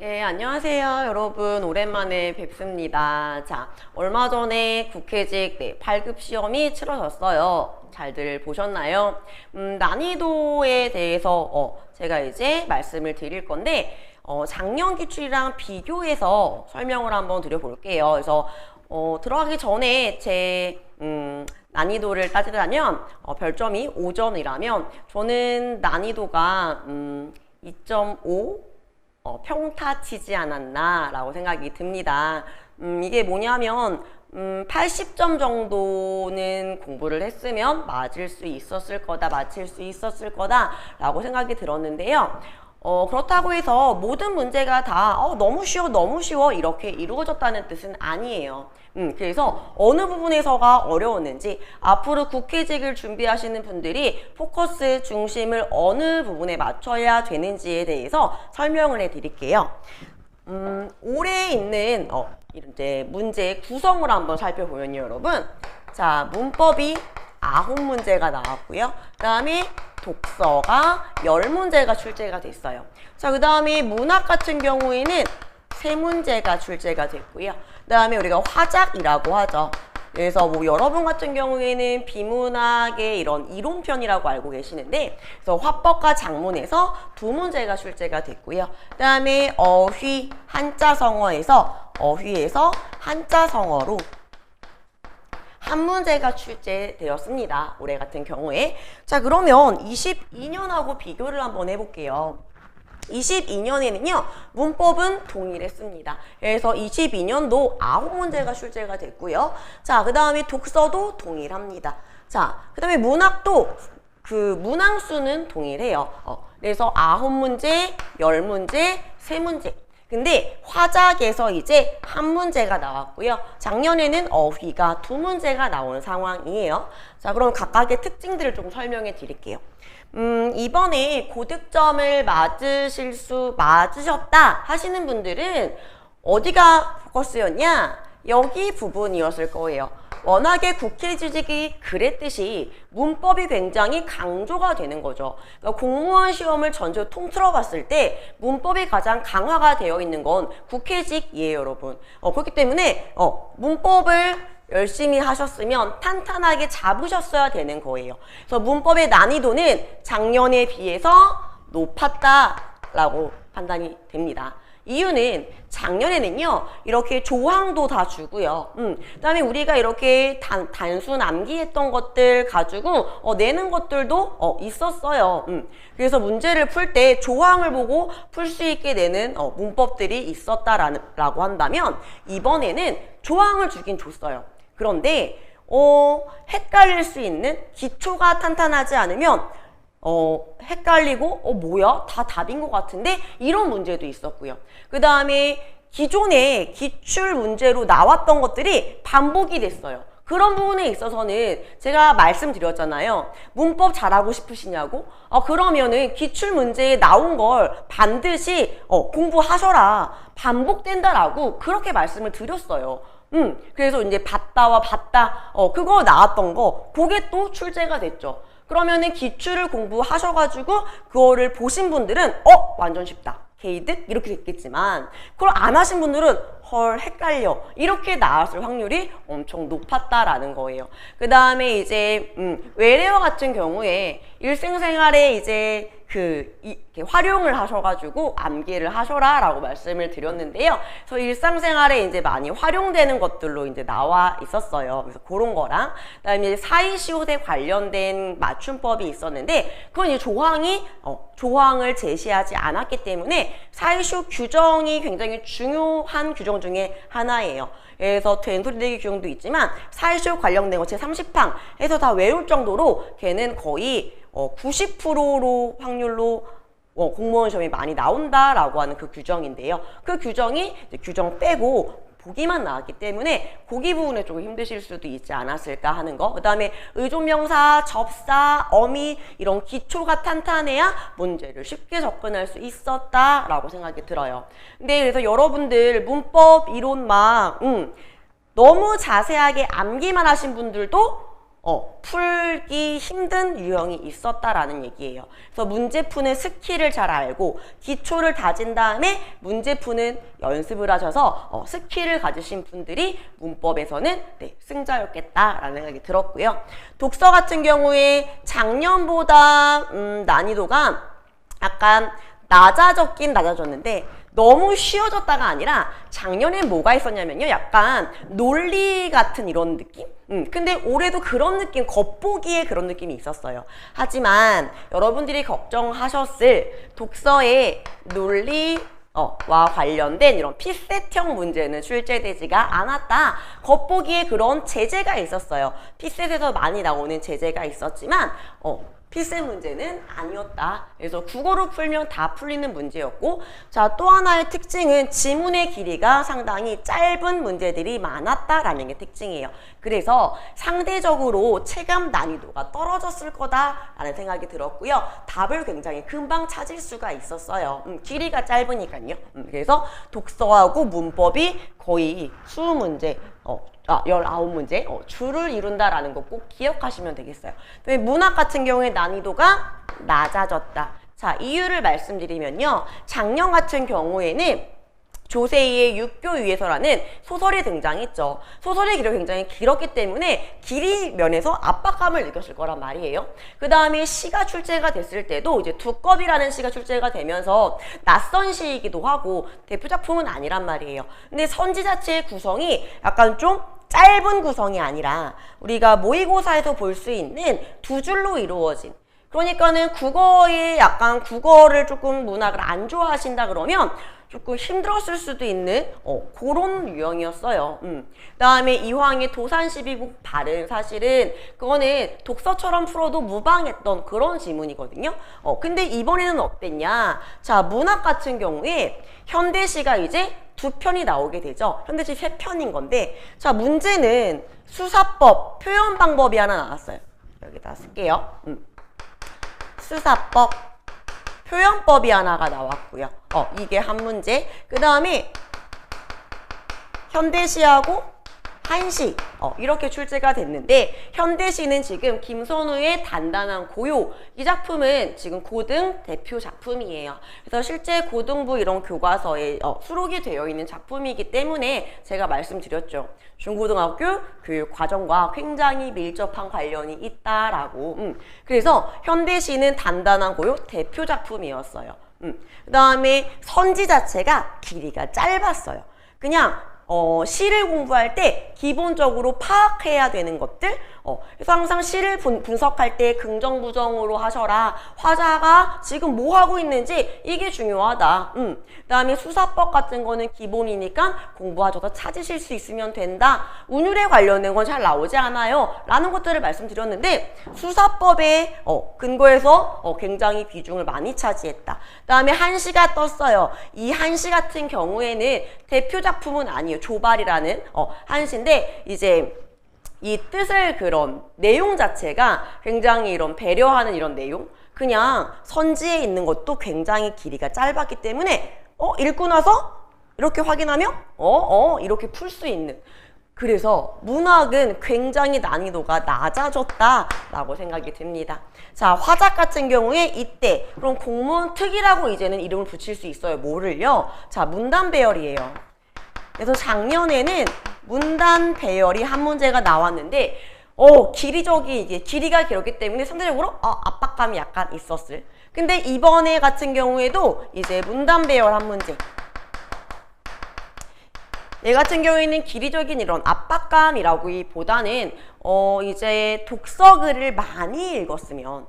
네, 안녕하세요. 여러분, 오랜만에 뵙습니다. 자, 얼마 전에 국회직 8급 시험이 치러졌어요. 잘들 보셨나요? 난이도에 대해서 제가 이제 말씀을 드릴 건데, 작년 기출이랑 비교해서 설명을 한번 드려볼게요. 그래서 들어가기 전에 제 난이도를 따지자면 별점이 5점이라면 저는 난이도가 2.5 평타 치지 않았나 라고 생각이 듭니다. 이게 뭐냐면 80점 정도는 공부를 했으면 맞을 수 있었을 거다, 맞힐 수 있었을 거다 라고 생각이 들었는데요. 그렇다고 해서 모든 문제가 다 너무 쉬워 이렇게 이루어졌다는 뜻은 아니에요. 그래서 어느 부분에서가 어려웠는지 앞으로 국회직을 준비하시는 분들이 포커스 중심을 어느 부분에 맞춰야 되는지에 대해서 설명을 해드릴게요. 올해 있는 이제 문제의 구성을 한번 살펴보면요, 여러분. 자, 문법이 9문제가 나왔고요. 그 다음에 독서가 10문제가 출제가 됐어요. 자, 그 다음에 문학 같은 경우에는 3문제가 출제가 됐고요. 그 다음에 우리가 화작이라고 하죠. 그래서 뭐 여러분 같은 경우에는 비문학의 이런 이론편이라고 알고 계시는데, 그래서 화법과 작문에서 2문제가 출제가 됐고요. 그 다음에 어휘 한자성어에서 한자성어로 한 문제가 출제되었습니다. 올해 같은 경우에. 자, 그러면 22년하고 비교를 한번 해볼게요. 22년에는요, 문법은 동일했습니다. 그래서 22년도 9문제가 출제가 됐고요. 자, 그 다음에 독서도 동일합니다. 자, 그 다음에 문학도 문항수는 동일해요. 그래서 9문제, 10문제, 3문제. 근데 화작에서 이제 한 문제가 나왔고요. 작년에는 어휘가 2문제가 나온 상황이에요. 자, 그럼 각각의 특징들을 좀 설명해 드릴게요. 이번에 고득점을 맞으셨다 하시는 분들은 어디가 포커스였냐? 여기 부분이었을 거예요. 워낙에 국회지직이 그랬듯이 문법이 굉장히 강조가 되는 거죠. 그러니까 공무원 시험을 전체로 통틀어 봤을 때 문법이 가장 강화가 되어 있는 건 국회직이에요, 여러분. 그렇기 때문에 문법을 열심히 하셨으면 탄탄하게 잡으셨어야 되는 거예요. 그래서 문법의 난이도는 작년에 비해서 높았다라고 판단이 됩니다. 이유는 작년에는요, 이렇게 조항도 다 주고요. 그 다음에 우리가 이렇게 단순 암기했던 것들 가지고 내는 것들도 있었어요. 그래서 문제를 풀 때 조항을 보고 풀 수 있게 내는 문법들이 있었다라고 한다면, 이번에는 조항을 주긴 줬어요. 그런데 헷갈릴 수 있는 기초가 탄탄하지 않으면 헷갈리고 뭐야? 다 답인 것 같은데? 이런 문제도 있었고요. 그 다음에 기존에 기출 문제로 나왔던 것들이 반복이 됐어요. 그런 부분에 있어서는 제가 말씀드렸잖아요. 문법 잘하고 싶으시냐고? 그러면은 기출 문제에 나온 걸 반드시 공부하셔라. 반복된다라고 그렇게 말씀을 드렸어요. 그래서 이제 봤다와 봤다, 그거 나왔던 거, 그게 또 출제가 됐죠. 그러면은 기출을 공부하셔가지고 그거를 보신 분들은 완전 쉽다, 개이득 이렇게 됐겠지만, 그걸 안 하신 분들은 헐 헷갈려 이렇게 나왔을 확률이 엄청 높았다라는 거예요. 그 다음에 이제 외래어 같은 경우에 일생생활에 이제 이렇게 활용을 하셔가지고 암기를 하셔라 라고 말씀을 드렸는데요. 그래서 일상생활에 이제 많이 활용되는 것들로 이제 나와 있었어요. 그래서 그런 거랑, 그 다음에 사이시옷에 관련된 맞춤법이 있었는데, 그건 이제 조항을 제시하지 않았기 때문에 사이시옷 규정이 굉장히 중요한 규정 중에 하나예요. 그래서 된소리대기 규정도 있지만 사이시옷 관련된 거 제30항 해서 다 외울 정도로 걔는 거의 90%로 확률로 공무원 시험이 많이 나온다라고 하는 그 규정인데요. 그 규정이 이제 규정 빼고 보기만 나왔기 때문에 고기 부분에 조금 힘드실 수도 있지 않았을까 하는 거. 그 다음에 의존명사, 접사, 어미 이런 기초가 탄탄해야 문제를 쉽게 접근할 수 있었다라고 생각이 들어요. 근데 그래서 여러분들 문법 이론 막 너무 자세하게 암기만 하신 분들도 풀기 힘든 유형이 있었다라는 얘기예요. 그래서 문제 푸는 스킬을 잘 알고 기초를 다진 다음에 문제 푸는 연습을 하셔서 스킬을 가지신 분들이 문법에서는 승자였겠다라는 생각이 들었고요. 독서 같은 경우에 작년보다 난이도가 약간 낮아졌긴 낮아졌는데 너무 쉬워졌다가 아니라 작년엔 뭐가 있었냐면요. 약간 논리 같은 이런 느낌? 근데 올해도 그런 느낌, 겉보기에 그런 느낌이 있었어요. 하지만 여러분들이 걱정하셨을 독서의 논리와 관련된 이런 피셋형 문제는 출제되지가 않았다. 겉보기에 그런 제재가 있었어요. 피셋에서 많이 나오는 제재가 있었지만 피셋 문제는 아니었다. 그래서 국어로 풀면 다 풀리는 문제였고, 자, 또 하나의 특징은 지문의 길이가 상당히 짧은 문제들이 많았다라는 게 특징이에요. 그래서 상대적으로 체감 난이도가 떨어졌을 거다라는 생각이 들었고요. 답을 굉장히 금방 찾을 수가 있었어요. 길이가 짧으니까요. 그래서 독서하고 문법이 거의 20문제, 19문제 줄을 이룬다라는 거 꼭 기억하시면 되겠어요. 문학 같은 경우에 난이도가 낮아졌다. 자, 이유를 말씀드리면요. 작년 같은 경우에는 조세희의 육교위에서라는 소설이 등장했죠. 소설의 기록이 굉장히 길었기 때문에 길이 면에서 압박감을 느꼈을 거란 말이에요. 그 다음에 시가 출제가 됐을 때도 이제 두꺼비라는 시가 출제가 되면서 낯선 시이기도 하고 대표작품은 아니란 말이에요. 근데 선지 자체의 구성이 약간 좀 짧은 구성이 아니라 우리가 모의고사에서 볼 수 있는 두 줄로 이루어진, 그러니까는 국어를 조금 문학을 안 좋아하신다 그러면 조금 힘들었을 수도 있는 그런 유형이었어요. 그다음에 이황의 도산시비국 발은 사실은 그거는 독서처럼 풀어도 무방했던 그런 지문이거든요. 근데 이번에는 어땠냐? 자, 문학 같은 경우에 현대시가 이제 2편이 나오게 되죠. 현대시 3편인 건데, 자, 문제는 수사법, 표현 방법이 하나 나왔어요. 여기다 쓸게요. 수사법, 표현법이 하나가 나왔고요. 이게 한 문제. 그 다음에 현대시하고 한시 이렇게 출제가 됐는데, 현대시는 지금 김선우의 단단한 고요, 이 작품은 지금 고등 대표 작품이에요. 그래서 실제 고등부 이런 교과서에 수록이 되어 있는 작품이기 때문에 제가 말씀드렸죠. 중고등학교 교육 과정과 굉장히 밀접한 관련이 있다라고. 그래서 현대시는 단단한 고요 대표 작품이었어요. 그 다음에 선지 자체가 길이가 짧았어요. 그냥 시를 공부할 때 기본적으로 파악해야 되는 것들, 그래서 항상 시를 분석할 때 긍정 부정으로 하셔라. 화자가 지금 뭐 하고 있는지 이게 중요하다. 그다음에 수사법 같은 거는 기본이니까 공부하셔서 찾으실 수 있으면 된다. 운율에 관련된 건 잘 나오지 않아요. 라는 것들을 말씀드렸는데, 수사법에 근거해서 굉장히 비중을 많이 차지했다. 그다음에 한시가 떴어요. 이 한시 같은 경우에는 대표 작품은 아니에요. 조발이라는 한시인데, 이제 이 뜻을, 그런 내용 자체가 굉장히 이런 배려하는 이런 내용, 그냥 선지에 있는 것도 굉장히 길이가 짧았기 때문에 읽고 나서 이렇게 확인하면 이렇게 풀 수 있는, 그래서 문학은 굉장히 난이도가 낮아졌다라고 생각이 듭니다. 자, 화작 같은 경우에 이때 그럼 공무원 특이라고 이제는 이름을 붙일 수 있어요. 뭐를요? 자, 문단 배열이에요. 그래서 작년에는 문단 배열이 한 문제가 나왔는데, 길이가 길었기 때문에 상대적으로 압박감이 약간 있었을. 근데 이번에 같은 경우에도 이제 문단 배열 한 문제. 얘 같은 경우에는 길이적인 이런 압박감이라기보다는 이제 독서글을 많이 읽었으면,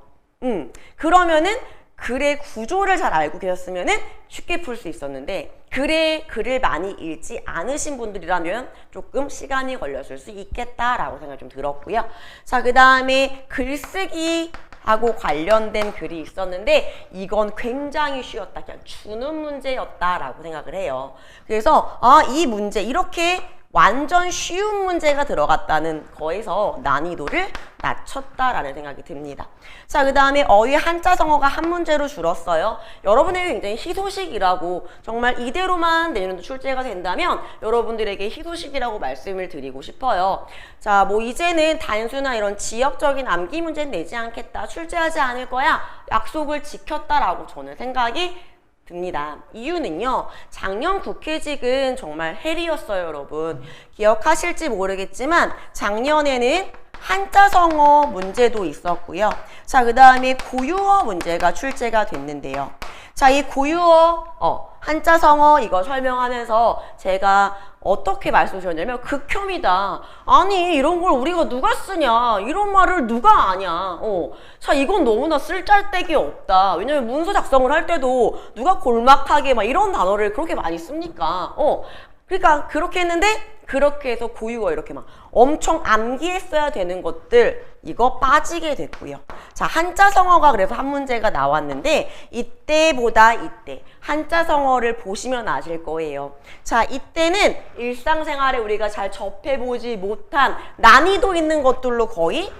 그러면은 글의 구조를 잘 알고 계셨으면은 쉽게 풀 수 있었는데, 글을 많이 읽지 않으신 분들이라면 조금 시간이 걸렸을 수 있겠다라고 생각이 좀 들었고요. 자, 그 다음에 글쓰기하고 관련된 글이 있었는데, 이건 굉장히 쉬웠다. 그냥 주는 문제였다라고 생각을 해요. 그래서 이 문제 이렇게 완전 쉬운 문제가 들어갔다는 거에서 난이도를 낮췄다라는 생각이 듭니다. 자, 그 다음에 어휘 한자성어가 한 문제로 줄었어요. 여러분에게 굉장히 희소식이라고, 정말 이대로만 내년도 출제가 된다면 여러분들에게 희소식이라고 말씀을 드리고 싶어요. 자, 뭐 이제는 단수나 이런 지역적인 암기 문제는 내지 않겠다, 출제하지 않을 거야, 약속을 지켰다라고 저는 생각이 듭니다. 이유는요, 작년 국회직은 정말 헬이었어요, 여러분. 기억하실지 모르겠지만 작년에는 한자성어 문제도 있었고요. 자, 그 다음에 고유어 문제가 출제가 됐는데요. 자, 이 고유어, 한자성어 이거 설명하면서 제가 어떻게 말씀드렸냐면 극혐이다. 아니, 이런 걸 우리가 누가 쓰냐. 이런 말을 누가 아냐. 자, 이건 너무나 쓸데기 없다. 왜냐면 문서 작성을 할 때도 누가 골막하게 막 이런 단어를 그렇게 많이 씁니까? 그러니까 그렇게 했는데, 그렇게 해서 고유어 이렇게 막 엄청 암기했어야 되는 것들, 이거 빠지게 됐고요. 자, 한자성어가 그래서 한 문제가 나왔는데, 이때보다 이때 한자성어를 보시면 아실 거예요. 자, 이때는 일상생활에 우리가 잘 접해보지 못한 난이도 있는 것들로 거의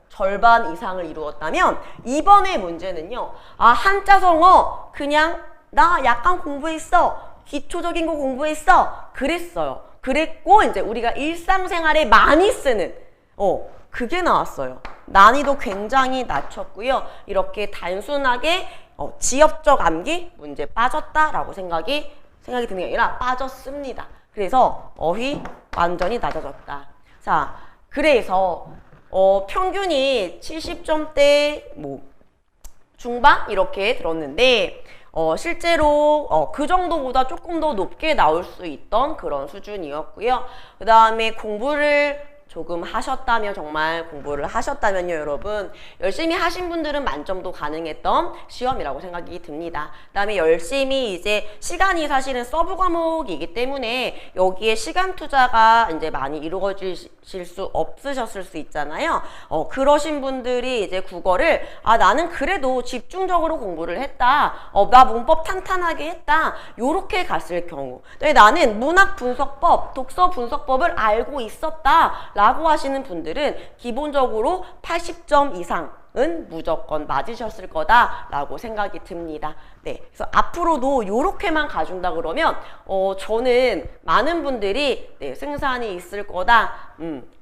절반 이상을 이루었다면, 이번에 문제는요, 아, 한자성어 그냥 나 약간 공부했어, 기초적인 거 공부했어, 그랬어요. 그랬고 이제 우리가 일상생활에 많이 쓰는 그게 나왔어요. 난이도 굉장히 낮췄고요. 이렇게 단순하게 지역적 암기 문제 빠졌다라고 생각이 드는 게 아니라 빠졌습니다. 그래서 어휘 완전히 낮아졌다. 자, 그래서 평균이 70점대 뭐 중반 이렇게 들었는데, 실제로 그 정도보다 조금 더 높게 나올 수 있던 그런 수준이었고요. 그 다음에 공부를 조금 하셨다면, 정말 공부를 하셨다면요, 여러분, 열심히 하신 분들은 만점도 가능했던 시험이라고 생각이 듭니다. 그 다음에 열심히 이제 시간이 사실은 서브 과목이기 때문에 여기에 시간 투자가 이제 많이 이루어지실 수 없으셨을 수 있잖아요. 그러신 분들이 이제 국어를, 아, 나는 그래도 집중적으로 공부를 했다, 나 문법 탄탄하게 했다, 요렇게 갔을 경우, 나는 문학 분석법, 독서 분석법을 알고 있었다 라고 하시는 분들은 기본적으로 80점 이상은 무조건 맞으셨을 거다라고 생각이 듭니다. 네, 그래서 앞으로도 요렇게만 가준다 그러면 저는 많은 분들이 승산이 있을 거다,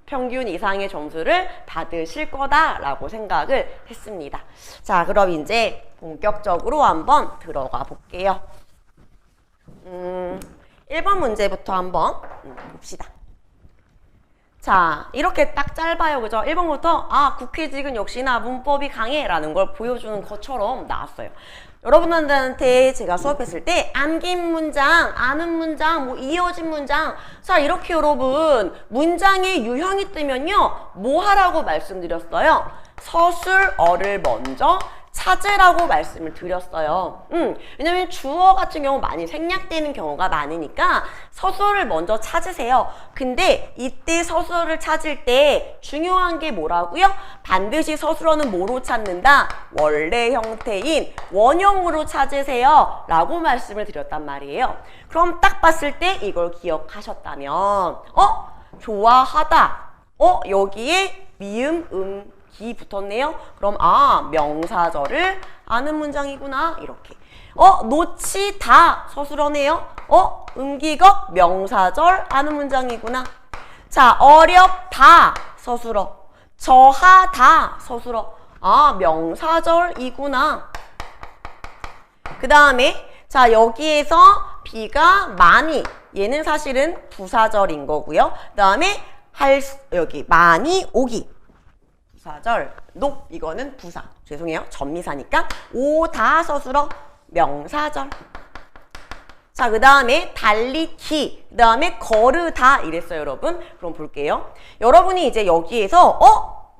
평균 이상의 점수를 받으실 거다라고 생각을 했습니다. 자, 그럼 이제 본격적으로 한번 들어가 볼게요. 1번 문제부터 한번 봅시다. 자, 이렇게 딱 짧아요, 그죠? 1번부터 국회직은 역시나 문법이 강해 라는 걸 보여주는 것처럼 나왔어요. 여러분들한테 제가 수업했을 때 암긴 문장, 아는 문장, 뭐 이어진 문장, 자, 이렇게 여러분 문장의 유형이 뜨면요, 뭐 하라고 말씀드렸어요? 서술어를 먼저 찾으라고 말씀을 드렸어요. 왜냐면 주어 같은 경우 많이 생략되는 경우가 많으니까 서술을 먼저 찾으세요. 근데 이때 서술을 찾을 때 중요한 게 뭐라고요? 반드시 서술어는 뭐로 찾는다? 원래 형태인 원형으로 찾으세요 라고 말씀을 드렸단 말이에요. 그럼 딱 봤을 때 이걸 기억하셨다면 좋아하다, 여기에 미음, 기 붙었네요. 그럼 명사절을 아는 문장이구나, 이렇게. 놓치다 서술어네요. 음기격 명사절 아는 문장이구나. 자, 어렵다 서술어, 저하다 서술어, 명사절이구나. 그 다음에 자, 여기에서 비가 많이, 얘는 사실은 부사절인 거고요. 그 다음에 여기 많이 오기, 부사절, 높, 이거는 부사, 죄송해요, 전미사니까 오다 서술어 명사절. 자, 그 다음에 달리기, 그 다음에 거르다 이랬어요, 여러분. 그럼 볼게요. 여러분이 이제 여기에서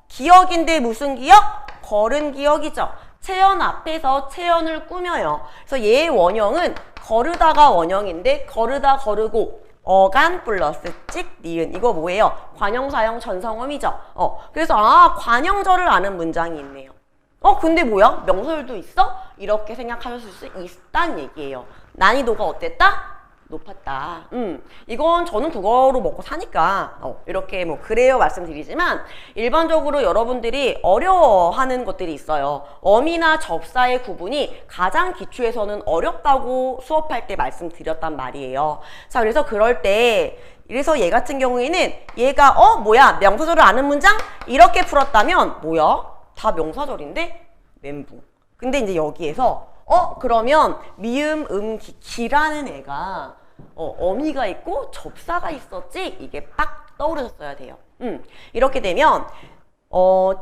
기억인데 무슨 기억? 거른 기억이죠. 체연 앞에서 체연을 꾸며요. 그래서 얘의 원형은 거르다가 원형인데, 거르다, 거르고, 어간 플러스 찍, 니은, 이거 뭐예요? 관형사형 전성음이죠. 그래서 관형절을 아는 문장이 있네요. 근데 뭐야? 명설도 있어? 이렇게 생각하실 수 있다는 얘기예요. 난이도가 어땠다? 높았다. 이건 저는 그거로 먹고 사니까 이렇게 뭐 그래요 말씀드리지만 일반적으로 여러분들이 어려워하는 것들이 있어요. 어미나 접사의 구분이 가장 기초에서는 어렵다고 수업할 때 말씀드렸단 말이에요. 자, 그래서 그럴 때 그래서 얘 같은 경우에는 얘가 뭐야 명사절을 아는 문장 이렇게 풀었다면 뭐야 다 명사절인데 멘붕. 근데 이제 여기에서 그러면 미음 기라는 애가 어미가 있고 접사가 있었지 이게 빡 떠오르셨어야 돼요. 이렇게 되면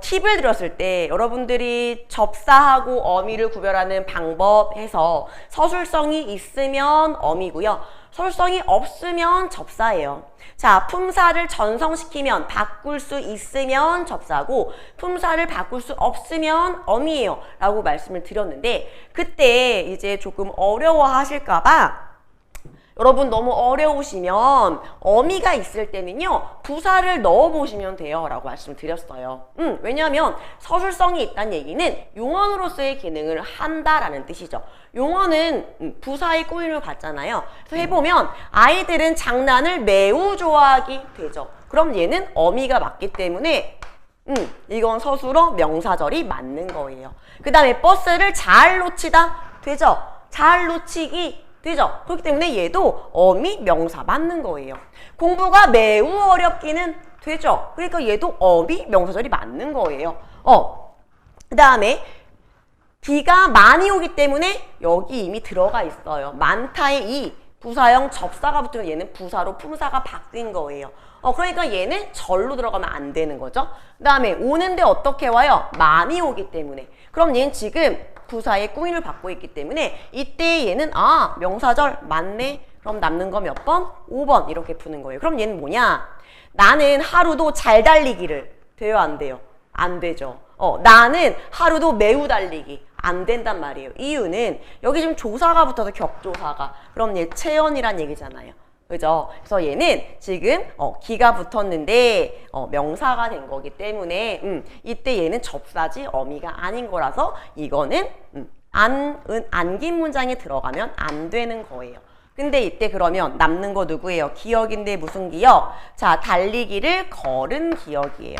팁을 드렸을 때 여러분들이 접사하고 어미를 구별하는 방법에서 서술성이 있으면 어미고요. 서술성이 없으면 접사예요. 자, 품사를 전성시키면 바꿀 수 있으면 접사고 품사를 바꿀 수 없으면 어미예요 라고 말씀을 드렸는데 그때 이제 조금 어려워하실까봐 여러분 너무 어려우시면 어미가 있을 때는요 부사를 넣어보시면 돼요 라고 말씀드렸어요. 왜냐하면 서술성이 있다는 얘기는 용언으로서의 기능을 한다라는 뜻이죠. 용언은 부사의 꾸임을 받잖아요. 그래서 해보면 아이들은 장난을 매우 좋아하게 되죠. 그럼 얘는 어미가 맞기 때문에 이건 서술어 명사절이 맞는 거예요. 그 다음에 버스를 잘 놓치다 되죠. 잘 놓치기 되죠. 그렇기 때문에 얘도 어미 명사 맞는 거예요. 공부가 매우 어렵기는 되죠. 그러니까 얘도 어미 명사절이 맞는 거예요. 그 다음에 비가 많이 오기 때문에 여기 이미 들어가 있어요. 많다의 이 부사형 접사가 붙으면 얘는 부사로 품사가 바뀐 거예요. 그러니까 얘는 절로 들어가면 안 되는 거죠. 그 다음에 오는데 어떻게 와요? 많이 오기 때문에. 그럼 얘는 지금 부사의 꾸인을 받고 있기 때문에 이때 얘는 명사절 맞네. 그럼 남는 거 몇 번? 5번 이렇게 푸는 거예요. 그럼 얘는 뭐냐? 나는 하루도 잘 달리기를 돼요? 안 돼요? 안 되죠. 나는 하루도 매우 달리기 안 된단 말이에요. 이유는 여기 지금 조사가 붙어서 격조사가 그럼 얘 체언이란 얘기잖아요. 그죠? 그래서 얘는 지금 기가 붙었는데 명사가 된 거기 때문에 이때 얘는 접사지 어미가 아닌 거라서 이거는 안긴 문장에 들어가면 안 되는 거예요. 근데 이때 그러면 남는 거 누구예요? 기억인데 무슨 기억? 자, 달리기를 걸은 기억이에요.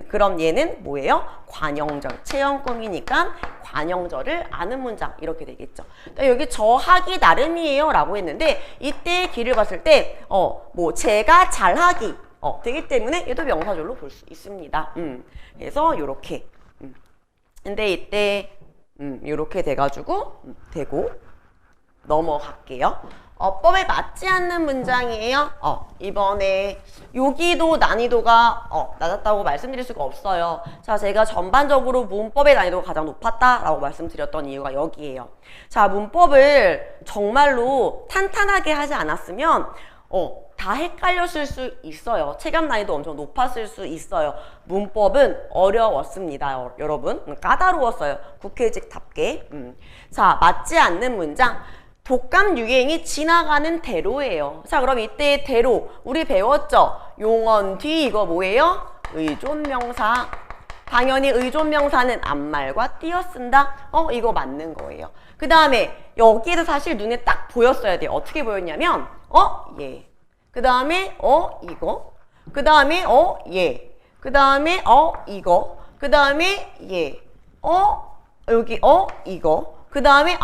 그럼 얘는 뭐예요? 관형절, 체형꿈이니까 관형절을 아는 문장 이렇게 되겠죠. 여기 저 하기 나름이에요 라고 했는데 이때 기를 봤을 때 뭐 제가 잘하기 되기 때문에 얘도 명사절로 볼 수 있습니다. 그래서 요렇게 근데 이때 요렇게 돼가지고 되고 넘어갈게요. 어법에 맞지 않는 문장이에요. 이번에 여기도 난이도가 낮았다고 말씀드릴 수가 없어요. 자, 제가 전반적으로 문법의 난이도가 가장 높았다라고 말씀드렸던 이유가 여기에요. 자, 문법을 정말로 탄탄하게 하지 않았으면 다 헷갈렸을 수 있어요. 체감 난이도 엄청 높았을 수 있어요. 문법은 어려웠습니다. 여러분 까다로웠어요. 국회직답게. 자, 맞지 않는 문장. 독감 유행이 지나가는 대로예요. 자, 그럼 이때의 대로 우리 배웠죠? 용언 뒤 이거 뭐예요? 의존명사. 당연히 의존명사는 앞말과 띄어 쓴다. 이거 맞는 거예요. 그 다음에 여기에서 사실 눈에 딱 보였어야 돼요. 어떻게 보였냐면 예. 그 다음에 이거. 그 다음에 예. 그 다음에 이거. 그 다음에 예. 여기 이거. 그 다음에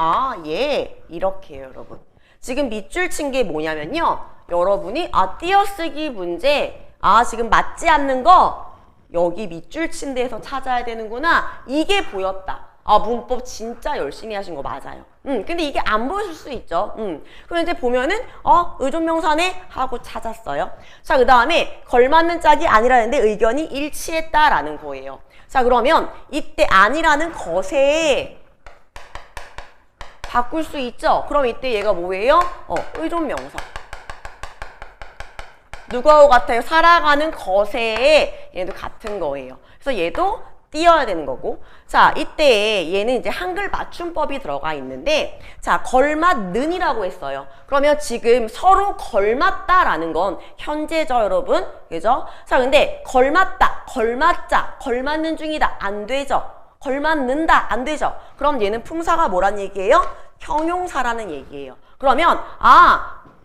예 이렇게 해요. 여러분 지금 밑줄 친 게 뭐냐면요 여러분이 띄어쓰기 문제 지금 맞지 않는 거 여기 밑줄 친 데에서 찾아야 되는구나 이게 보였다. 문법 진짜 열심히 하신 거 맞아요. 근데 이게 안 보였을 수 있죠. 그럼 이제 보면은 의존명사네 하고 찾았어요. 자, 그 다음에 걸맞는 짝이 아니라는데 의견이 일치했다라는 거예요. 자, 그러면 이때 아니라는 것에 바꿀 수 있죠? 그럼 이때 얘가 뭐예요? 의존명사. 누구하고 같아요? 살아가는 것에 얘도 같은 거예요. 그래서 얘도 띄어야 되는 거고. 자, 이때 얘는 이제 한글 맞춤법이 들어가 있는데 자, 걸맞는이라고 했어요. 그러면 지금 서로 걸맞다라는 건 현재죠, 여러분. 그죠? 자, 근데 걸맞다, 걸맞자, 걸맞는 중이다. 안 되죠? 걸맞는다 안 되죠. 그럼 얘는 품사가 뭐란 얘기예요? 형용사라는 얘기예요. 그러면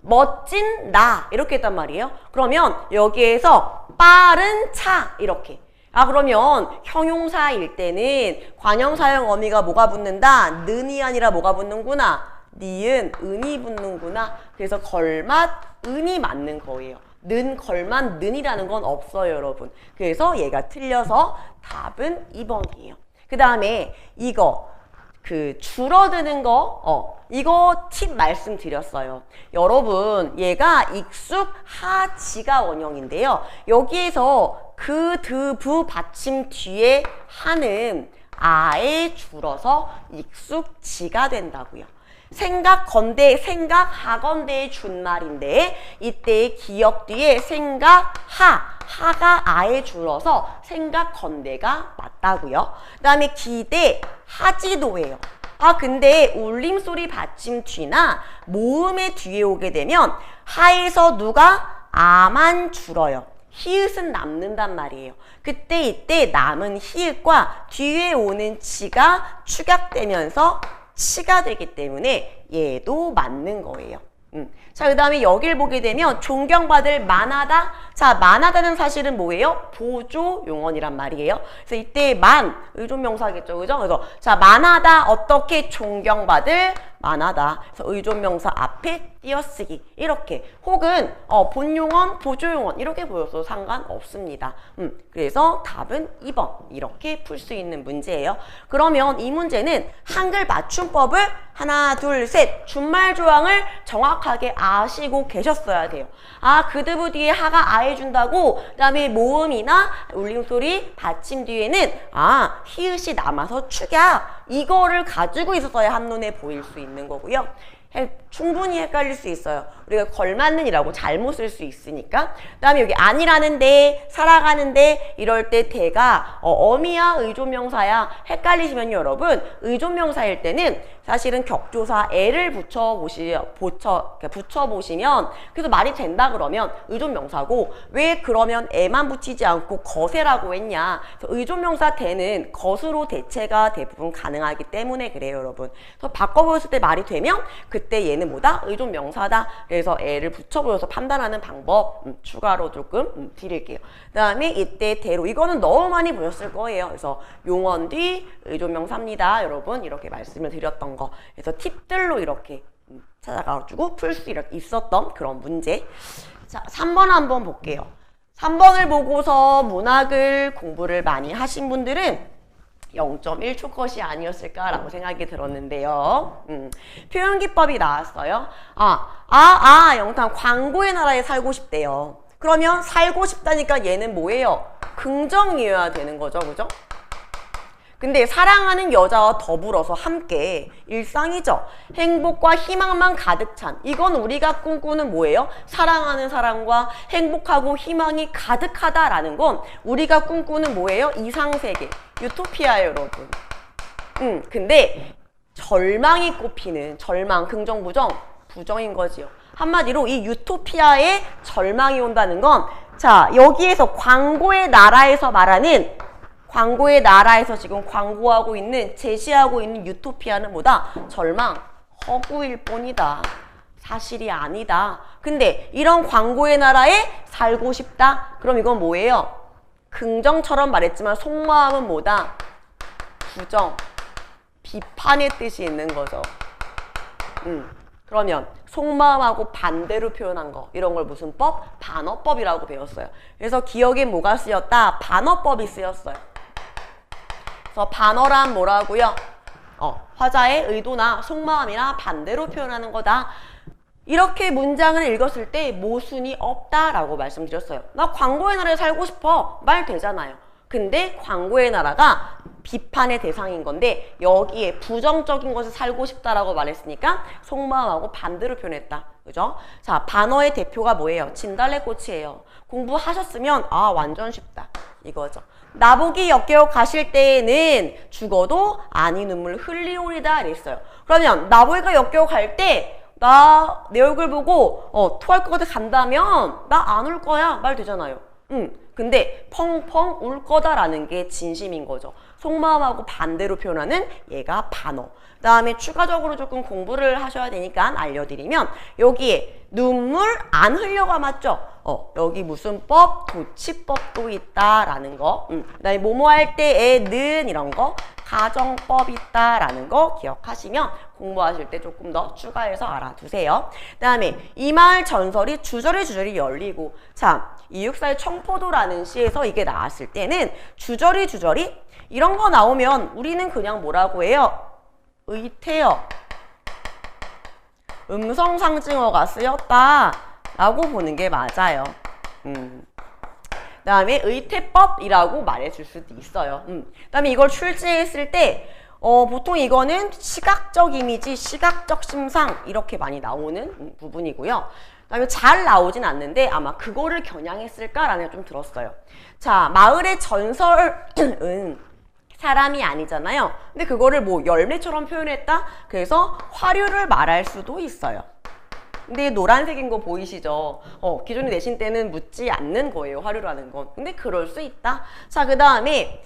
멋진 나 이렇게 했단 말이에요. 그러면 여기에서 빠른 차 이렇게. 아 그러면 형용사일 때는 관형사형 어미가 뭐가 붙는다? 는이 아니라 뭐가 붙는구나? 니은 은이 붙는구나. 그래서 걸맛 은이 맞는 거예요. 는 걸맛 는이라는 건 없어요 여러분. 그래서 얘가 틀려서 답은 2번이에요. 그 다음에 이거 줄어드는 거 이거 팁 말씀드렸어요. 여러분 얘가 익숙하지가 원형인데요. 여기에서 그, 드, 부 받침 뒤에 하는 아에 줄어서 익숙지가 된다고요. 생각건대, 생각하건대의 준말인데 이때의 기억 뒤에 하가 아에 줄어서 생각건대가 맞다고요. 그 다음에 기대, 하지도예요. 아 근데 울림소리 받침 뒤나 모음의 뒤에 오게 되면 하에서 누가 아만 줄어요. 히읗은 남는단 말이에요. 그때 이때 남은 히읗과 뒤에 오는 치가 축약되면서 치가 되기 때문에 얘도 맞는 거예요. 자, 그 다음에 여길 보게 되면 존경받을 만하다. 자, 만하다는 사실은 뭐예요? 보조 용언이란 말이에요. 그래서 이때 의존명사겠죠. 그죠? 그래서 자, 만하다. 어떻게 존경받을 만하다. 그래서 의존명사 앞에 띄어쓰기. 이렇게. 혹은 본용언, 보조용언 이렇게 보여도 상관없습니다. 그래서 답은 2번. 이렇게 풀 수 있는 문제예요. 그러면 이 문제는 한글 맞춤법을 하나, 둘, 셋 준말 조항을 정확하게 아시고 계셨어야 돼요. 아, 그드부 뒤에 하가 아해 준다고 그 다음에 모음이나 울림소리 받침 뒤에는 히읗이 남아서 축약 이거를 가지고 있었어야 한눈에 보일 수 있는 거고요. 충분히 헷갈릴 수 있어요. 우리가 걸맞는이라고 잘못 쓸 수 있으니까. 그 다음에 여기 아니라는데, 살아가는데 이럴 때 대가 어미야 의존명사야 헷갈리시면 여러분 의존명사일 때는 사실은 격조사 애를 붙여보시면 그래서 말이 된다 그러면 의존명사고 왜 그러면 애만 붙이지 않고 거세라고 했냐. 그래서 의존명사 대는 것으로 대체가 대부분 가능하기 때문에 그래요 여러분. 그래서 바꿔보였을 때 말이 되면 그때 얘는 뭐다? 의존명사다. 그래서 애를 붙여보여서 판단하는 방법 추가로 조금 드릴게요. 그 다음에 이때 대로 이거는 너무 많이 보셨을 거예요. 그래서 용언 뒤 의존명사입니다. 여러분 이렇게 말씀을 드렸던 거. 그래서 팁들로 이렇게 찾아가지고 풀 수 있었던 그런 문제. 자, 3번 한번 볼게요. 3번을 보고서 문학을 공부를 많이 하신 분들은 0.1초 컷이 아니었을까라고 생각이 들었는데요. 표현기법이 나왔어요. 영탄 광고의 나라에 살고 싶대요. 그러면 살고 싶다니까 얘는 뭐예요? 긍정이어야 되는 거죠. 그죠? 근데 사랑하는 여자와 더불어서 함께 일상이죠. 행복과 희망만 가득 찬 이건 우리가 꿈꾸는 뭐예요? 사랑하는 사람과 행복하고 희망이 가득하다라는 건 우리가 꿈꾸는 뭐예요? 이상세계, 유토피아예요 여러분. 근데 절망이 꼽히는 절망, 긍정, 부정, 부정인 거지요. 한마디로 이 유토피아에 절망이 온다는 건 자 여기에서 광고의 나라에서 말하는 광고의 나라에서 지금 광고하고 있는 제시하고 있는 유토피아는 뭐다? 절망, 허구일 뿐이다. 사실이 아니다. 근데 이런 광고의 나라에 살고 싶다? 그럼 이건 뭐예요? 긍정처럼 말했지만 속마음은 뭐다? 부정, 비판의 뜻이 있는 거죠. 그러면 속마음하고 반대로 표현한 거 이런 걸 무슨 법? 반어법이라고 배웠어요. 그래서 기억에 뭐가 쓰였다? 반어법이 쓰였어요. 그래서 반어란 뭐라고요? 화자의 의도나 속마음이나 반대로 표현하는 거다. 이렇게 문장을 읽었을 때 모순이 없다라고 말씀드렸어요. 나 광고의 나라에 살고 싶어. 말 되잖아요. 근데 광고의 나라가 비판의 대상인 건데 여기에 부정적인 것을 살고 싶다라고 말했으니까 속마음하고 반대로 표현했다. 그죠? 자, 반어의 대표가 뭐예요? 진달래꽃이에요. 공부하셨으면 완전 쉽다. 이거죠. 나보기 역겨워 가실 때에는 죽어도 아니 눈물 흘리오리다 이랬어요. 그러면 나보기가 역겨워 갈 때 나 내 얼굴 보고 토할 것 같아 간다면 나 안 울 거야 말 되잖아요. 근데 펑펑 울 거다라는 게 진심인 거죠. 속마음하고 반대로 표현하는 얘가 반어. 그 다음에 추가적으로 조금 공부를 하셔야 되니까 알려드리면 여기에 눈물 안 흘려가 맞죠? 여기 무슨 법? 도치법도 있다라는 거. 그다음에 뭐뭐 할 때에는 이런 거 가정법 있다라는 거 기억하시면 공부하실 때 조금 더 추가해서 알아두세요. 그다음에 이 마을 전설이 주저리 열리고 자 이육사의 청포도라는 시에서 이게 나왔을 때는 주저리 이런 거 나오면 우리는 그냥 뭐라고 해요? 의태어 음성상징어가 쓰였다라고 보는 게 맞아요. 그다음에 의태법이라고 말해줄 수도 있어요. 그다음에 이걸 출제했을 때 보통 이거는 시각적 이미지, 시각적 심상 이렇게 많이 나오는 부분이고요. 그다음에 잘 나오진 않는데 아마 그거를 겨냥했을까라는 좀 들었어요. 자, 마을의 전설은 사람이 아니잖아요. 근데 그거를 뭐 열매처럼 표현했다? 그래서 화류를 말할 수도 있어요. 근데 노란색인 거 보이시죠? 기존에 내신 때는 묻지 않는 거예요. 화류라는 건. 근데 그럴 수 있다. 자, 그 다음에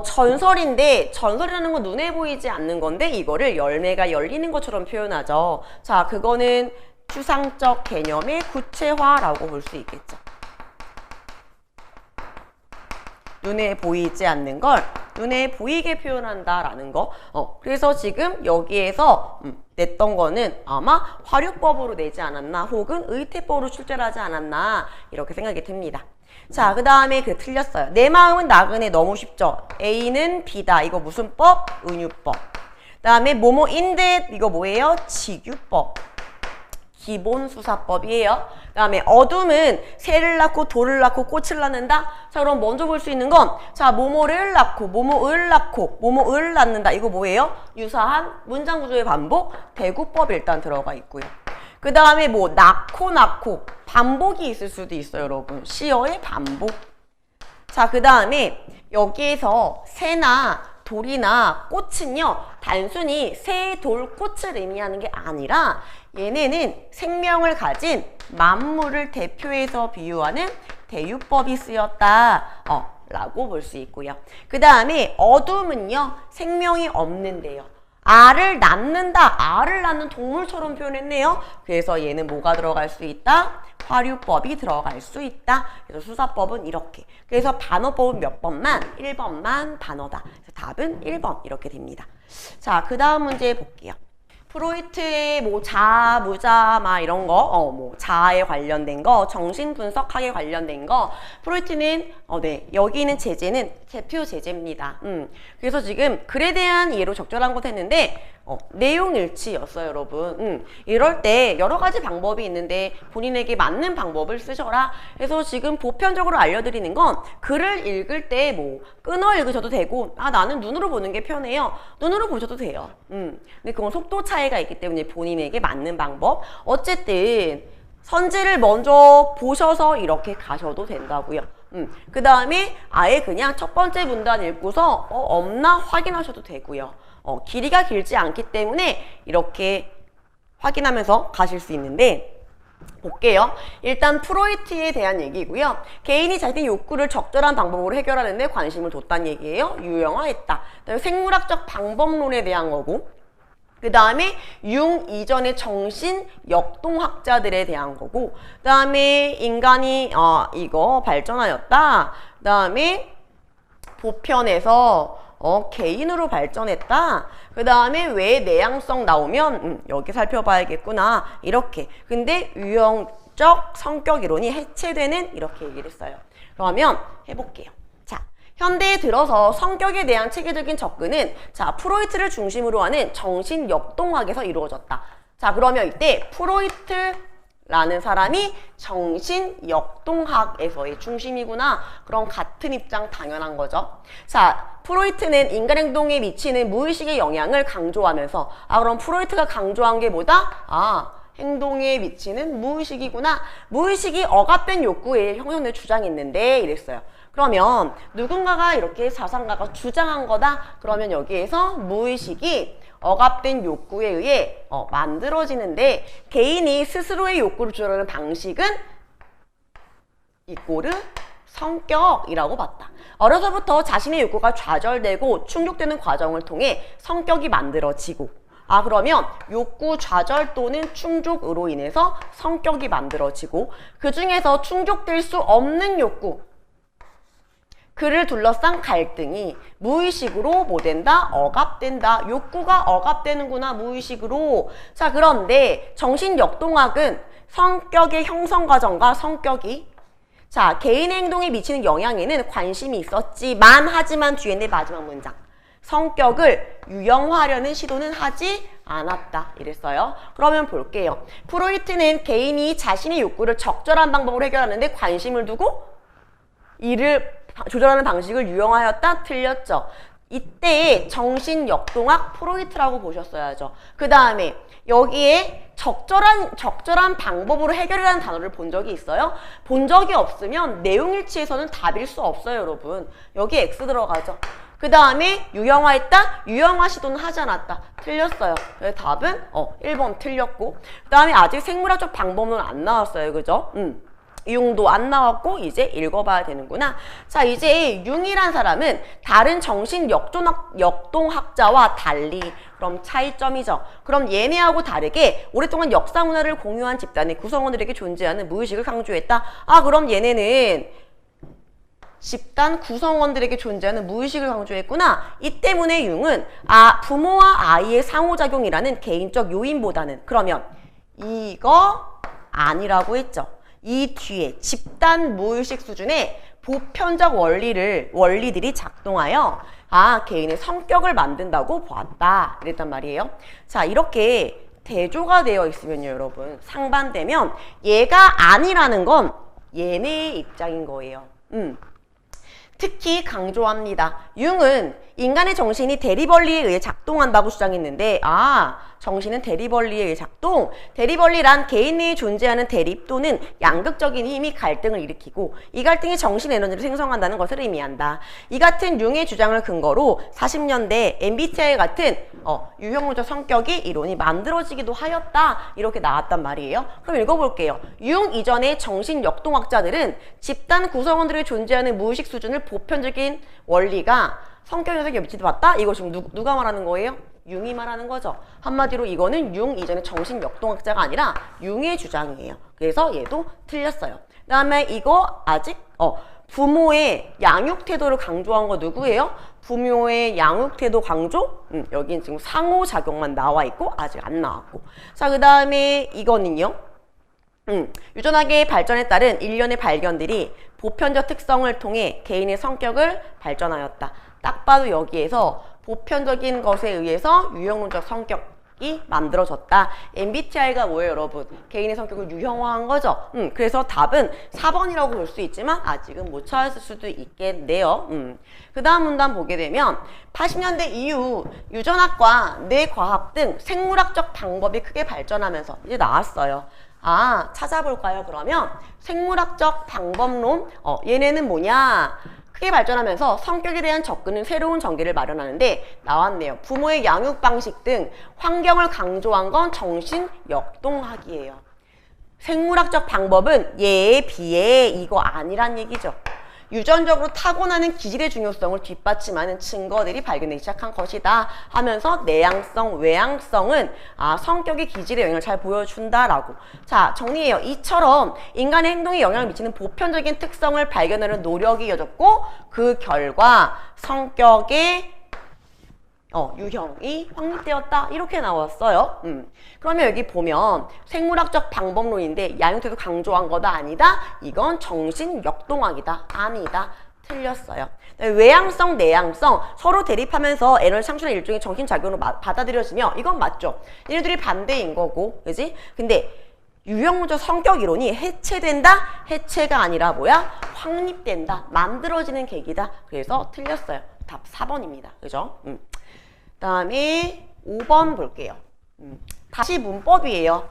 전설인데 전설이라는 건 눈에 보이지 않는 건데 이거를 열매가 열리는 것처럼 표현하죠. 자, 그거는 추상적 개념의 구체화라고 볼 수 있겠죠. 눈에 보이지 않는 걸 눈에 보이게 표현한다라는 거. 그래서 지금 여기에서 냈던 거는 아마 화류법으로 내지 않았나 혹은 의태법으로 출제를 하지 않았나 이렇게 생각이 듭니다. 자, 그 다음에 틀렸어요. 내 마음은 나그네 너무 쉽죠. A는 B다. 이거 무슨 법? 은유법. 그 다음에 뭐뭐인 듯 이거 뭐예요? 직유법. 기본수사법이에요. 그 다음에 어둠은 새를 낳고 돌을 낳고 꽃을 낳는다. 자, 그럼 먼저 볼 수 있는 건 자, 뭐뭐를 낳고 뭐뭐을 낳고 뭐뭐을 낳는다. 이거 뭐예요? 유사한 문장 구조의 반복, 대구법 일단 들어가 있고요. 그 다음에 뭐 낳고 반복이 있을 수도 있어요, 여러분. 시어의 반복. 자, 그 다음에 여기에서 새나 돌이나 꽃은요 단순히 새, 돌, 꽃을 의미하는 게 아니라 얘네는 생명을 가진 만물을 대표해서 비유하는 대유법이 쓰였다 라고 볼 수 있고요. 그 다음에 어둠은요 생명이 없는데요. 알을 낳는다. 알을 낳는 동물처럼 표현했네요. 그래서 얘는 뭐가 들어갈 수 있다? 화류법이 들어갈 수 있다. 그래서 수사법은 이렇게. 그래서 반어법은 몇 번만? 1번만 반어다. 그래서 답은 1번 이렇게 됩니다. 자, 그 다음 문제 볼게요. 프로이트의 뭐 자아, 무자아 막 이런 거, 뭐 자아에 관련된 거, 정신 분석학에 관련된 거, 프로이트는 네, 여기 있는 제재는 대표 제재입니다. 그래서 지금 글에 대한 이해로 적절한 것 했는데 내용 일치였어요, 여러분. 이럴 때 여러 가지 방법이 있는데 본인에게 맞는 방법을 쓰셔라. 그래서 지금 보편적으로 알려드리는 건 글을 읽을 때 뭐 끊어 읽으셔도 되고 나는 눈으로 보는 게 편해요. 눈으로 보셔도 돼요. 근데 그건 속도 차이가 있기 때문에 본인에게 맞는 방법. 어쨌든 선지를 먼저 보셔서 이렇게 가셔도 된다고요. 그 다음에 아예 그냥 첫 번째 문단 읽고서 없나 확인하셔도 되고요. 길이가 길지 않기 때문에 이렇게 확인하면서 가실 수 있는데 볼게요. 일단 프로이트에 대한 얘기고요. 개인이 자신의 욕구를 적절한 방법으로 해결하는 데 관심을 뒀다는 얘기예요. 유형화했다. 그다음에 생물학적 방법론에 대한 거고 그 다음에 융 이전의 정신 역동학자들에 대한 거고 그 다음에 인간이 이거 발전하였다. 그 다음에 보편에서 개인으로 발전했다. 그 다음에 왜 내향성 나오면 여기 살펴봐야겠구나. 이렇게. 근데 유형적 성격 이론이 해체되는 이렇게 얘기를 했어요. 그러면 해볼게요. 자, 현대에 들어서 성격에 대한 체계적인 접근은 자 프로이트를 중심으로 하는 정신 역동학에서 이루어졌다. 자, 그러면 이때 프로이트라는 사람이 정신 역동학에서의 중심이구나. 그럼 같은 입장 당연한 거죠. 자, 프로이트는 인간 행동에 미치는 무의식의 영향을 강조하면서 그럼 프로이트가 강조한 게 뭐다? 행동에 미치는 무의식이구나. 무의식이 억압된 욕구에 형성된 주장이 있는데 이랬어요. 그러면 누군가가 이렇게 사상가가 주장한 거다. 그러면 여기에서 무의식이 억압된 욕구에 의해 만들어지는데 개인이 스스로의 욕구를 조절하는 방식은 이꼬르 성격이라고 봤다. 어려서부터 자신의 욕구가 좌절되고 충족되는 과정을 통해 성격이 만들어지고 아, 그러면 욕구 좌절 또는 충족으로 인해서 성격이 만들어지고 그 중에서 충족될 수 없는 욕구, 그를 둘러싼 갈등이 무의식으로 뭐 된다? 억압된다. 욕구가 억압되는구나, 무의식으로. 자, 그런데 정신역동학은 성격의 형성 과정과 성격이 자, 개인의 행동에 미치는 영향에는 관심이 있었지만 하지만 뒤에 마지막 문장. 성격을 유형화하려는 시도는 하지 않았다. 이랬어요. 그러면 볼게요. 프로이트는 개인이 자신의 욕구를 적절한 방법으로 해결하는데 관심을 두고 이를 조절하는 방식을 유형화하였다? 틀렸죠. 이때의 정신역동학 프로이트라고 보셨어야죠. 그 다음에 여기에 적절한 방법으로 해결이라는 단어를 본 적이 있어요? 본 적이 없으면 내용일치에서는 답일 수 없어요, 여러분. 여기 X 들어가죠. 그 다음에 유형화했다? 유형화 시도는 하지 않았다. 틀렸어요. 그래서 답은 1번 틀렸고 그 다음에 아직 생물학적 방법은 안 나왔어요. 그죠? 융도 안 나왔고 이제 읽어봐야 되는구나. 자, 이제 융이란 사람은 다른 정신 역동학자와 달리 그럼 차이점이죠. 그럼 얘네하고 다르게 오랫동안 역사 문화를 공유한 집단의 구성원들에게 존재하는 무의식을 강조했다. 아, 그럼 얘네는 집단 구성원들에게 존재하는 무의식을 강조했구나. 이 때문에 융은 부모와 아이의 상호작용이라는 개인적 요인보다는 그러면 이거 아니라고 했죠. 이 뒤에 집단 무의식 수준의 보편적 원리들이 작동하여 개인의 성격을 만든다고 보았다. 이랬단 말이에요. 자, 이렇게 대조가 되어 있으면요, 여러분. 상반되면 얘가 아니라는 건 얘네의 입장인 거예요. 특히 강조합니다. 융은 인간의 정신이 대리벌리에 의해 작동한다고 주장했는데 정신은 대리벌리에 의해 작동. 대리벌리란 개인 내에 존재하는 대립 또는 양극적인 힘이 갈등을 일으키고 이 갈등이 정신 에너지를 생성한다는 것을 의미한다. 이 같은 융의 주장을 근거로 40년대 MBTI 같은 유형론적 성격이 이론이 만들어지기도 하였다. 이렇게 나왔단 말이에요. 그럼 읽어볼게요. 융 이전의 정신 역동학자들은 집단 구성원들이 존재하는 무의식 수준을 보편적인 원리가 성격 녀석에 미치도 봤다? 이거 지금 누가 말하는 거예요? 융이 말하는 거죠. 한마디로 이거는 융 이전의 정신 역동학자가 아니라 융의 주장이에요. 그래서 얘도 틀렸어요. 그 다음에 이거 아직 부모의 양육 태도를 강조한 거 누구예요? 부모의 양육 태도 강조? 여기는 지금 상호작용만 나와 있고 아직 안 나왔고. 자, 그 다음에 이거는요. 유전학의 발전에 따른 일련의 발견들이 보편적 특성을 통해 개인의 성격을 발전하였다. 딱 봐도 여기에서 보편적인 것에 의해서 유형론적 성격이 만들어졌다. MBTI가 뭐예요, 여러분? 개인의 성격을 유형화한 거죠. 그래서 답은 4번이라고 볼 수 있지만 아직은 못 찾았을 수도 있겠네요. 그 다음 문단 보게 되면 80년대 이후 유전학과 뇌과학 등 생물학적 방법이 크게 발전하면서 이제 나왔어요. 찾아볼까요? 그러면 생물학적 방법론, 얘네는 뭐냐? 크게 발전하면서 성격에 대한 접근은 새로운 전개를 마련하는데 나왔네요. 부모의 양육 방식 등 환경을 강조한 건 정신 역동학이에요. 생물학적 방법은 얘에 비해 이거 아니란 얘기죠. 유전적으로 타고나는 기질의 중요성을 뒷받침하는 증거들이 발견되기 시작한 것이다 하면서 내향성, 외향성은 성격의 기질의 영향을 잘 보여준다라고. 자, 정리해요. 이처럼 인간의 행동에 영향을 미치는 보편적인 특성을 발견하는 노력이 이어졌고 그 결과 성격의 유형이 확립되었다. 이렇게 나왔어요. 그러면 여기 보면 생물학적 방법론인데 양육태도 강조한 거다 아니다? 이건 정신 역동학이다. 아니다. 틀렸어요. 외향성, 내향성 서로 대립하면서 에너지 창출의 일종의 정신작용으로 받아들여지며 이건 맞죠. 얘네들이 반대인 거고, 그지? 근데 유형론적 성격 이론이 해체된다? 해체가 아니라 뭐야? 확립된다. 만들어지는 계기다. 그래서 틀렸어요. 답 4번입니다. 그죠? 다음에 5번 볼게요. 다시 문법이에요.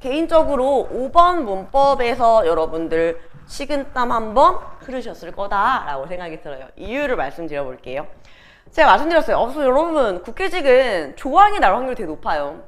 개인적으로 5번 문법에서 여러분들 식은땀 한번 흐르셨을 거다라고 생각이 들어요. 이유를 말씀드려 볼게요. 제가 말씀드렸어요. 여러분 국회직은 조항이 나올 확률이 되게 높아요.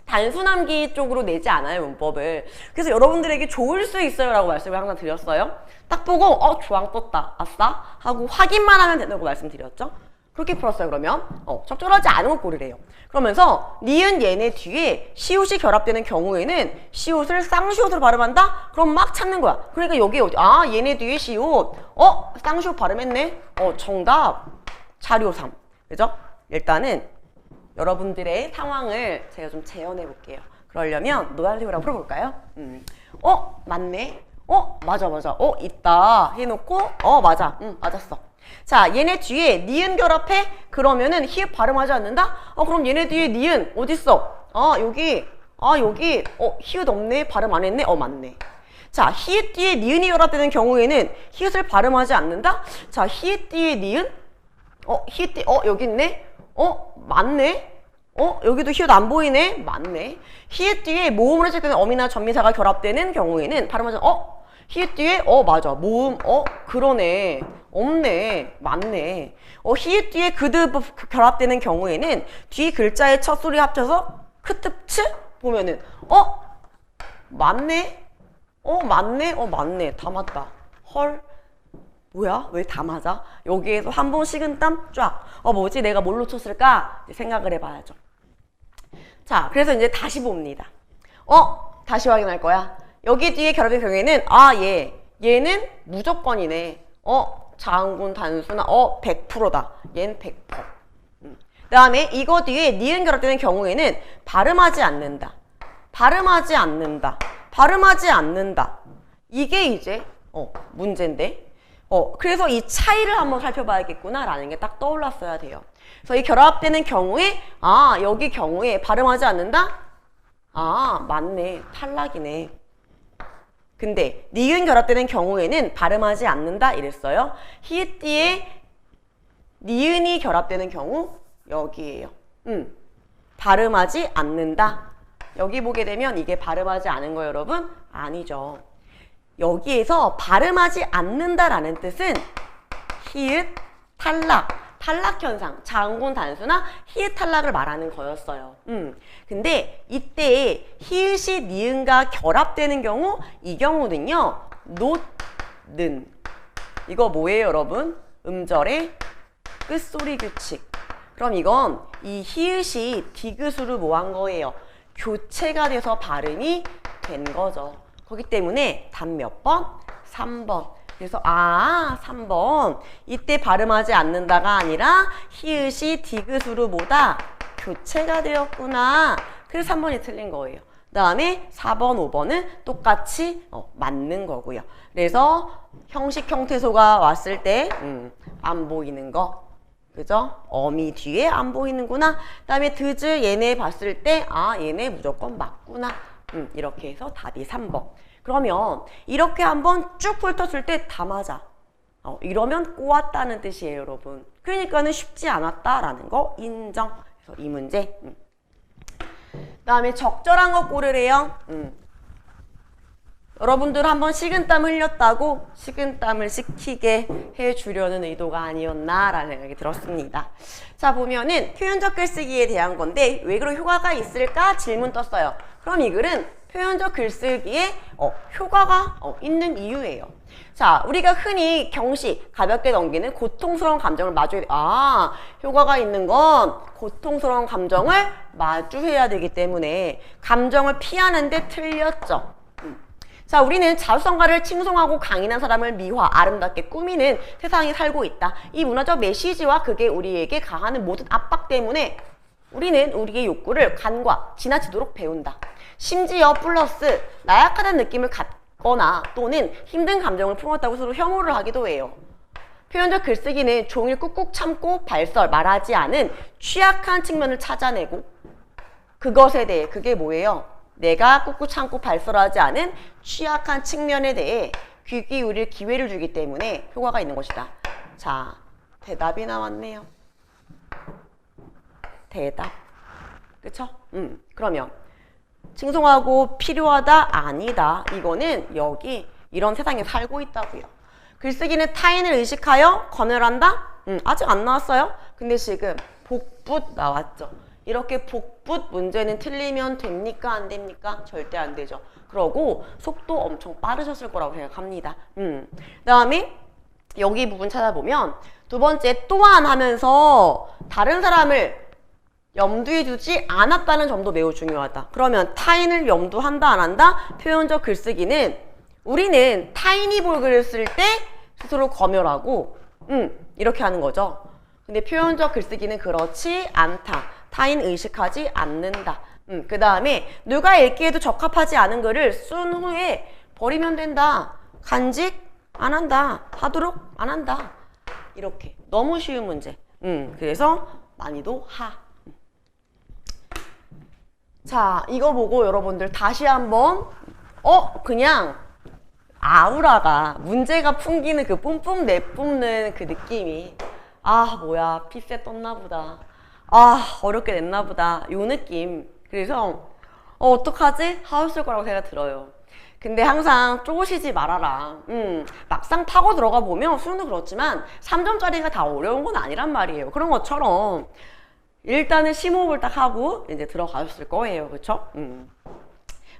단순암기 쪽으로 내지 않아요, 문법을. 그래서 여러분들에게 좋을 수 있어요 라고 말씀을 항상 드렸어요. 딱 보고 조항 떴다, 아싸 하고 확인만 하면 된다고 말씀드렸죠. 그렇게 풀었어요. 그러면 적절하지 않은 거 고르래요. 그러면서 니은 얘네 뒤에 시옷이 결합되는 경우에는 시옷을 쌍시옷으로 발음한다? 그럼 막 찾는 거야. 그러니까 여기 어디? 아, 얘네 뒤에 시옷. 쌍시옷 발음했네. 정답. 자료 3. 그죠? 일단은 여러분들의 상황을 제가 좀 재현해 볼게요. 그러려면 노달리오라고 풀어볼까요? 맞네. 맞아. 있다. 해놓고, 맞아. 맞았어. 자, 얘네 뒤에 니은 결합해? 그러면은 히읗 발음하지 않는다? 그럼 얘네 뒤에 니은 어딨어? 여기. 히읗 없네? 발음 안 했네? 맞네. 자, 히읗 뒤에 니은이 결합되는 경우에는 히읗을 발음하지 않는다? 자, 히읗 뒤에 니은? 히읗 뒤, 여기 있네? 맞네? 여기도 히읗 안 보이네? 맞네. 히읗 뒤에 모음으로 시작되는 어미나 전미사가 결합되는 경우에는 발음하지 히읗 뒤에 맞아. 모음 그러네. 없네. 맞네. 히읗 뒤에 그드 결합되는 경우에는 뒤 글자의 첫 소리 합쳐서 크트츠 보면은 맞네. 맞네. 다 맞다. 헐. 뭐야? 왜 다 맞아? 여기에서 한 번 식은땀 쫙. 뭐지? 내가 뭘 놓쳤을까? 생각을 해봐야죠. 자, 그래서 이제 다시 봅니다. 다시 확인할 거야. 여기 뒤에 결합의 경우에는 얘는 무조건이네. 자음군 단수나 100%다. 얘는 100%. 그 다음에 이거 뒤에 니은 결합되는 경우에는 발음하지 않는다. 이게 이제 문제인데. 그래서 이 차이를 한번 살펴봐야겠구나 라는 게 딱 떠올랐어야 돼요. 그래서 이 결합되는 경우에 여기 경우에 발음하지 않는다? 맞네. 탈락이네. 근데 니은 결합되는 경우에는 발음하지 않는다 이랬어요. 히읗 뒤에 니은이 결합되는 경우 여기에요. 발음하지 않는다. 여기 보게 되면 이게 발음하지 않은 거예요, 여러분? 아니죠. 여기에서 발음하지 않는다라는 뜻은 히읗 탈락 현상, 자음군 단수나 히읗 탈락을 말하는 거였어요. 근데 이때 히읗이 니은과 결합되는 경우, 이 경우는요, 는. 이거 뭐예요, 여러분? 음절의 끝소리 규칙. 그럼 이건 이 히읗이 디귿으로 뭐 한 거예요? 교체가 돼서 발음이 된 거죠. 그렇기 때문에 답 몇 번? 3번. 그래서 3번. 이때 발음하지 않는다가 아니라 히읗이 디귿으로 뭐다? 교체가 되었구나. 그래서 3번이 틀린 거예요. 그 다음에 4번, 5번은 똑같이 맞는 거고요. 그래서 형식 형태소가 왔을 때 안 보이는 거. 그죠? 어미 뒤에 안 보이는구나. 그 다음에 드즈 얘네 봤을 때 얘네 무조건 맞구나. 이렇게 해서 답이 3번. 그러면 이렇게 한번 쭉 훑었을 때 다 맞아. 이러면 꼬았다는 뜻이에요, 여러분. 그러니까는 쉽지 않았다라는 거 인정. 그래서 이 문제. 그다음에 적절한 거 고르래요. 여러분들 한번 식은땀 흘렸다고 식은땀을 식히게 해주려는 의도가 아니었나라는 생각이 들었습니다. 자, 보면은 표현적 글쓰기에 대한 건데 왜 그런 효과가 있을까 질문 떴어요. 그럼 이 글은 표현적 글쓰기에 효과가 있는 이유예요. 자, 우리가 흔히 경시, 가볍게 넘기는 고통스러운 감정을 마주해야 돼. 효과가 있는 건 고통스러운 감정을 마주해야 되기 때문에 감정을 피하는데 틀렸죠. 자, 우리는 자수성가를 칭송하고 강인한 사람을 미화, 아름답게 꾸미는 세상에 살고 있다. 이 문화적 메시지와 그게 우리에게 가하는 모든 압박 때문에 우리는 우리의 욕구를 간과 지나치도록 배운다. 심지어 플러스 나약하다는 느낌을 갖거나 또는 힘든 감정을 품었다고 서로 혐오를 하기도 해요. 표현적 글쓰기는 종일 꾹꾹 참고 발설, 말하지 않은 취약한 측면을 찾아내고 그것에 대해 그게 뭐예요? 내가 꾹꾹 참고 발설하지 않은 취약한 측면에 대해 귀 기울일 기회를 주기 때문에 효과가 있는 것이다. 자, 대답이 나왔네요. 대답. 그쵸? 그러면 칭송하고 필요하다? 아니다. 이거는 여기 이런 세상에 살고 있다고요. 글쓰기는 타인을 의식하여 검열한다? 아직 안 나왔어요. 근데 지금 복붙 나왔죠. 이렇게 복붙 문제는 틀리면 됩니까? 안 됩니까? 절대 안 되죠. 그러고 속도 엄청 빠르셨을 거라고 생각합니다. 그 다음에 여기 부분 찾아보면 두 번째, 또한 하면서 다른 사람을 염두에 두지 않았다는 점도 매우 중요하다. 그러면 타인을 염두한다 안 한다? 표현적 글쓰기는 우리는 타인이 볼 글을 쓸 때 스스로 검열하고 이렇게 하는 거죠. 근데 표현적 글쓰기는 그렇지 않다. 타인 의식하지 않는다. 그 다음에 누가 읽기에도 적합하지 않은 글을 쓴 후에 버리면 된다. 간직 안 한다. 하도록 안 한다. 이렇게 너무 쉬운 문제. 그래서 난이도 하. 자, 이거 보고 여러분들 다시 한번 그냥 아우라가 문제가 풍기는 그 뿜뿜 내뿜는 그 느낌이 뭐야 피세 떴나 보다. 어렵게 냈나 보다. 요 느낌. 그래서 어떡하지? 하였을 거라고 생각 들어요. 근데 항상 쪼시지 말아라. 막상 타고 들어가 보면 수능도 그렇지만 3점짜리가 다 어려운 건 아니란 말이에요. 그런 것처럼 일단은 심호흡을 딱 하고 이제 들어가셨을 거예요. 그쵸?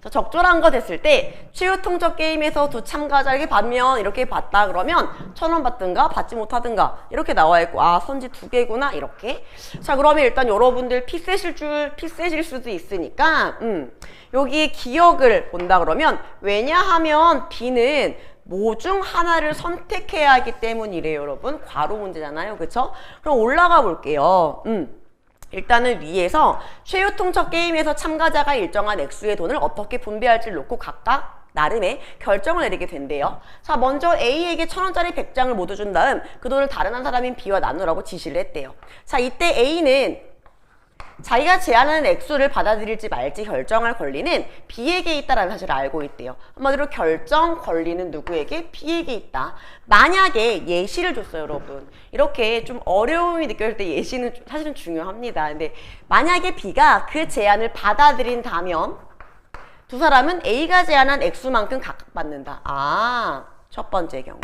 적절한 거 됐을 때 최후 통적 게임에서 두 참가자에게 받으면 이렇게 받다 그러면 1,000원 받든가 받지 못하든가 이렇게 나와 있고 선지 2개구나 이렇게. 자, 그러면 일단 여러분들 피셋일 수도 있으니까 여기에 기억을 본다 그러면 왜냐하면 B는 뭐 중 하나를 선택해야 하기 때문이래요. 여러분 괄호 문제잖아요. 그쵸? 그럼 올라가 볼게요. 일단은 위에서 최후 통첩 게임에서 참가자가 일정한 액수의 돈을 어떻게 분배할지를 놓고 각각 나름의 결정을 내리게 된대요. 자, 먼저 A에게 1,000원짜리 100장을 모두 준 다음 그 돈을 다른 한 사람인 B와 나누라고 지시를 했대요. 자, 이때 A는 자기가 제안하는 액수를 받아들일지 말지 결정할 권리는 B에게 있다라는 사실을 알고 있대요. 한마디로 결정 권리는 누구에게? B에게 있다. 만약에 예시를 줬어요, 여러분. 이렇게 좀 어려움이 느껴질 때 예시는 사실은 중요합니다. 근데 만약에 B가 그 제안을 받아들인다면 두 사람은 A가 제안한 액수만큼 각각 받는다. 첫 번째 경우.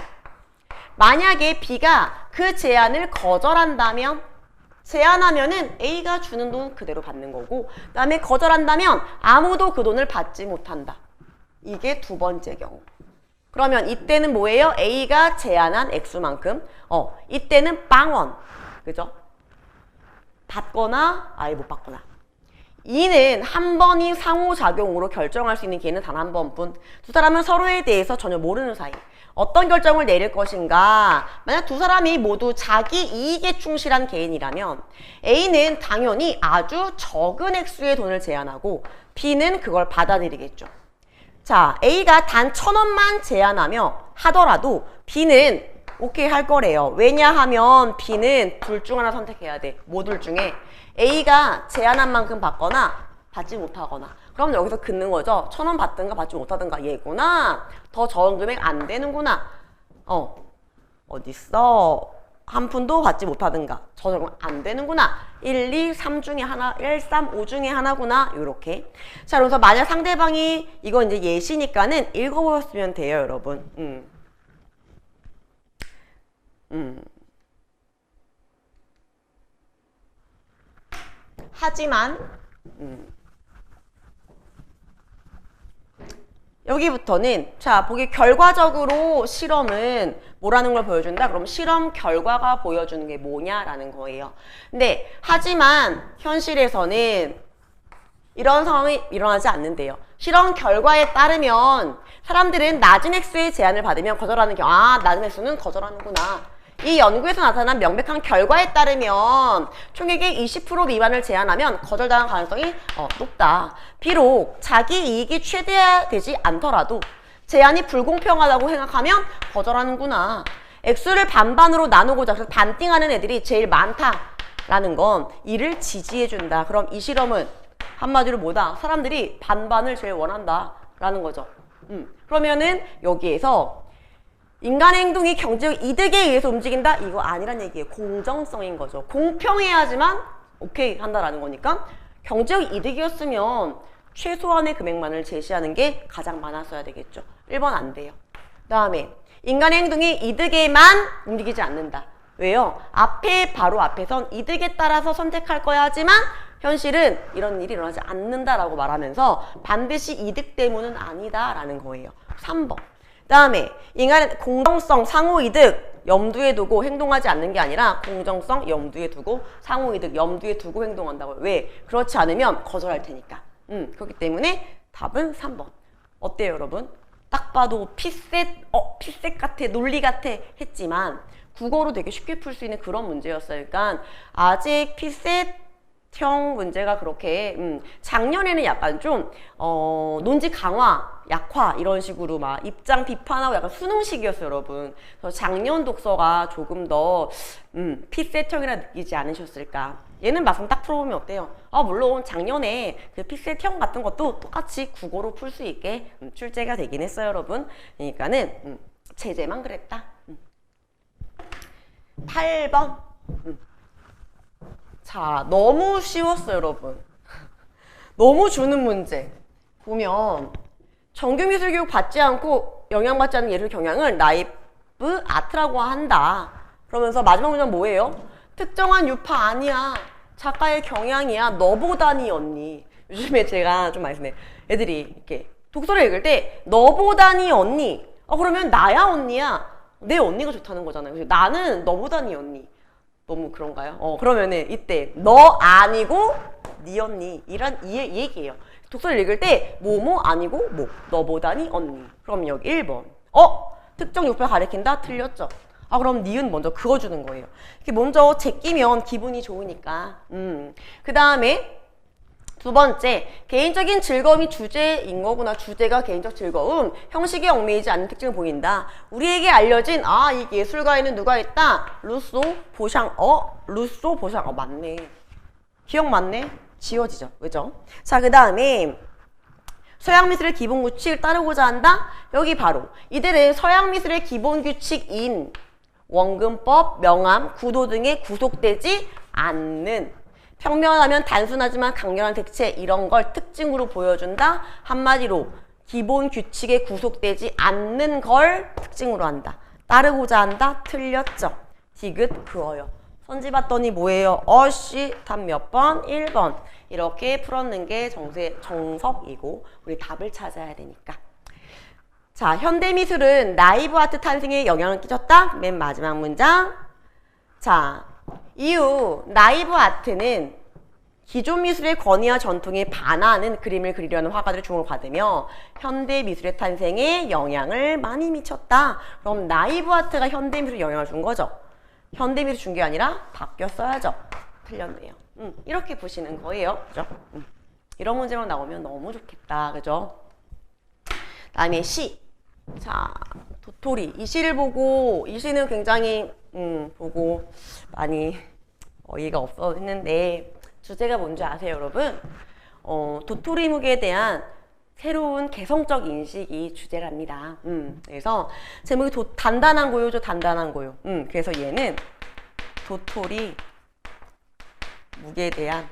만약에 B가 그 제안을 거절한다면 제안하면은 A가 주는 돈 그대로 받는 거고 그 다음에 거절한다면 아무도 그 돈을 받지 못한다. 이게 두 번째 경우. 그러면 이때는 뭐예요? A가 제안한 액수만큼 이때는 빵원. 그죠? 받거나 아예 못 받거나. 이는 한 번이 상호작용으로 결정할 수 있는 기회는 단 한 번뿐. 두 사람은 서로에 대해서 전혀 모르는 사이. 어떤 결정을 내릴 것인가. 만약 두 사람이 모두 자기 이익에 충실한 개인이라면 A는 당연히 아주 적은 액수의 돈을 제안하고 B는 그걸 받아들이겠죠. 자, A가 단 1,000원만 제안하며 하더라도 B는 오케이 할 거래요. 왜냐하면 B는 둘 중 하나 선택해야 돼. 뭐 둘 중에 A가 제안한 만큼 받거나 받지 못하거나. 그럼 여기서 긋는 거죠. 1,000원 받든가 받지 못하든가 얘구나. 더 적은 금액 안 되는구나. 어딨어? 한 푼도 받지 못하든가. 저 적은 안 되는구나. 1, 2, 3 중에 하나, 1, 3, 5 중에 하나구나. 요렇게. 자, 그래서 만약 상대방이 이건 이제 예시니까는 읽어보셨으면 돼요, 여러분. 하지만 여기부터는 자 보기 결과적으로 실험은 뭐라는 걸 보여준다? 그럼 실험 결과가 보여주는 게 뭐냐라는 거예요. 근데 하지만 현실에서는 이런 상황이 일어나지 않는데요. 실험 결과에 따르면 사람들은 낮은 액수의 제안을 받으면 거절하는 경우 낮은 액수는 거절하는구나. 이 연구에서 나타난 명백한 결과에 따르면 총액의 20% 미만을 제한하면 거절당할 가능성이 높다. 비록 자기 이익이 최대화되지 않더라도 제한이 불공평하다고 생각하면 거절하는구나. 액수를 반반으로 나누고자 해서 반띵하는 애들이 제일 많다라는 건 이를 지지해준다. 그럼 이 실험은 한마디로 뭐다? 사람들이 반반을 제일 원한다라는 거죠. 그러면은 여기에서 인간의 행동이 경제적 이득에 의해서 움직인다? 이거 아니란 얘기예요. 공정성인 거죠. 공평해야지만 오케이 한다라는 거니까 경제적 이득이었으면 최소한의 금액만을 제시하는 게 가장 많았어야 되겠죠. 1번 안 돼요. 그 다음에 인간의 행동이 이득에만 움직이지 않는다. 왜요? 바로 앞에선 이득에 따라서 선택할 거야 하지만 현실은 이런 일이 일어나지 않는다라고 말하면서 반드시 이득 때문은 아니다라는 거예요. 3번. 그 다음에 인간의 공정성, 상호이득 염두에 두고 행동하지 않는 게 아니라 공정성 염두에 두고 상호이득 염두에 두고 행동한다고요. 왜? 그렇지 않으면 거절할 테니까. 그렇기 때문에 답은 3번. 어때요, 여러분? 딱 봐도 피셋 같아, 논리 같아 했지만 국어로 되게 쉽게 풀 수 있는 그런 문제였어요. 그러니까 아직 피셋형 문제가 그렇게 작년에는 약간 좀 논지 강화, 약화 이런 식으로 막 입장 비판하고 약간 수능식이었어요, 여러분. 그래서 작년 독서가 조금 더 피셋형이라 느끼지 않으셨을까. 얘는 막상 딱 풀어보면 어때요? 물론 작년에 그 피셋형 같은 것도 똑같이 국어로 풀 수 있게 출제가 되긴 했어요, 여러분. 그러니까는 제재만 그랬다. 8번. 자, 너무 쉬웠어요, 여러분. 너무 주는 문제. 보면 정규미술교육 받지 않고 영향받지 않는 예술 경향을 나이브 아트라고 한다. 그러면서 마지막 문장 뭐예요? 특정한 유파 아니야. 작가의 경향이야. 너보다니 언니. 요즘에 제가 좀 많이 쓰네. 애들이 이렇게 독서를 읽을 때 너보다니 언니. 그러면 나야 언니야. 내 언니가 좋다는 거잖아요. 그래서 나는 너보다니 언니. 너무 그런가요? 그러면은 이때 너 아니고 네 언니 이런 이 얘기예요. 독서를 읽을 때 뭐뭐 아니고 뭐 너보다니 언니. 그럼 여기 1번. 특정 유파를 가리킨다? 틀렸죠. 그럼 니은 먼저 그어주는 거예요. 이렇게 먼저 제끼면 기분이 좋으니까. 그 다음에 두 번째, 개인적인 즐거움이 주제인 거구나. 주제가 개인적 즐거움. 형식에 얽매이지 않는 특징을 보인다. 우리에게 알려진 이 예술가에는 누가 있다? 루소, 보샹. 루소, 보샹. 맞네. 기억 맞네. 지워지죠. 그죠? 자, 그 다음에 서양 미술의 기본 규칙을 따르고자 한다? 여기 바로 이들은 서양 미술의 기본 규칙인 원근법, 명암, 구도 등에 구속되지 않는 평면하면 단순하지만 강렬한 색채 이런 걸 특징으로 보여준다. 한마디로 기본 규칙에 구속되지 않는 걸 특징으로 한다. 따르고자 한다. 틀렸죠. 디귿 그어요. 선지 봤더니 뭐예요? 답 몇 번? 1번. 이렇게 풀었는 게 정석이고 우리 답을 찾아야 되니까. 자, 현대미술은 나이브 아트 탄생에 영향을 끼쳤다. 맨 마지막 문장. 자, 이후 나이브 아트는 기존 미술의 권위와 전통에 반하는 그림을 그리려는 화가들의 주목을 받으며 현대미술의 탄생에 영향을 많이 미쳤다. 그럼 나이브 아트가 현대미술에 영향을 준 거죠. 현대미술 준 게 아니라 바뀌어 써야죠. 틀렸네요. 이렇게 보시는 거예요. 그죠? 이런 문제만 나오면 너무 좋겠다. 그죠? 다음에 시. 자, 도토리. 이 시를 보고, 이 시는 굉장히, 보고 많이 어이가 없어 했는데, 주제가 뭔지 아세요, 여러분? 도토리묵에 대한 새로운 개성적 인식이 주제랍니다. 그래서 제목이 단단한 고요죠, 단단한 고요. 그래서 얘는 도토리 묵에 대한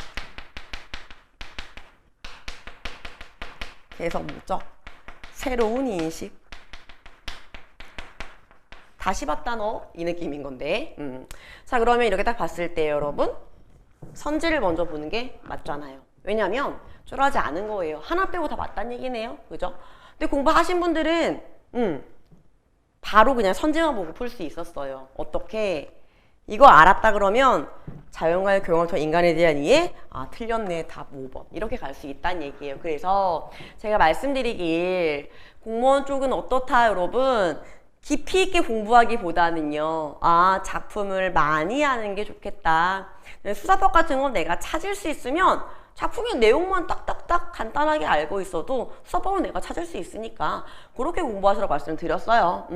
개성적 새로운 인식. 다시 봤다 너 이 느낌인 건데. 자, 그러면 이렇게 딱 봤을 때 여러분 선지를 먼저 보는 게 맞잖아요. 왜냐면 쫄하지 않은 거예요. 하나 빼고 다 맞다는 얘기네요. 그죠? 근데 공부하신 분들은 바로 그냥 선지만 보고 풀 수 있었어요. 어떻게? 이거 알았다 그러면 자연과의 교양을 통한 인간에 대한 이해? 틀렸네. 답 5번. 이렇게 갈 수 있다는 얘기예요. 그래서 제가 말씀드리길 공무원 쪽은 어떻다 여러분? 깊이 있게 공부하기보다는요. 작품을 많이 하는 게 좋겠다. 수사법 같은 건 내가 찾을 수 있으면 작품의 내용만 딱딱딱 간단하게 알고 있어도 수사법은 내가 찾을 수 있으니까 그렇게 공부하시라고 말씀드렸어요.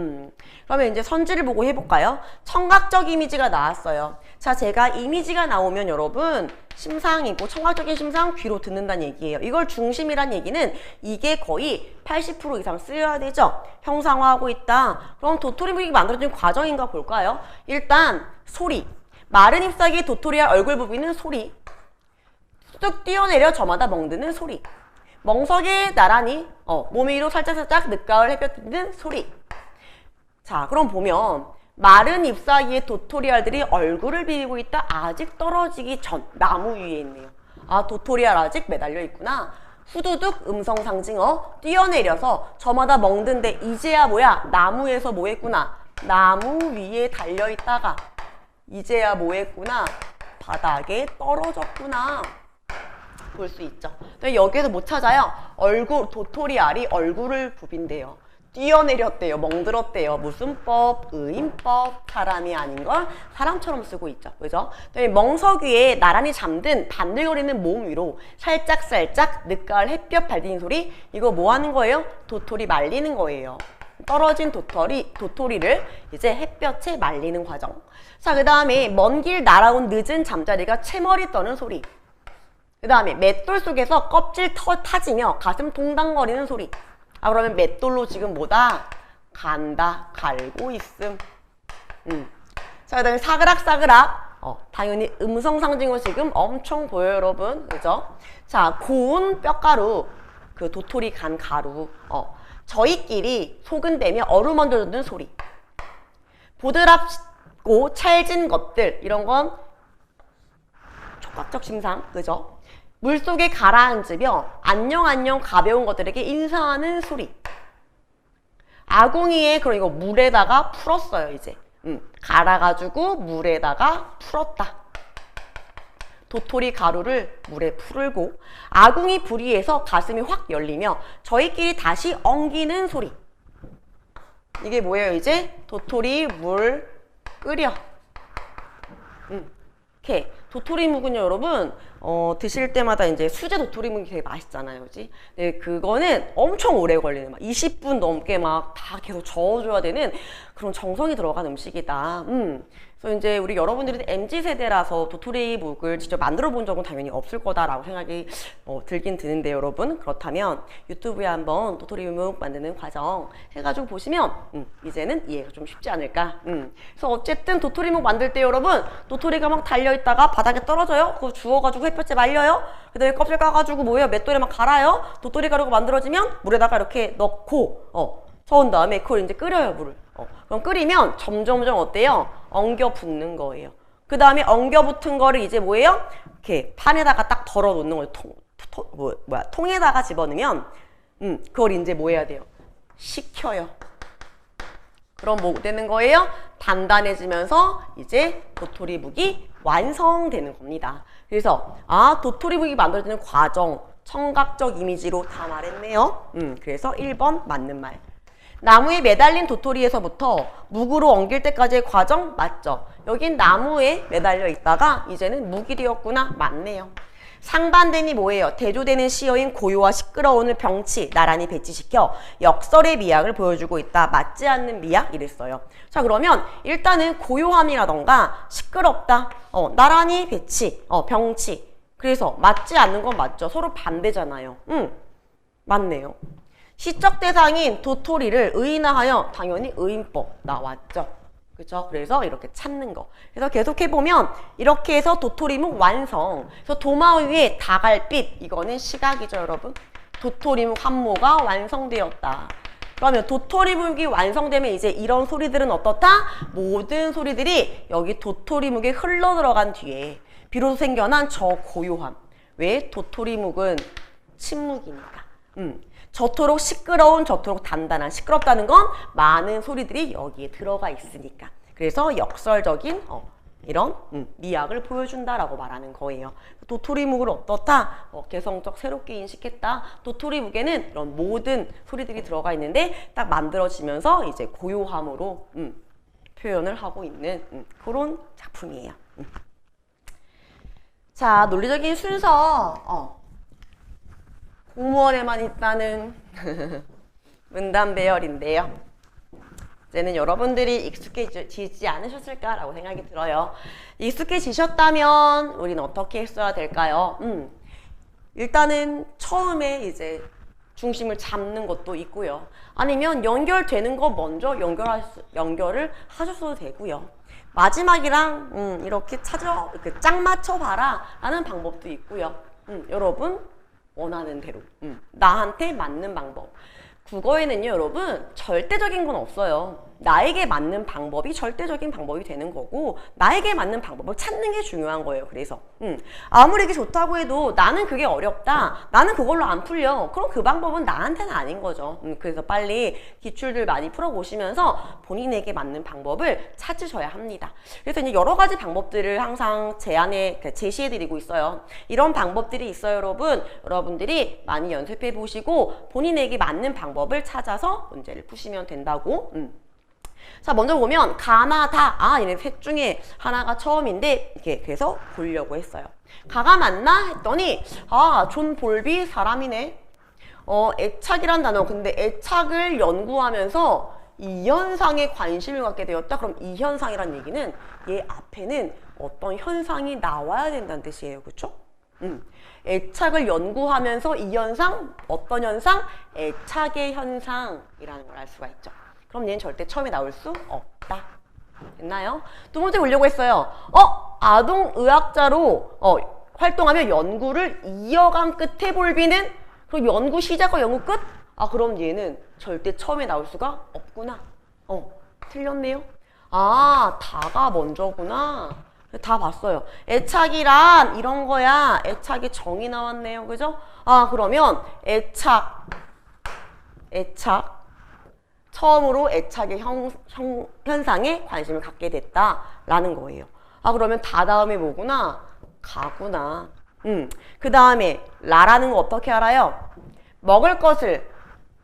그러면 이제 선지를 보고 해볼까요? 청각적 이미지가 나왔어요. 자, 제가 이미지가 나오면 여러분 심상이고 청각적인 심상 귀로 듣는다는 얘기예요. 이걸 중심이란 얘기는 이게 거의 80% 이상 쓰여야 되죠. 형상화하고 있다. 그럼 도토리묵이 만들어진 과정인가 볼까요? 일단 소리. 마른 잎사귀 도토리알 얼굴 부비는 소리. 쑥 뛰어내려 저마다 멍드는 소리. 멍석에 나란히 몸 위로 살짝살짝 늦가을 햇볕 드는 소리. 자, 그럼 보면 마른 잎사귀의 도토리알들이 얼굴을 비비고 있다. 아직 떨어지기 전 나무 위에 있네요. 도토리알 아직 매달려 있구나. 후두둑 음성 상징어 뛰어내려서 저마다 멍든데 이제야 뭐야 나무에서 뭐 했구나 나무 위에 달려있다가 이제야 뭐 했구나? 바닥에 떨어졌구나. 볼 수 있죠. 근데 여기에서 못 찾아요. 얼굴, 도토리 알이 얼굴을 부빈대요. 뛰어내렸대요. 멍들었대요. 무슨 법? 의인법. 사람이 아닌 걸 사람처럼 쓰고 있죠. 그죠? 멍석 위에 나란히 잠든 반들거리는 몸 위로 살짝살짝 늦가을 햇볕 발디는 소리. 이거 뭐 하는 거예요? 도토리 말리는 거예요. 떨어진 도토리를 이제 햇볕에 말리는 과정. 자, 그 다음에 먼 길 날아온 늦은 잠자리가 채머리 떠는 소리. 그 다음에 맷돌 속에서 껍질 타지며 가슴 동당거리는 소리. 아, 그러면 맷돌로 지금 뭐다? 간다. 갈고 있음. 자, 그 다음에 사그락사그락. 당연히 음성 상징으로 지금 엄청 보여요, 여러분. 그죠? 자, 고운 뼈가루. 그 도토리 간 가루. 저희끼리 소근대며 어루만져주는 소리. 보드랍고 찰진 것들. 이런 건 촉각적 심상. 그죠? 물속에 가라앉으며 안녕 안녕 가벼운 것들에게 인사하는 소리. 아궁이에 그럼 이거 물에다가 풀었어요 이제. 갈아가지고 물에다가 풀었다. 도토리 가루를 물에 풀고 아궁이 부리에서 가슴이 확 열리며 저희끼리 다시 엉기는 소리. 이게 뭐예요 이제? 도토리 물 끓여. 이렇게 도토리묵은요 여러분 드실 때마다 이제 수제 도토리묵이 되게 맛있잖아요, 그지? 네, 그거는 엄청 오래 걸리는 막 20분 넘게 막 다 계속 저어줘야 되는 그런 정성이 들어간 음식이다. 그래서 이제 우리 여러분들이 MZ세대라서 도토리묵을 직접 만들어 본 적은 당연히 없을 거다라고 생각이 들긴 드는데 여러분 그렇다면 유튜브에 한번 도토리묵 만드는 과정 해가지고 보시면 이제는 이해가 좀 쉽지 않을까. 그래서 어쨌든 도토리묵 만들 때 여러분 도토리가 막 달려있다가 바닥에 떨어져요. 그거 주워가지고 햇볕에 말려요. 그 다음에 껍질 까가지고 뭐예요? 맷돌에 막 갈아요. 도토리 가루가 만들어지면 물에다가 이렇게 넣고 저은 다음에 그걸 이제 끓여요 물을. 그럼 끓이면 점점점 어때요? 엉겨 붙는 거예요. 그 다음에 엉겨 붙은 거를 이제 뭐예요? 이렇게 판에다가 딱 덜어 놓는 거예요. 통에다가 집어넣으면 그걸 이제 뭐 해야 돼요? 식혀요. 그럼 뭐 되는 거예요? 단단해지면서 이제 도토리묵이 완성되는 겁니다. 그래서 도토리묵이 만들어지는 과정 청각적 이미지로 다 말했네요. 그래서 1번 맞는 말. 나무에 매달린 도토리에서부터 묵으로 엉길 때까지의 과정 맞죠? 여긴 나무에 매달려 있다가 이제는 묵이 되었구나. 맞네요. 상반된이 뭐예요? 대조되는 시어인 고요와 시끄러움을 병치, 나란히 배치시켜 역설의 미학을 보여주고 있다. 맞지 않는 미학 이랬어요. 자, 그러면 일단은 고요함이라던가 시끄럽다, 나란히 배치, 병치. 그래서 맞지 않는 건 맞죠? 서로 반대잖아요. 맞네요. 시적 대상인 도토리를 의인화하여 당연히 의인법 나왔죠. 그죠? 그래서 이렇게 찾는 거. 그래서 계속해보면 이렇게 해서 도토리묵 완성. 그래서 도마 위에 다갈빛. 이거는 시각이죠, 여러분. 도토리묵 한 모가 완성되었다. 그러면 도토리묵이 완성되면 이제 이런 소리들은 어떻다? 모든 소리들이 여기 도토리묵에 흘러 들어간 뒤에 비로소 생겨난 저 고요함. 왜? 도토리묵은 침묵이니까. 저토록 시끄러운, 저토록 단단한. 시끄럽다는 건 많은 소리들이 여기에 들어가 있으니까. 그래서 역설적인 이런 미학을 보여준다라고 말하는 거예요. 도토리묵을 어떻다? 개성적 새롭게 인식했다. 도토리묵에는 이런 모든 소리들이 들어가 있는데 딱 만들어지면서 이제 고요함으로 표현을 하고 있는 그런 작품이에요. 자, 논리적인 순서. 공무원에만 있다는 문단 배열인데요. 이제는 여러분들이 익숙해지지 않으셨을까라고 생각이 들어요. 익숙해지셨다면 우리는 어떻게 했어야 될까요? 일단은 처음에 이제 중심을 잡는 것도 있고요. 아니면 연결되는 거 먼저 연결을 하셨어도 되고요. 마지막이랑 이렇게 짝 맞춰봐라 라는 방법도 있고요. 여러분 원하는 대로 나한테 맞는 방법. 국어에는요 여러분 절대적인 건 없어요. 나에게 맞는 방법이 절대적인 방법이 되는 거고 나에게 맞는 방법을 찾는 게 중요한 거예요. 그래서 아무리 이게 좋다고 해도 나는 그게 어렵다. 나는 그걸로 안 풀려. 그럼 그 방법은 나한테는 아닌 거죠. 그래서 빨리 기출들 많이 풀어보시면서 본인에게 맞는 방법을 찾으셔야 합니다. 그래서 이제 여러 가지 방법들을 항상 제시해드리고 있어요. 이런 방법들이 있어요, 여러분. 여러분들이 많이 연습해 보시고 본인에게 맞는 방법을 찾아서 문제를 푸시면 된다고. 자, 먼저 보면 가나 다. 얘네 셋 중에 하나가 처음인데 이렇게 그래서 보려고 했어요. 가가 맞나 했더니 존 볼비 사람이네. 애착이란 단어. 근데 애착을 연구하면서 이 현상에 관심을 갖게 되었다. 그럼 이 현상이란 얘기는 얘 앞에는 어떤 현상이 나와야 된다는 뜻이에요. 그렇죠? 애착을 연구하면서 이 현상, 어떤 현상? 애착의 현상이라는 걸 알 수가 있죠. 그럼 얘는 절대 처음에 나올 수 없다. 됐나요? 두 번째 보려고 했어요. 아동의학자로 활동하며 연구를 이어간 끝에 볼비는 그럼 연구 시작과 연구 끝? 그럼 얘는 절대 처음에 나올 수가 없구나. 틀렸네요. 다가 먼저구나. 다 봤어요. 애착이란 이런 거야. 애착의 정의 나왔네요. 그죠? 그러면 애착. 처음으로 애착의 현상에 관심을 갖게 됐다라는 거예요. 그러면 다 다음에 뭐구나? 가구나. 그 다음에 라라는 거 어떻게 알아요? 먹을 것을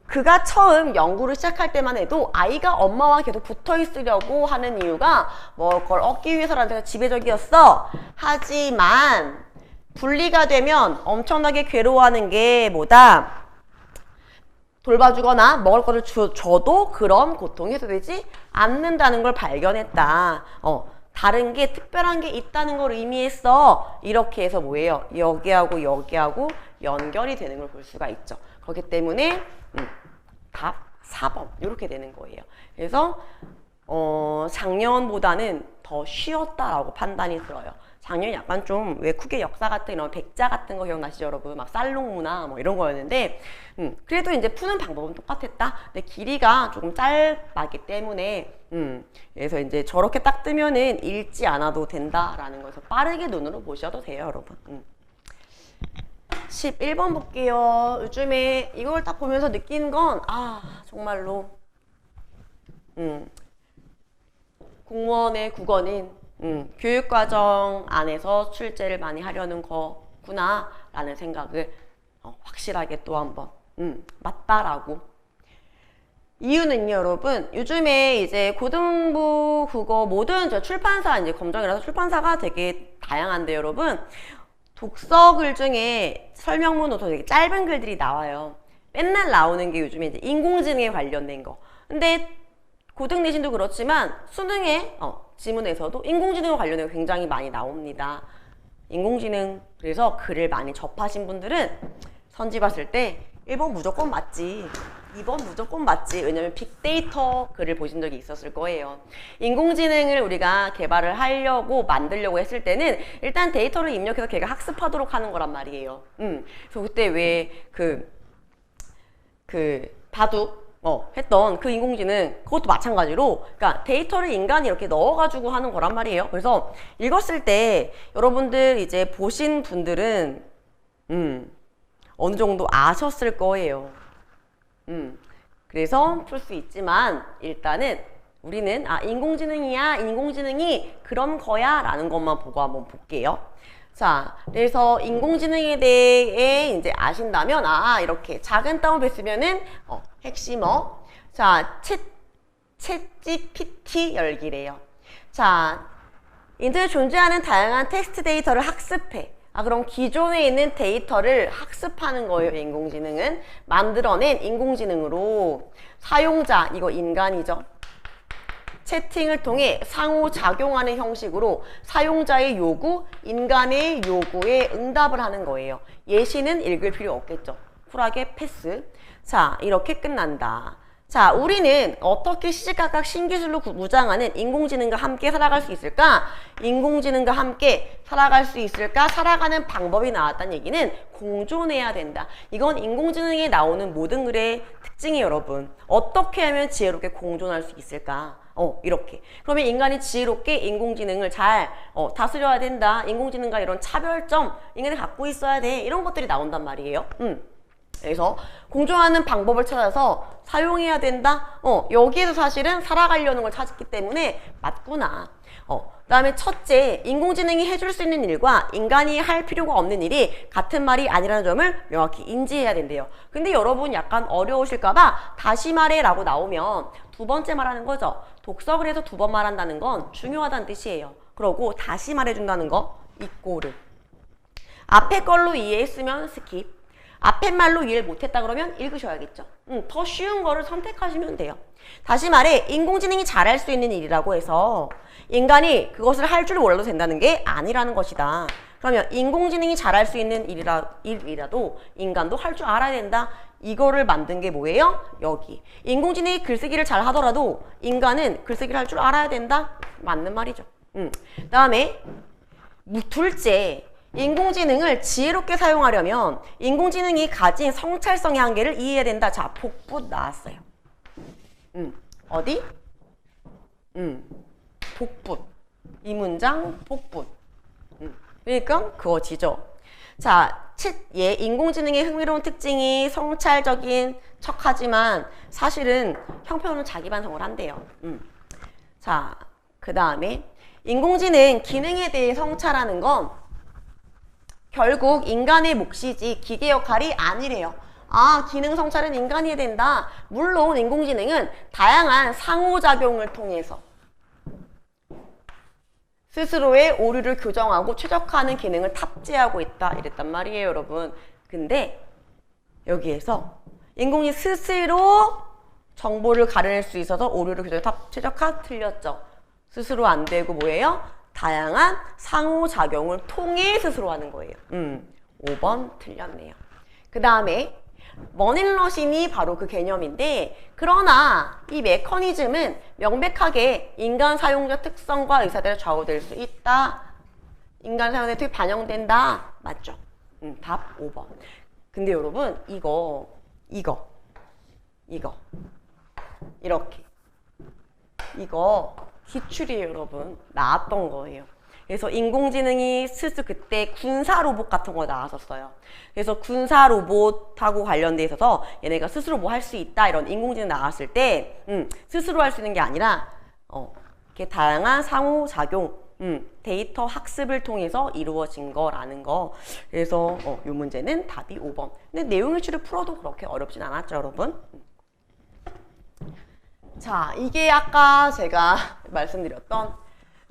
그가 처음 연구를 시작할 때만 해도 아이가 엄마와 계속 붙어 있으려고 하는 이유가 먹을 걸 얻기 위해서라는 데가 지배적이었어. 하지만 분리가 되면 엄청나게 괴로워하는 게 뭐다? 돌봐주거나 먹을 것을 줘도 그런 고통이 해소되지 않는다는 걸 발견했다. 다른 게 특별한 게 있다는 걸 의미했어. 이렇게 해서 뭐예요? 여기하고 여기하고 연결이 되는 걸 볼 수가 있죠. 그렇기 때문에 답 4번 이렇게 되는 거예요. 그래서 작년보다는 더 쉬웠다라고 판단이 들어요. 작년 약간 좀 외국의 역사 같은 이런 백자 같은 거 기억나시죠, 여러분? 막 쌀롱문화 뭐 이런 거였는데 그래도 이제 푸는 방법은 똑같았다. 근데 길이가 조금 짧았기 때문에 그래서 이제 저렇게 딱 뜨면은 읽지 않아도 된다라는 거에서 빠르게 눈으로 보셔도 돼요, 여러분. 11번 볼게요. 요즘에 이걸 딱 보면서 느낀 건 정말로 공무원의 국어는 교육과정 안에서 출제를 많이 하려는 거구나 라는 생각을 확실하게 또 한번 맞다라고. 이유는요, 여러분, 요즘에 이제 고등부 국어 모든 출판사 이제 검정이라서 출판사가 되게 다양한데, 여러분, 독서글 중에 설명문 노트 되게 짧은 글들이 나와요. 맨날 나오는 게 요즘에 이제 인공지능에 관련된 거. 근데 고등 내신도 그렇지만 수능에 지문에서도 인공지능과 관련된 게 굉장히 많이 나옵니다. 인공지능, 그래서 글을 많이 접하신 분들은 선지 봤을 때 1번 무조건 맞지, 2번 무조건 맞지. 왜냐면 빅데이터 글을 보신 적이 있었을 거예요. 인공지능을 우리가 개발을 하려고 만들려고 했을 때는 일단 데이터를 입력해서 걔가 학습하도록 하는 거란 말이에요. 그래서 그때 왜 바둑 했던 그 인공지능, 그것도 마찬가지로, 그러니까 데이터를 인간이 이렇게 넣어가지고 하는 거란 말이에요. 그래서 읽었을 때 여러분들 이제 보신 분들은 어느 정도 아셨을 거예요. 그래서 풀 수 있지만 일단은 우리는 인공지능이야, 인공지능이 그런 거야 라는 것만 보고 한번 볼게요. 자, 그래서 인공지능에 대해 이제 아신다면 이렇게 작은 따옴표 쓰면은 핵심어. 자, 챗GPT 열기래요. 자, 인터넷에 존재하는 다양한 텍스트 데이터를 학습해. 그럼 기존에 있는 데이터를 학습하는 거예요. 인공지능은 만들어낸 인공지능으로 사용자, 이거 인간이죠. 채팅을 통해 상호작용하는 형식으로 사용자의 요구, 인간의 요구에 응답을 하는 거예요. 예시는 읽을 필요 없겠죠. 쿨하게 패스. 자, 이렇게 끝난다. 자, 우리는 어떻게 시시각각 신기술로 무장하는 인공지능과 함께 살아갈 수 있을까? 인공지능과 함께 살아갈 수 있을까? 살아가는 방법이 나왔다는 얘기는 공존해야 된다. 이건 인공지능에 나오는 모든 글의 특징이 여러분 어떻게 하면 지혜롭게 공존할 수 있을까? 이렇게. 그러면 인간이 지혜롭게 인공지능을 잘 다스려야 된다. 인공지능과 이런 차별점 인간이 갖고 있어야 돼. 이런 것들이 나온단 말이에요. 그래서 공존하는 방법을 찾아서 사용해야 된다. 여기에서 사실은 살아가려는 걸 찾았기 때문에 맞구나. 그다음에 첫째, 인공지능이 해줄 수 있는 일과 인간이 할 필요가 없는 일이 같은 말이 아니라는 점을 명확히 인지해야 된대요. 근데 여러분 약간 어려우실까봐 다시 말해 라고 나오면 두 번째 말하는 거죠. 독석을 해서 두 번 말한다는 건 중요하다는 뜻이에요. 그러고 다시 말해준다는 거 이꼬르. 앞에 걸로 이해했으면 스킵. 앞에 말로 이해를 못했다 그러면 읽으셔야겠죠. 더 쉬운 거를 선택하시면 돼요. 다시 말해 인공지능이 잘할 수 있는 일이라고 해서 인간이 그것을 할 줄 몰라도 된다는 게 아니라는 것이다. 그러면 인공지능이 잘할 수 있는 일이라도 인간도 할 줄 알아야 된다. 이거를 만든 게 뭐예요? 여기. 인공지능이 글쓰기를 잘 하더라도 인간은 글쓰기를 할 줄 알아야 된다. 맞는 말이죠. 다음에 둘째, 인공지능을 지혜롭게 사용하려면 인공지능이 가진 성찰성의 한계를 이해해야 된다. 자, 복붙 나왔어요. 어디? 복붙. 이 문장 복붙. 그러니까 그거지죠. 자, 인공지능의 흥미로운 특징이 성찰적인 척하지만 사실은 형편은 자기 반성을 한대요. 자, 그 다음에 인공지능 기능에 대해 성찰하는 건 결국 인간의 몫이지 기계 역할이 아니래요. 아, 기능 성찰은 인간이 해야 된다. 물론 인공지능은 다양한 상호작용을 통해서 스스로의 오류를 교정하고 최적화하는 기능을 탑재하고 있다. 이랬단 말이에요, 여러분. 근데 여기에서 인공지능이 스스로 정보를 가려낼 수 있어서 오류를 교정, 최적화 틀렸죠. 스스로 안 되고 뭐예요? 다양한 상호작용을 통해 스스로 하는 거예요. 5번 틀렸네요. 그 다음에 머신러닝이 바로 그 개념인데 그러나 이 메커니즘은 명백하게 인간 사용자 특성과 의사대로 좌우될 수 있다. 인간 사용자에 특히 반영된다. 맞죠? 답 5번. 근데 여러분 이거 이렇게 이거 기출이에요, 여러분. 나왔던 거예요. 그래서 인공지능이 스스로 그때 군사 로봇 같은 거 나왔었어요. 그래서 군사 로봇하고 관련돼 있어서 얘네가 스스로 뭐 할 수 있다 이런 인공지능 나왔을 때 스스로 할 수 있는 게 아니라 이렇게 다양한 상호작용 데이터 학습을 통해서 이루어진 거라는 거. 그래서 이 문제는 답이 5번. 근데 내용 일치를 풀어도 그렇게 어렵진 않았죠, 여러분. 자, 이게 아까 제가 말씀드렸던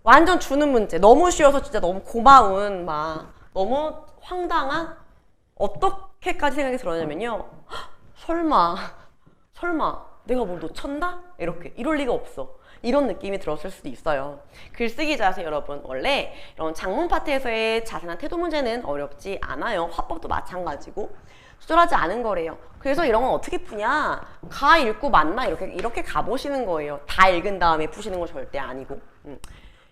완전 주는 문제. 너무 쉬워서 진짜 너무 고마운, 너무 황당한? 어떻게까지 생각이 들었냐면요. 설마 내가 뭘 놓쳤나? 이럴 리가 없어. 이런 느낌이 들었을 수도 있어요. 글쓰기 자세 여러분, 원래 이런 작문 파트에서의 자세나 태도 문제는 어렵지 않아요. 화법도 마찬가지고. 수절하지 않은 거래요. 그래서 이런 건 어떻게 푸냐? 가 읽고 맞나? 이렇게 가보시는 거예요. 다 읽은 다음에 푸시는 거 절대 아니고.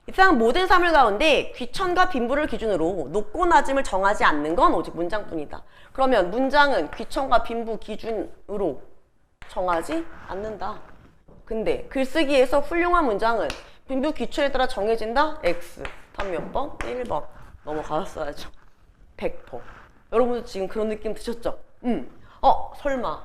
이 세상 모든 사물 가운데 귀천과 빈부를 기준으로 높고 낮음을 정하지 않는 건 오직 문장뿐이다. 그러면 문장은 귀천과 빈부 기준으로 정하지 않는다. 근데 글쓰기에서 훌륭한 문장은 빈부 귀천에 따라 정해진다? X. 답 몇 번? 1번. 넘어가셨어야죠. 100%. 여러분도 지금 그런 느낌 드셨죠? 설마?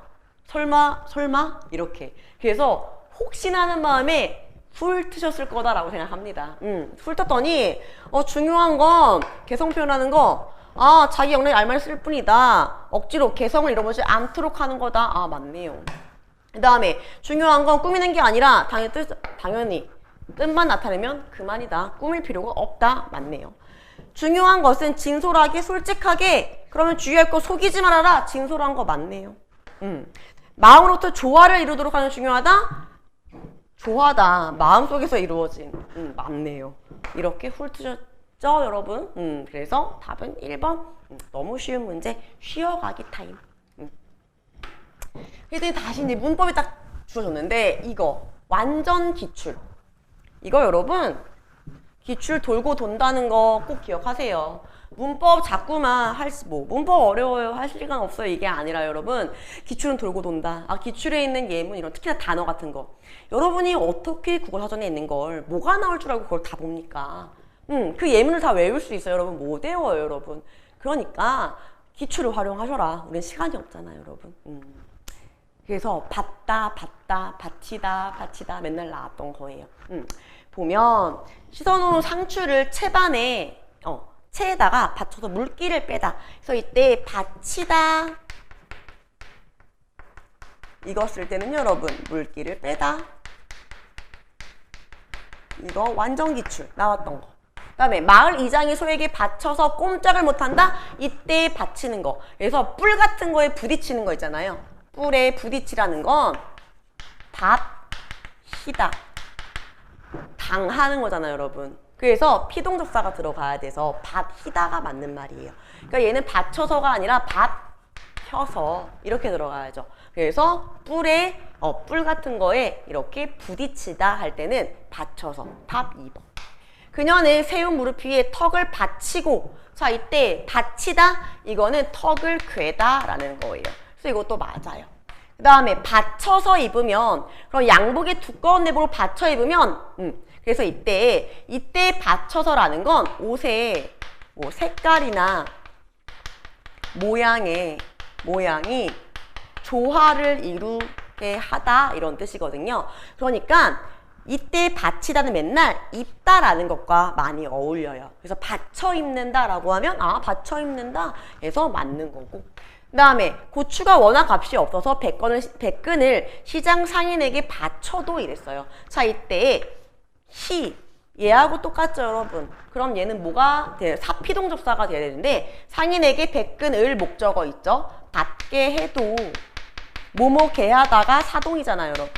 이렇게. 그래서 혹시나 하는 마음에 훌 트셨을 거다라고 생각합니다. 훌 떴더니 중요한 건 개성 표현하는 거 자기 역량이 알만히 쓸 뿐이다. 억지로 개성을 잃어버리지 않도록 하는 거다. 맞네요. 그 다음에 중요한 건 꾸미는 게 아니라 당연히 뜻만 나타내면 그만이다. 꾸밀 필요가 없다. 맞네요. 중요한 것은 진솔하게 솔직하게 그러면 주의할 거 속이지 말아라. 진솔한 거 맞네요. 마음으로부터 조화를 이루도록 하는 중요하다. 조화다. 마음속에서 이루어진. 맞네요. 이렇게 훑으셨죠, 여러분? 그래서 답은 1번. 너무 쉬운 문제. 쉬어가기 타임. 그랬더니 다시 이제 문법이 딱 주어졌는데 이거 완전 기출. 이거 여러분 기출 돌고 돈다는 거 꼭 기억하세요. 문법 자꾸만 문법 어려워요. 할 시간 없어요. 이게 아니라 여러분, 기출은 돌고 돈다. 기출에 있는 예문, 이런 특히나 단어 같은 거. 여러분이 어떻게 국어사전에 있는 걸 뭐가 나올 줄 알고 그걸 다 봅니까? 그 예문을 다 외울 수 있어요. 여러분, 못 외워요, 여러분. 그러니까 기출을 활용하셔라. 우린 시간이 없잖아요, 여러분. 그래서 받다, 바치다 맨날 나왔던 거예요. 보면 씻어놓은 상추를 채반에 채에다가 받쳐서 물기를 빼다. 그래서 이때 받치다 이거 쓸 때는 여러분 물기를 빼다. 이거 완전 기출 나왔던 거. 그다음에 마을 이장이 소에게 받쳐서 꼼짝을 못한다. 이때 받치는 거. 그래서 뿔 같은 거에 부딪히는 거 있잖아요. 뿔에 부딪히라는 건 받히다. 당하는 거잖아요, 여러분. 그래서 피동접사가 들어가야 돼서 받히다가 맞는 말이에요. 그러니까 얘는 받쳐서가 아니라 받혀서 이렇게 들어가야죠. 그래서 뿔에 뿔 같은 거에 이렇게 부딪히다 할 때는 받쳐서. 답 2번. 그녀는 세운 무릎 위에 턱을 받치고, 자, 이때 받치다 이거는 턱을 괴다 라는 거예요. 그래서 이것도 맞아요. 그 다음에 받쳐서 입으면, 그럼 양복에 두꺼운 내복을 받쳐 입으면 그래서 이때 받쳐서라는 건 옷의 색깔이나 모양이 조화를 이루게 하다 이런 뜻이거든요. 그러니까 이때 받치다는 맨날 입다라는 것과 많이 어울려요. 그래서 받쳐 입는다라고 하면 받쳐 입는다 해서 맞는 거고. 그 다음에 고추가 워낙 값이 없어서 백근을 시장 상인에게 바쳐도 이랬어요. 자, 이때 얘하고 똑같죠, 여러분. 그럼 얘는 뭐가 돼요? 사피동접사가 돼야 되는데, 상인에게 백근을 목적어 있죠? 받게 해도 뭐뭐게 하다가 사동이잖아요, 여러분.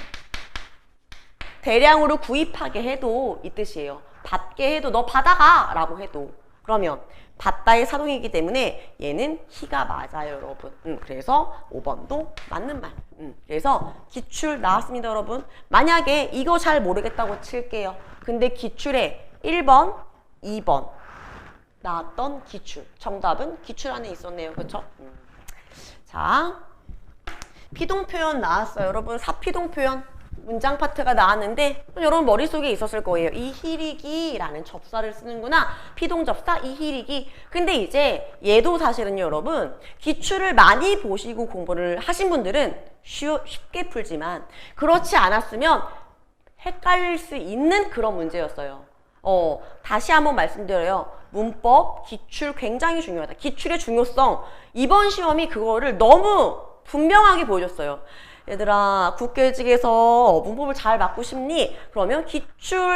대량으로 구입하게 해도 이 뜻이에요. 받게 해도 너 받아가 라고 해도. 그러면 받다의 사동이기 때문에 얘는 희가 맞아요, 여러분. 그래서 5번도 맞는 말. 그래서 기출 나왔습니다, 여러분. 만약에 이거 잘 모르겠다고 칠게요. 근데 기출에 1번, 2번 나왔던 기출. 정답은 기출 안에 있었네요. 그쵸? 자, 피동표현 나왔어요. 여러분, 사피동표현. 문장 파트가 나왔는데 여러분 머릿속에 있었을 거예요. 이희리기라는 접사를 쓰는구나. 피동접사 이희리기. 근데 이제 얘도 사실은요, 여러분, 기출을 많이 보시고 공부를 하신 분들은 쉽게 풀지만 그렇지 않았으면 헷갈릴 수 있는 그런 문제였어요. 다시 한번 말씀드려요. 문법, 기출 굉장히 중요하다. 기출의 중요성. 이번 시험이 그거를 너무 분명하게 보여줬어요. 얘들아, 국계직에서 문법을 잘 맞고 싶니? 그러면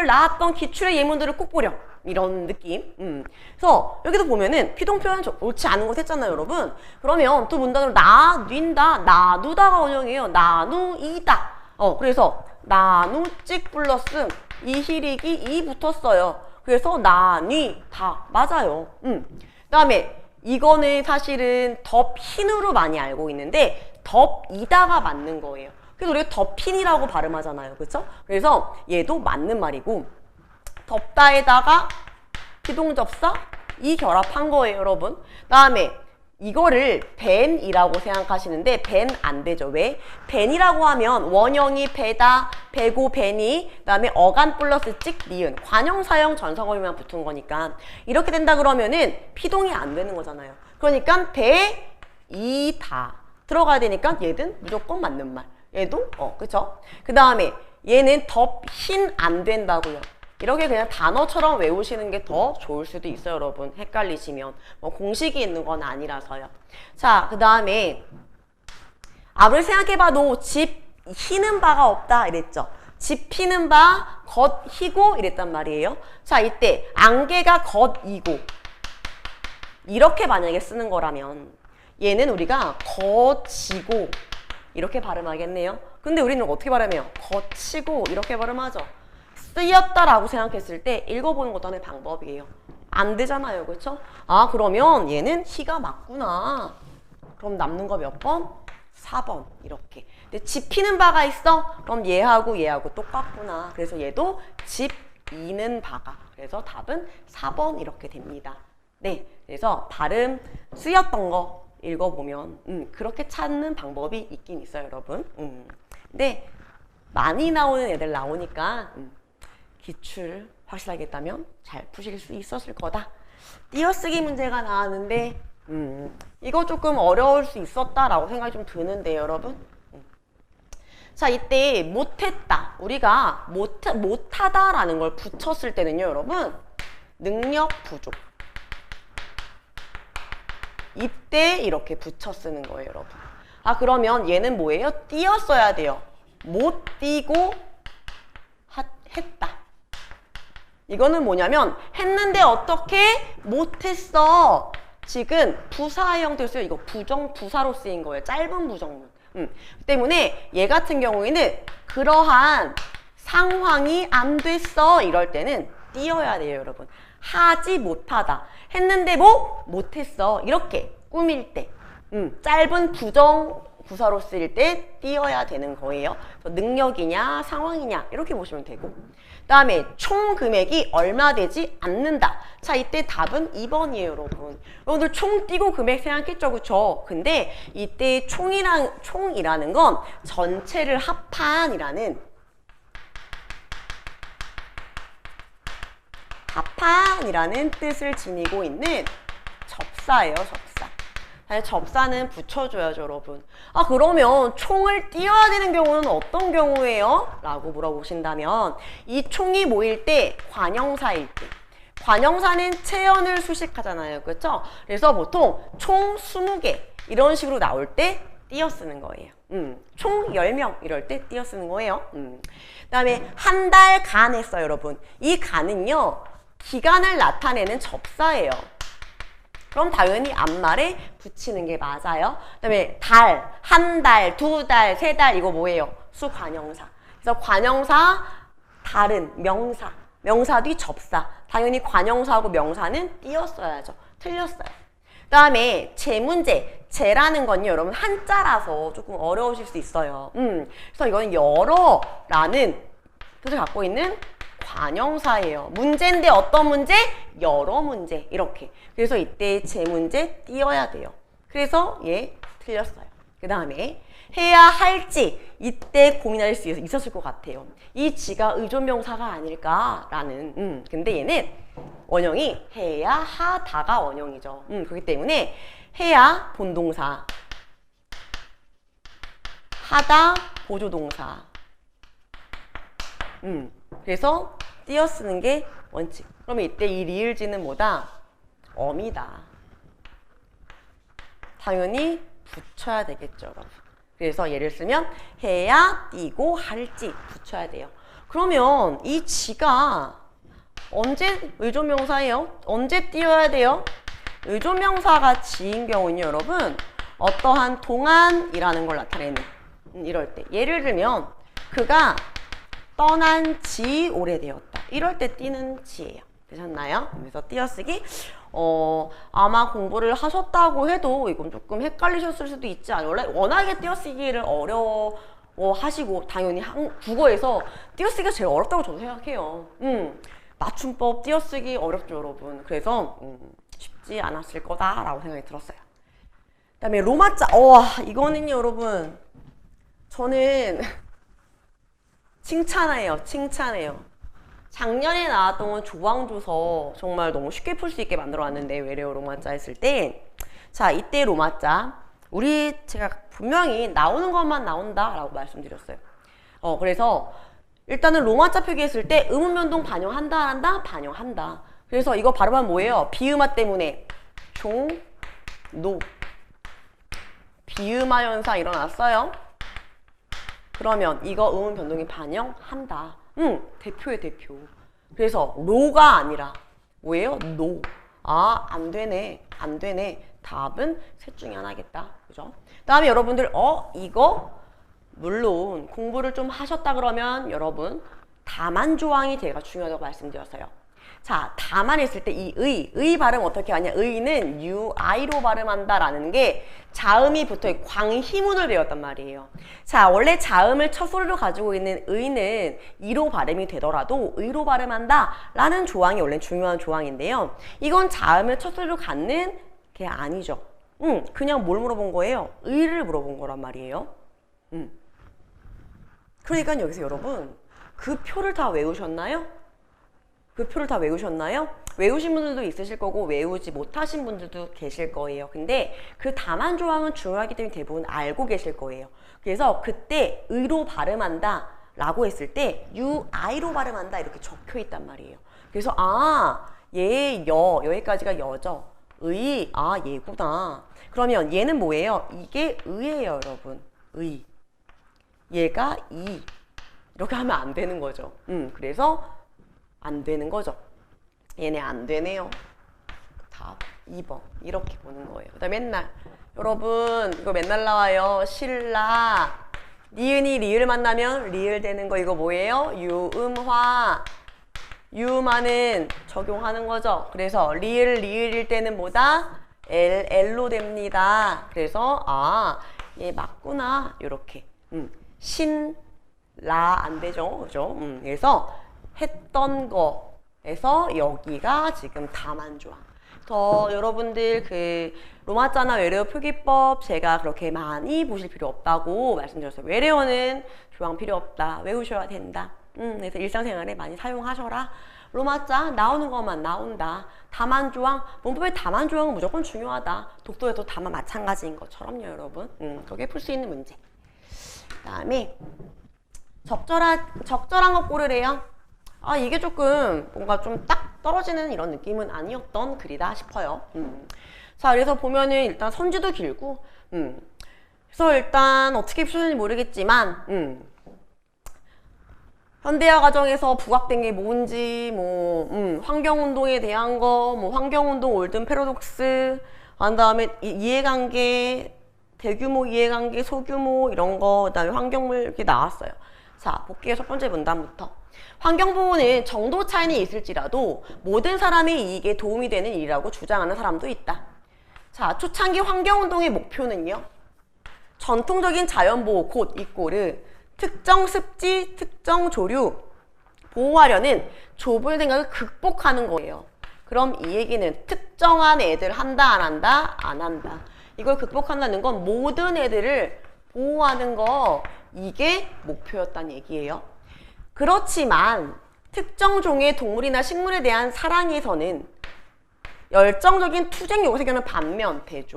나왔던 기출의 예문들을 꼭 보렴. 이런 느낌. 그래서 여기도 보면은 피동표현 옳지 않은 것 했잖아요, 여러분. 그러면 또 문단으로 나뉜다, 나누다가 원형이에요. 나누이다. 그래서 나누 찍 플러스 이희리기 이 붙었어요. 그래서 나뉘다. 맞아요. 그 다음에 이거는 사실은 덥힌으로 많이 알고 있는데 덥이다가 맞는 거예요. 그래서 우리가 덥힌이라고 발음하잖아요. 그렇죠? 그래서 얘도 맞는 말이고, 덥다에다가 피동접사 이 결합한 거예요, 여러분. 다음에 이거를 벤이라고 생각하시는데 벤 안 되죠. 왜? 벤이라고 하면 원형이 배다, 배고 벤이, 그다음에 어간 플러스 찍 니은, 관형사형 전성어휘만 붙은 거니까 이렇게 된다 그러면은 피동이 안 되는 거잖아요. 그러니까 배이다 들어가야 되니까 얘는 무조건 맞는 말. 얘도 그쵸? 그 다음에 얘는 덥힌 안 된다고요. 이렇게 그냥 단어처럼 외우시는 게 더 좋을 수도 있어요, 여러분. 헷갈리시면. 공식이 있는 건 아니라서요. 자, 그 다음에 아무리 생각해봐도 집 희는 바가 없다 이랬죠. 집 피는 바 겉희고 이랬단 말이에요. 자, 이때 안개가 겉이고 이렇게 만약에 쓰는 거라면 얘는 우리가 겉이고 이렇게 발음하겠네요. 근데 우리는 어떻게 발음해요? 겉이고 이렇게 발음하죠. 쓰였다라고 생각했을 때 읽어보는 것도 하나의 방법이에요. 안 되잖아요, 그렇죠? 그러면 얘는 희가 맞구나. 그럼 남는 거 몇 번? 4번 이렇게. 근데 집히는 바가 있어? 그럼 얘하고 똑같구나. 그래서 얘도 집이는 바가. 그래서 답은 4번 이렇게 됩니다. 네, 그래서 발음 쓰였던 거 읽어보면 그렇게 찾는 방법이 있긴 있어요, 여러분. 근데 많이 나오는 애들 나오니까 기출 확실하게 했다면 잘 푸실 수 있었을 거다. 띄어쓰기 문제가 나왔는데 이거 조금 어려울 수 있었다라고 생각이 좀 드는데 여러분. 자, 이때 못했다. 우리가 못하다라는 걸 붙였을 때는요, 여러분. 능력 부족. 이때 이렇게 붙여 쓰는 거예요, 여러분. 아, 그러면 얘는 뭐예요? 띄었어야 돼요. 못 띄고 했다. 이거는 뭐냐면 했는데 어떻게 못했어. 지금 부사형 됐어요. 이거 부정부사로 쓰인 거예요. 짧은 부정문. 때문에 얘 같은 경우에는 그러한 상황이 안 됐어. 이럴 때는 띄어야 돼요, 여러분. 하지 못하다. 했는데 뭐? 못했어. 이렇게 꾸밀 때. 짧은 부정부사로 쓰일 때 띄어야 되는 거예요. 능력이냐 상황이냐 이렇게 보시면 되고. 그 다음에 총 금액이 얼마 되지 않는다. 자, 이때 답은 2번이에요, 여러분. 여러분들 총 띄고 금액 생각했죠, 그쵸? 근데 이때 총이라는 건 전체를 합한이라는 뜻을 지니고 있는 접사예요, 접사. 접사는 붙여줘야죠, 여러분. 아, 그러면 총을 띄어야 되는 경우는 어떤 경우예요? 라고 물어보신다면 이 총이 뭐일 때? 관형사일 때. 관형사는 체연을 수식하잖아요, 그렇죠? 그래서 보통 총 20개 이런 식으로 나올 때 띄어 쓰는 거예요. 총 10명 이럴 때 띄어 쓰는 거예요. 그 다음에 한 달 간 했어요, 여러분. 이 간은요, 기간을 나타내는 접사예요. 그럼 당연히 앞말에 붙이는 게 맞아요. 그 다음에 달, 한 달, 두 달, 세 달 이거 뭐예요? 수관형사. 그래서 관형사, 달은 명사. 명사 뒤 접사. 당연히 관형사하고 명사는 띄었어야죠. 틀렸어요. 그 다음에 제문제. 제라는 건요, 여러분 한자라서 조금 어려우실 수 있어요. 그래서 이거는 여러라는 뜻을 갖고 있는 관형사예요. 문제인데 어떤 문제? 여러 문제. 이렇게. 그래서 이때 제문제 띄어야 돼요. 그래서 얘 틀렸어요. 그 다음에 해야 할지 이때 고민할 수 있었을 것 같아요. 이 지가 의존명사가 아닐까라는. 근데 얘는 원형이 해야 하다가 원형이죠. 그렇기 때문에 해야 본동사, 하다 보조동사. 그래서 띄어 쓰는 게 원칙. 그러면 이때 이 리을지는 뭐다? 어미다. 당연히 붙여야 되겠죠, 여러분. 그래서 예를 쓰면 해야 띄고 할지 붙여야 돼요. 그러면 이 지가 언제 의존명사예요? 언제 띄어야 돼요? 의존명사가 지인 경우는요, 여러분 어떠한 동안이라는 걸 나타내는 이럴 때. 예를 들면 그가 떠난 지 오래되었다. 이럴 때 띄는 지예요. 되셨나요? 그래서 띄어쓰기 아마 공부를 하셨다고 해도 이건 조금 헷갈리셨을 수도 있지 않아요. 원래 워낙에 띄어쓰기를 어려워하시고 당연히 국어에서 띄어쓰기가 제일 어렵다고 저도 생각해요. 맞춤법 띄어쓰기 어렵죠, 여러분. 그래서 쉽지 않았을 거다라고 생각이 들었어요. 그 다음에 로마자. 이거는요, 여러분 저는 칭찬해요. 작년에 나왔던 조항조서 정말 너무 쉽게 풀 수 있게 만들어 놨는데 외래어 로마자 했을 때, 자, 이때 로마자 제가 분명히 나오는 것만 나온다라고 말씀드렸어요. 그래서 일단은 로마자 표기했을 때 의문 변동 반영한다, 한다, 반영한다. 그래서 이거 발음하면 뭐예요? 비음화 때문에 노 비음화 현상 일어났어요. 그러면 이거 의문 변동이 반영한다. 대표의 대표. 그래서 로가 아니라 뭐예요? 노. 아, 안 되네. 답은 셋 중에 하나겠다. 그죠? 다음에 여러분들 이거 물론 공부를 좀 하셨다 그러면 여러분 다만 조항이 제가 중요하다고 말씀드렸어요. 자, 다만 했을 때 이 의 발음 어떻게 하냐? 의는 UI로 발음한다라는 게 자음이 붙어있고 광희문을 배웠단 말이에요. 자, 원래 자음을 첫 소리로 가지고 있는 의는 이로 발음이 되더라도 의로 발음한다라는 조항이 원래 중요한 조항인데요. 이건 자음을 첫 소리로 갖는 게 아니죠. 그냥 뭘 물어본 거예요? 의를 물어본 거란 말이에요. 그러니까 여기서 여러분 그 표를 다 외우셨나요? 그 표를 다 외우셨나요? 외우신 분들도 있으실 거고 외우지 못하신 분들도 계실 거예요. 근데 그 다만 조항은 중요하기 때문에 대부분 알고 계실 거예요. 그래서 그때 의로 발음한다 라고 했을 때 UI로 발음한다 이렇게 적혀 있단 말이에요. 그래서 얘 여기까지가 여죠. 의, 얘구나. 그러면 얘는 뭐예요? 이게 의예요, 여러분. 의. 얘가 이. 이렇게 하면 안 되는 거죠. 그래서 안 되는 거죠. 얘네 안 되네요. 답 2번. 이렇게 보는 거예요. 그다음에 맨날 여러분 이거 맨날 나와요. 신라. 니은이 리을 만나면 리을 되는 거 이거 뭐예요? 유음화. 유음화는 적용하는 거죠. 그래서 리을일 때는 뭐다? L로 됩니다. 그래서 얘 맞구나. 요렇게. 신라 안 되죠. 그죠? 그래서 했던 거에서 여기가 지금 다만조항. 그래서 여러분들 그 로마자나 외래어 표기법 제가 그렇게 많이 보실 필요 없다고 말씀드렸어요. 외래어는 조항 필요 없다. 외우셔야 된다. 그래서 일상생활에 많이 사용하셔라. 로마자 나오는 것만 나온다. 다만조항, 문법의 다만조항은 무조건 중요하다. 독도에도 다만 마찬가지인 것처럼요, 여러분. 그게 풀 수 있는 문제. 그 다음에 적절한 거 고르래요. 이게 조금 뭔가 좀 딱 떨어지는 이런 느낌은 아니었던 글이다 싶어요. 자, 그래서 보면은 일단 선지도 길고, 그래서 일단 어떻게 표현인지 모르겠지만, 현대화 과정에서 부각된 게 뭔지, 환경운동에 대한 거, 환경운동 올든 패러독스, 그 다음에 이해관계, 대규모 이해관계, 소규모 이런 거, 그 다음에 환경물 이렇게 나왔어요. 자, 볼게요. 첫 번째 문단부터. 환경보호는 정도 차이는 있을지라도 모든 사람의 이익에 도움이 되는 일이라고 주장하는 사람도 있다. 자, 초창기 환경운동의 목표는요. 전통적인 자연보호 곧 이꼬르 특정 습지, 특정 조류 보호하려는 좁은 생각을 극복하는 거예요. 그럼 이 얘기는 특정한 애들 한다, 안 한다? 안 한다. 이걸 극복한다는 건 모든 애들을 보호하는 거 이게 목표였다는 얘기예요. 그렇지만 특정 종의 동물이나 식물에 대한 사랑에서는 열정적인 투쟁 요구 생기는 반면 대조.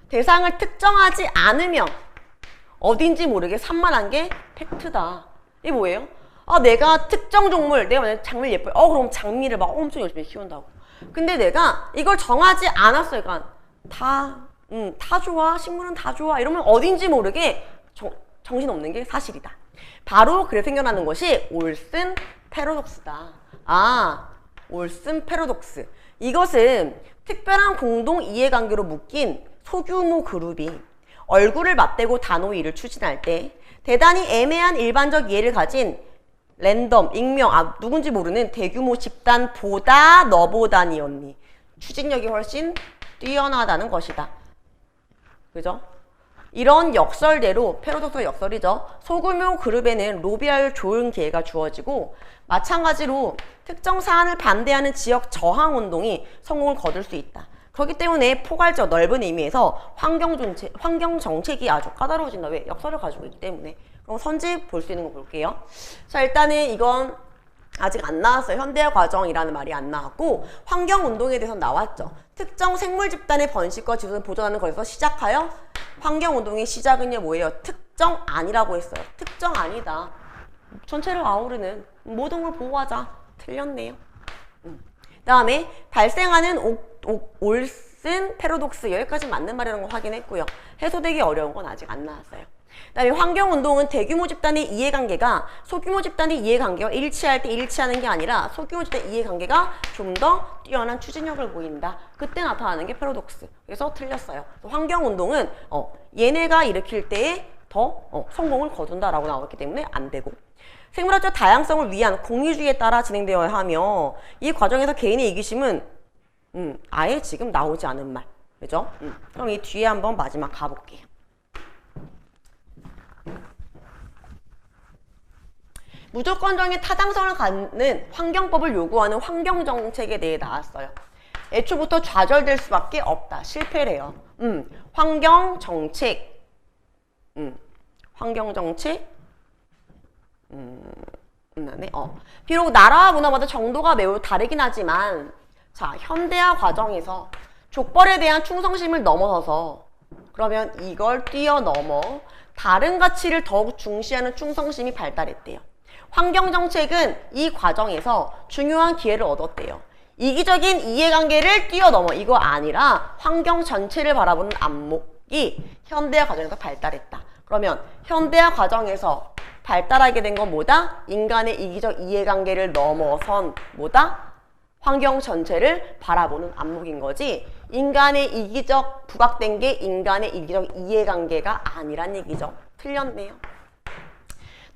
대상을 특정하지 않으면 어딘지 모르게 산만한 게 팩트다. 이게 뭐예요? 내가 특정 종물, 내가 만약에 장미를 예뻐요. 그럼 장미를 막 엄청 열심히 키운다고. 근데 내가 이걸 정하지 않았어요. 그러니까 다 좋아. 식물은 다 좋아. 이러면 어딘지 모르게 정신없는 게 사실이다. 바로 그래 생겨나는 것이 올슨 패러독스다. 올슨 패러독스. 이것은 특별한 공동 이해관계로 묶인 소규모 그룹이 얼굴을 맞대고 단호 일을 추진할 때 대단히 애매한 일반적 이해를 가진 랜덤, 익명, 누군지 모르는 대규모 집단보다 너보다니 언니. 추진력이 훨씬 뛰어나다는 것이다. 그죠? 이런 역설대로 패러독스가 역설이죠. 소규모 그룹에는 로비할 좋은 기회가 주어지고 마찬가지로 특정 사안을 반대하는 지역 저항 운동이 성공을 거둘 수 있다. 그렇기 때문에 포괄적 넓은 의미에서 환경 정책이 아주 까다로워진다. 왜? 역설을 가지고 있기 때문에. 그럼 선지 볼 수 있는 거 볼게요. 자, 일단은 이건 아직 안 나왔어요. 현대화 과정이라는 말이 안 나왔고 환경운동에 대해서 나왔죠. 특정 생물 집단의 번식과 지속을 보존하는 것에서 시작하여 환경운동의 시작은요 뭐예요? 특정 아니라고 했어요. 특정 아니다. 전체를 아우르는 모든 걸 보호하자. 틀렸네요. 그 다음에 발생하는 올슨 패러독스 여기까지 맞는 말이라는 거 확인했고요. 해소되기 어려운 건 아직 안 나왔어요. 그 다음에 환경운동은 대규모 집단의 이해관계가 소규모 집단의 이해관계와 일치할 때 일치하는 게 아니라 소규모 집단의 이해관계가 좀 더 뛰어난 추진력을 보인다. 그때 나타나는 게 패러독스. 그래서 틀렸어요. 환경운동은 얘네가 일으킬 때에 더 성공을 거둔다라고 나왔기 때문에 안 되고. 생물학적 다양성을 위한 공유주의에 따라 진행되어야 하며 이 과정에서 개인의 이기심은 아예 지금 나오지 않은 말. 그죠? 그럼 이 뒤에 한번 마지막 가볼게요. 무조건적인 타당성을 갖는 환경법을 요구하는 환경정책에 대해 나왔어요. 애초부터 좌절될 수밖에 없다. 실패래요. 환경정책. 환경정책. 비록 나라와 문화마다 정도가 매우 다르긴 하지만 자, 현대화 과정에서 족벌에 대한 충성심을 넘어서서 그러면 이걸 뛰어넘어 다른 가치를 더욱 중시하는 충성심이 발달했대요. 환경정책은 이 과정에서 중요한 기회를 얻었대요. 이기적인 이해관계를 뛰어넘어 이거 아니라 환경 전체를 바라보는 안목이 현대화 과정에서 발달했다. 그러면 현대화 과정에서 발달하게 된 건 뭐다? 인간의 이기적 이해관계를 넘어선 뭐다? 환경 전체를 바라보는 안목인 거지 인간의 이기적 부각된 게 인간의 이기적 이해관계가 아니란 얘기죠. 틀렸네요.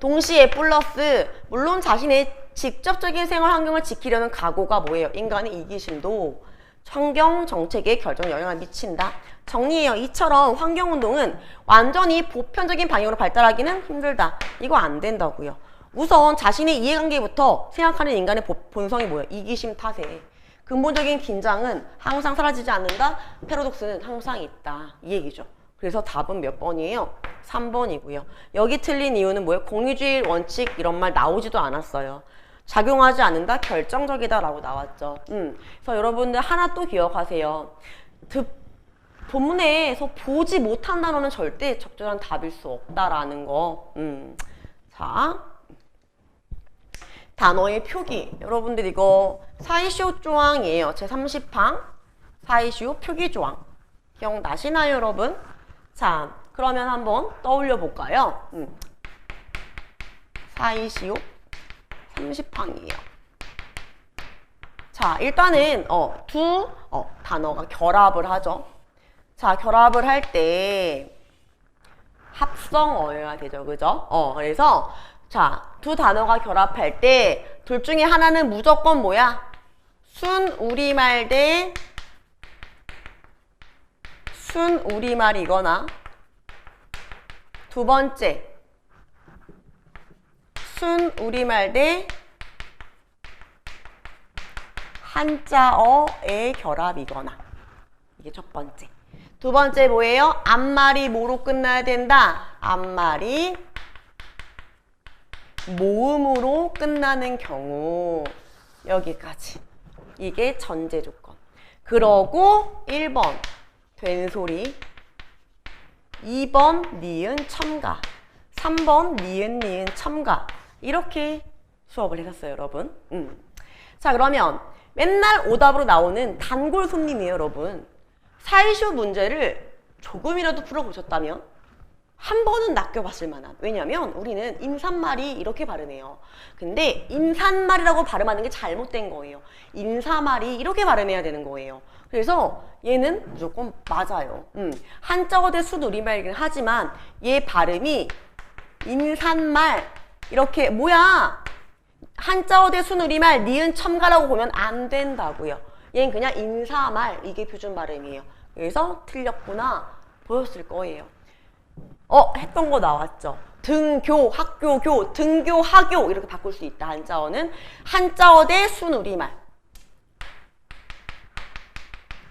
동시에 플러스 물론 자신의 직접적인 생활 환경을 지키려는 각오가 뭐예요? 인간의 이기심도 환경 정책에 결정 영향을 미친다. 정리해요. 이처럼 환경운동은 완전히 보편적인 방향으로 발달하기는 힘들다. 이거 안 된다고요. 우선 자신의 이해관계부터 생각하는 인간의 본성이 뭐예요? 이기심 탓에. 근본적인 긴장은 항상 사라지지 않는다. 패러독스는 항상 있다. 이 얘기죠. 그래서 답은 몇 번이에요? 3번이고요. 여기 틀린 이유는 뭐예요? 공유주의 원칙 이런 말 나오지도 않았어요. 작용하지 않는다? 결정적이다 라고 나왔죠. 그래서 여러분들 하나 또 기억하세요. 본문에서 보지 못한 단어는 절대 적절한 답일 수 없다라는 거. 자, 단어의 표기. 여러분들 이거 사이시오 조항이에요. 제30항 사이시오 표기 조항. 기억나시나요, 여러분? 자, 그러면 한번 떠올려 볼까요? 사이시오 30항이에요. 자, 일단은 두 단어가 결합을 하죠. 자, 결합을 할 때 합성어여야 되죠. 그죠? 그래서 자, 두 단어가 결합할 때 둘 중에 하나는 무조건 뭐야? 순우리말 대 순우리말이거나 두 번째 순우리말 대 한자어의 결합이거나 이게 첫 번째. 두 번째 뭐예요? 앞말이 뭐로 끝나야 된다? 앞말이 모음으로 끝나는 경우 여기까지. 이게 전제 조건. 그러고 1번 된소리 2번 니은 첨가 3번 니은 첨가 이렇게 수업을 했었어요, 여러분. 자, 그러면 맨날 오답으로 나오는 단골 손님이에요, 여러분. 사이시오 문제를 조금이라도 풀어보셨다면 한 번은 낚여봤을 만한. 왜냐면 우리는 인사말이 이렇게 발음해요. 근데 인사말이라고 발음하는 게 잘못된 거예요. 인사말이 이렇게 발음해야 되는 거예요. 그래서 얘는 무조건 맞아요. 한자어 대 순우리말이긴 하지만 얘 발음이 인산말 이렇게 뭐야? 한자어 대 순우리말 니은 첨가라고 보면 안 된다고요. 얘는 그냥 인사말 이게 표준 발음이에요. 그래서 틀렸구나 보였을 거예요. 했던 거 나왔죠. 등교, 학교, 교, 등교, 하교 이렇게 바꿀 수 있다. 한자어는 한자어 대 순우리말.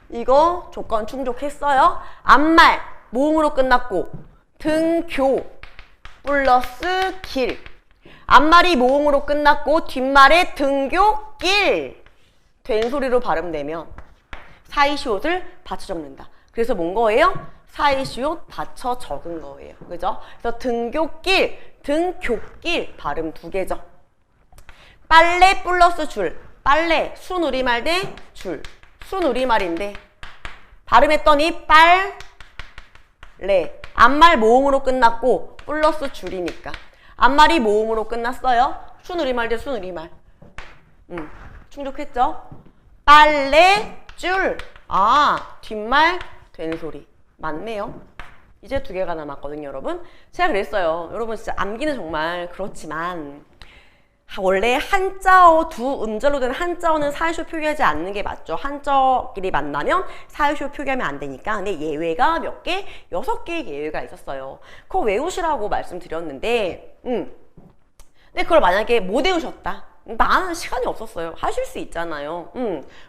이거 조건 충족했어요. 앞말 모음으로 끝났고 등교 플러스 길. 앞말이 모음으로 끝났고 뒷말에 등교 길. 된소리로 발음되면 사이시옷을 받쳐 적는다. 그래서 뭔 거예요? 사이시옷 받쳐 적은 거예요. 그죠? 그래서 등교길, 등교길 발음 두 개죠. 빨래 플러스 줄. 빨래 순우리말 대 줄. 순우리말인데 발음했더니 빨래. 앞말 모음으로 끝났고 플러스 줄이니까. 앞말이 모음으로 끝났어요. 순우리말 대 순우리말. 충족했죠? 빨래 줄. 뒷말 된소리. 맞네요. 이제 두 개가 남았거든요, 여러분. 제가 그랬어요. 여러분 진짜 암기는 정말 그렇지만 원래 한자어 두 음절로 된 한자어는 사이쇼 표기하지 않는 게 맞죠. 한자어끼리 만나면 사이쇼 표기하면 안 되니까. 근데 예외가 몇 개? 6개의 예외가 있었어요. 그거 외우시라고 말씀드렸는데 근데 그걸 만약에 못 외우셨다. 나는 시간이 없었어요. 하실 수 있잖아요.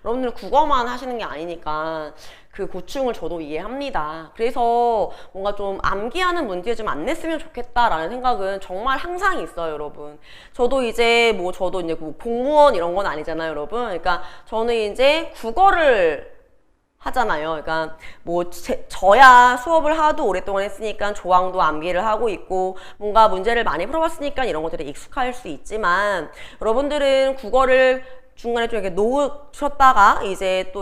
여러분들 국어만 하시는 게 아니니까 그 고충을 저도 이해합니다. 그래서 뭔가 좀 암기하는 문제 좀 안 냈으면 좋겠다라는 생각은 정말 항상 있어요, 여러분. 저도 이제 뭐 공무원 이런 건 아니잖아요, 여러분. 그러니까 저는 이제 국어를 하잖아요. 그러니까 뭐 저야 수업을 하도 오랫동안 했으니까 조항도 암기를 하고 있고 뭔가 문제를 많이 풀어봤으니까 이런 것들이 익숙할 수 있지만 여러분들은 국어를 중간에 좀 이렇게 놓으셨다가 이제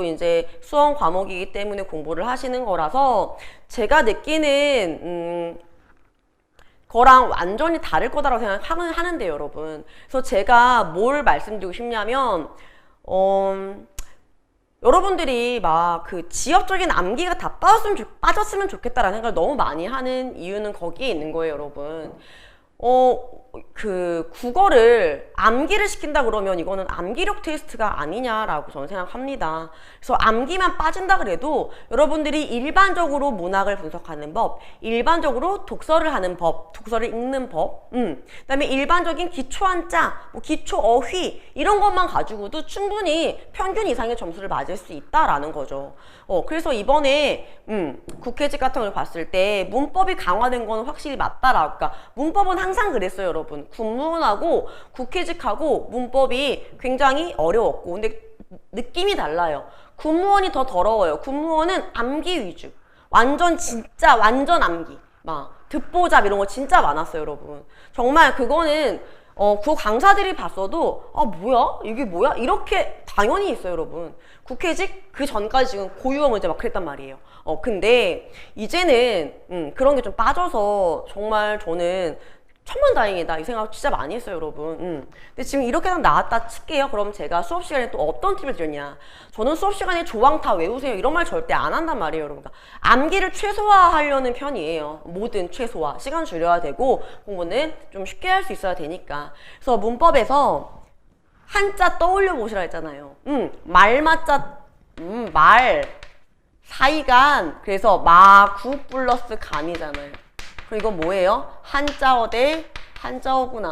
수험 과목이기 때문에 공부를 하시는 거라서 제가 느끼는 거랑 완전히 다를 거다라고 생각하는데요, 여러분. 그래서 제가 뭘 말씀드리고 싶냐면 여러분들이 막 그 지역적인 암기가 다 빠졌으면 좋겠다라는 생각을 너무 많이 하는 이유는 거기에 있는 거예요, 여러분. 그 국어를 암기를 시킨다 그러면 이거는 암기력 테스트가 아니냐라고 저는 생각합니다. 그래서 암기만 빠진다 그래도 여러분들이 일반적으로 문학을 분석하는 법, 일반적으로 독서를 하는 법, 독서를 읽는 법, 그다음에 일반적인 기초 한자, 뭐 기초 어휘 이런 것만 가지고도 충분히 평균 이상의 점수를 맞을 수 있다라는 거죠. 그래서 이번에 국회직 같은 걸 봤을 때 문법이 강화된 건 확실히 맞다라고. 그러니까 문법은 항상 그랬어요, 여러분. 군무원하고 국회직하고 문법이 굉장히 어려웠고 근데 느낌이 달라요. 군무원이 더 더러워요. 군무원은 암기 위주. 완전 암기. 막 듣보잡 이런 거 진짜 많았어요, 여러분. 정말 그거는 그 강사들이 봤어도 뭐야? 이게 뭐야? 이렇게 당연히 있어요, 여러분. 국회직 그 전까지 지금 고유어 문제 막 그랬단 말이에요. 근데 이제는 그런 게 좀 빠져서 정말 저는 천만다행이다 이 생각 진짜 많이 했어요, 여러분. 근데 지금 이렇게 나왔다 칠게요. 그럼 제가 수업 시간에 또 어떤 팁을 드렸냐? 저는 수업 시간에 조항 다 외우세요 이런 말 절대 안 한단 말이에요, 여러분. 그러니까 암기를 최소화하려는 편이에요. 뭐든 최소화, 시간 줄여야 되고 공부는 좀 쉽게 할 수 있어야 되니까. 그래서 문법에서 한자 떠올려 보시라 했잖아요. 말맞자, 말 사이간. 그래서 마구 플러스 간이잖아요. 그리고 이건 뭐예요? 한자어 대 한자어구나.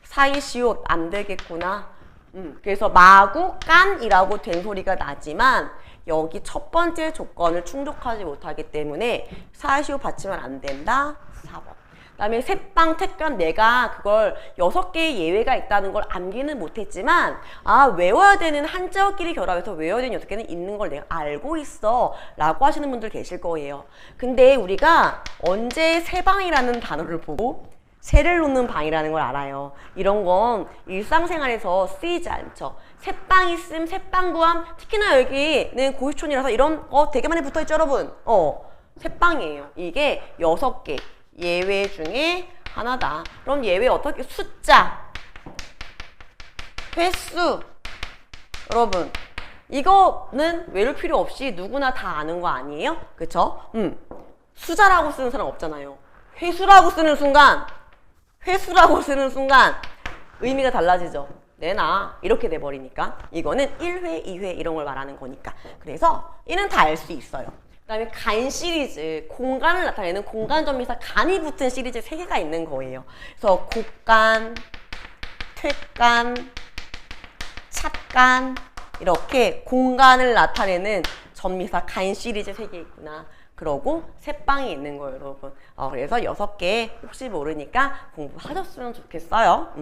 사이시옷 안 되겠구나. 그래서 마구 깐이라고 된 소리가 나지만 여기 첫 번째 조건을 충족하지 못하기 때문에 사이시옷 받치면 안 된다. 4번. 그다음에 새빵, 택간 내가 그걸 6개의 예외가 있다는 걸 암기는 못했지만 외워야 되는 한자어끼리 결합해서 외워야 되는 6개는 있는 걸 내가 알고 있어 라고 하시는 분들 계실 거예요. 근데 우리가 언제 새방이라는 단어를 보고 새를 놓는 방이라는 걸 알아요. 이런 건 일상생활에서 쓰이지 않죠. 새빵 있음, 새빵구함. 특히나 여기는 고시촌이라서 이런 거 되게 많이 붙어있죠, 여러분. 새빵이에요. 이게 6개 예외 중에 하나다. 그럼 예외 어떻게? 숫자, 횟수. 여러분 이거는 외울 필요 없이 누구나 다 아는 거 아니에요? 그쵸? 수자라고 쓰는 사람 없잖아요. 회수라고 쓰는 순간 의미가 달라지죠. 내나 이렇게 돼버리니까. 이거는 1회, 2회 이런 걸 말하는 거니까. 그래서 이는 다 알 수 있어요. 그 다음에 간 시리즈, 공간을 나타내는 공간점에서 간이 붙은 시리즈 3개가 있는 거예요. 그래서 곡간, 퇴간, 찻간 이렇게 공간을 나타내는 점미사 간 시리즈 3개 있구나. 그러고 새빵이 있는 거예요, 여러분. 그래서 6개 혹시 모르니까 공부하셨으면 좋겠어요.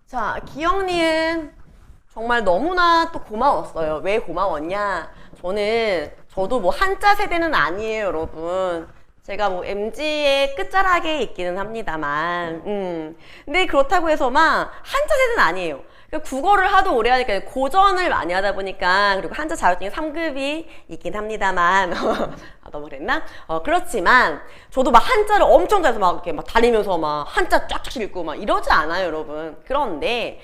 자, 기영님 정말 너무나 또 고마웠어요. 왜 고마웠냐? 저도 뭐 한자 세대는 아니에요, 여러분. 제가 뭐 MG의 끝자락에 있기는 합니다만, 근데 그렇다고 해서 막 한자 세대는 아니에요. 그러니까 국어를 하도 오래 하니까 고전을 많이 하다 보니까, 그리고 한자 자격증 3급이 있긴 합니다만, 너무 그랬나? 그렇지만 저도 막 한자를 엄청 잘해서 막 이렇게 막 다니면서 막 한자 쫙쫙 읽고 막 이러지 않아요, 여러분. 그런데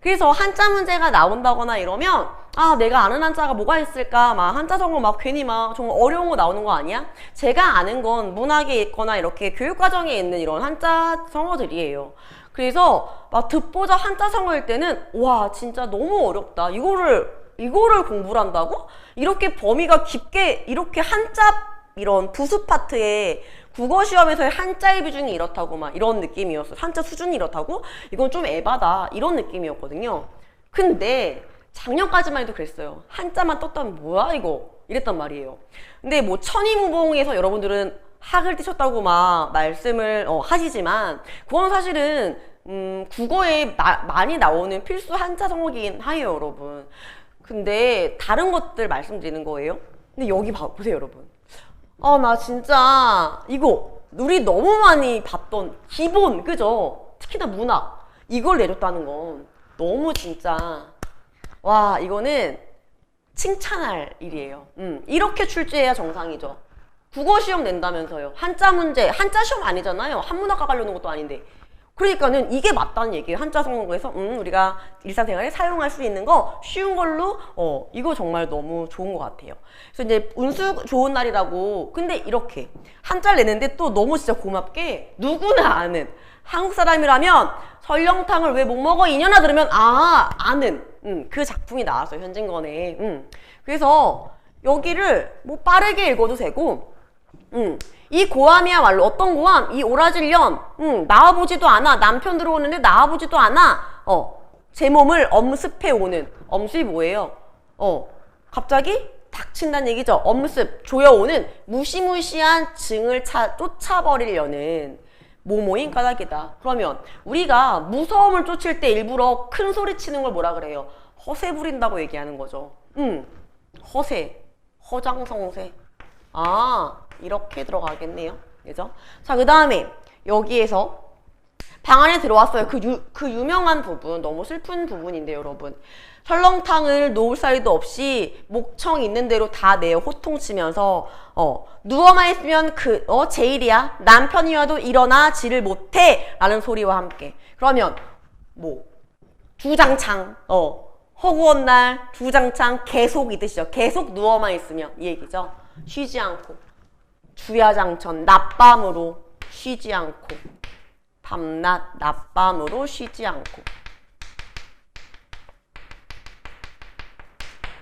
그래서 한자 문제가 나온다거나 이러면 아 내가 아는 한자가 뭐가 있을까 막 한자성어 막 괜히 막 정말 어려운 거 나오는 거 아니야? 제가 아는 건 문학에 있거나 이렇게 교육과정에 있는 이런 한자성어들이에요. 그래서 막 듣보자 한자성어일 때는 와 진짜 너무 어렵다. 이거를 공부를 한다고? 이렇게 범위가 깊게 이렇게 한자 이런 부수 파트에 국어 시험에서의 한자의 비중이 이렇다고 막 이런 느낌이었어요. 한자 수준이 이렇다고? 이건 좀 에바다 이런 느낌이었거든요. 근데 작년까지만 해도 그랬어요. 한자만 떴다면 뭐야 이거 이랬단 말이에요. 근데 뭐 천이무봉에서 여러분들은 학을 띄셨다고 막 말씀을 하시지만 그건 사실은 국어에 많이 나오는 필수 한자 성어긴 하예요 여러분. 근데 다른 것들 말씀드리는 거예요. 근데 여기 보세요 여러분. 나 진짜 이거 우리 너무 많이 봤던 기본 그죠? 특히나 문학 이걸 내줬다는 건 너무 진짜 와 이거는 칭찬할 일이에요. 이렇게 출제해야 정상이죠. 국어 시험 낸다면서요. 한자 문제 한자 시험 아니잖아요. 한문학과 가려는 것도 아닌데 그러니까는 이게 맞다는 얘기예요. 한자 성어에서 우리가 일상생활에 사용할 수 있는 거 쉬운 걸로 이거 정말 너무 좋은 것 같아요. 그래서 이제 운수 좋은 날이라고 근데 이렇게 한자를 내는데 또 너무 진짜 고맙게 누구나 아는 한국 사람이라면 설렁탕을 왜 못 먹어 이년아 들으면 아는 그 작품이 나왔어요. 현진건에. 그래서 여기를 뭐 빠르게 읽어도 되고 이 고함이야말로 어떤 고함? 이 오라질년 나와보지도 않아. 남편 들어오는데 나와보지도 않아. 제 몸을 엄습해 오는. 엄습이 뭐예요? 갑자기 닥친다는 얘기죠. 엄습, 조여오는 무시무시한 증을 쫓아버리려는 모모인 까닭이다. 그러면 우리가 무서움을 쫓을 때 일부러 큰 소리 치는 걸 뭐라 그래요? 허세 부린다고 얘기하는 거죠. 허세, 허장성세. 이렇게 들어가겠네요. 그죠? 자, 그 다음에 여기에서 방 안에 들어왔어요. 그 유명한 부분, 너무 슬픈 부분인데 여러분. 설렁탕을 놓을 사이도 없이 목청 있는 대로 다 내어 호통치면서 누워만 있으면 제일이야. 남편이와도 일어나 지를 못해 라는 소리와 함께. 그러면 뭐 주장창 허구한 날 주장창 계속 이 뜻이죠. 계속 누워만 있으면 이 얘기죠. 쉬지 않고 주야장천 낮밤으로 쉬지 않고 밤낮 낮밤으로 쉬지 않고.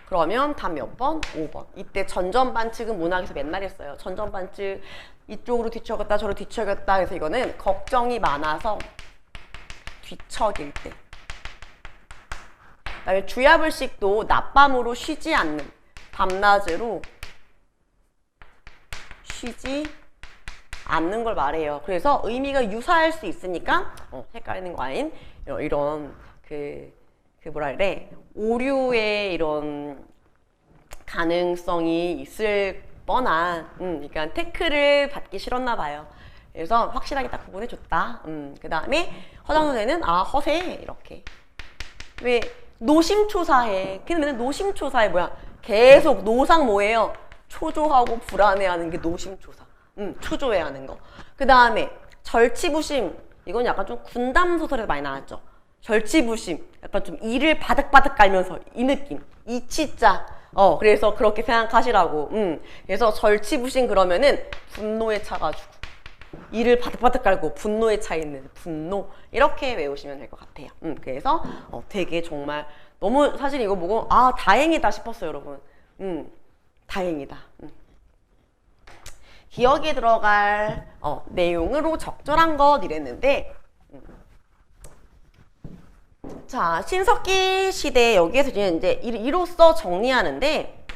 그러면 답 몇 번? 5번. 이때 전전반측은 문학에서 맨날 했어요. 전전반측 이쪽으로 뒤척였다 저로 뒤척였다. 그래서 이거는 걱정이 많아서 뒤척일 때. 그다음에 주야불식도 낮밤으로 쉬지 않는 밤낮으로 쉬지 않는 걸 말해요. 그래서 의미가 유사할 수 있으니까 헷갈리는 거 아닌 이런 뭐라 그래 오류의 이런 가능성이 있을 뻔한 그러니까 태클을 받기 싫었나 봐요. 그래서 확실하게 딱 구분해줬다. 그 다음에 허장선생은 허세 이렇게 왜 노심초사해. 걔는 맨날 노심초사해 뭐야 계속 노상 뭐예요? 초조하고 불안해하는 게 노심초사. 초조해하는 거. 그 다음에 절치부심. 이건 약간 좀 군담 소설에서 많이 나왔죠. 절치부심. 약간 좀 이를 바득바득 깔면서 이 느낌. 이치자. 그래서 그렇게 생각하시라고. 그래서 절치부심 그러면은 분노에 차가지고 이를 바득바득 깔고 분노에 차 있는 분노. 이렇게 외우시면 될 것 같아요. 그래서 되게 정말 너무 사실 이거 보고 다행이다 싶었어요, 여러분. 다행이다. 기억에 들어갈 내용으로 적절한 것 이랬는데 자 신석기 시대 여기에서 이제 이로써 정리하는데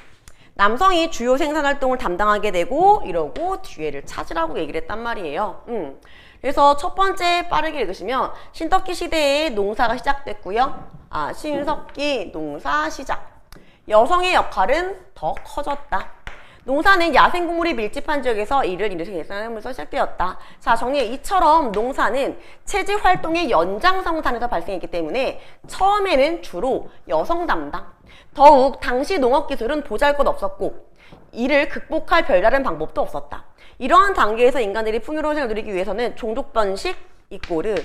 남성이 주요 생산활동을 담당하게 되고 이러고 뒤에를 찾으라고 얘기를 했단 말이에요. 그래서 첫 번째 빠르게 읽으시면 신석기 시대에 농사가 시작됐고요. 신석기 농사 시작. 여성의 역할은 더 커졌다. 농사는 야생동물이 밀집한 지역에서 이를 이렇게 계산하면서 시작되었다. 자, 정리해. 이처럼 농사는 체질활동의 연장성산에서 발생했기 때문에 처음에는 주로 여성 담당. 더욱 당시 농업기술은 보잘것없었고 이를 극복할 별다른 방법도 없었다. 이러한 단계에서 인간들이 풍요로운 생활을 누리기 위해서는 종족번식 이꼬르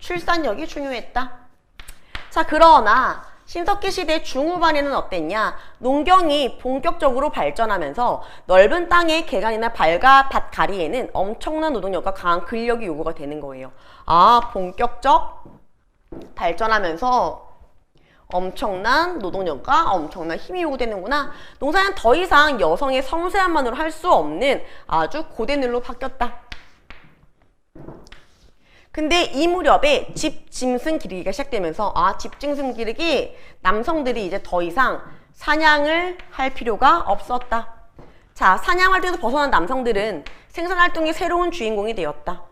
출산력이 중요했다. 자, 그러나 신석기 시대 중후반에는 어땠냐? 농경이 본격적으로 발전하면서 넓은 땅의 개간이나 밭과 밭가리에는 엄청난 노동력과 강한 근력이 요구가 되는 거예요. 아, 본격적 발전하면서 엄청난 노동력과 엄청난 힘이 요구되는구나. 농사는 더 이상 여성의 섬세함만으로 할 수 없는 아주 고된 일로 바뀌었다. 근데 이 무렵에 집짐승 기르기가 시작되면서 집짐승 기르기 남성들이 이제 더 이상 사냥을 할 필요가 없었다. 자, 사냥 활동에서 벗어난 남성들은 생산 활동의 새로운 주인공이 되었다.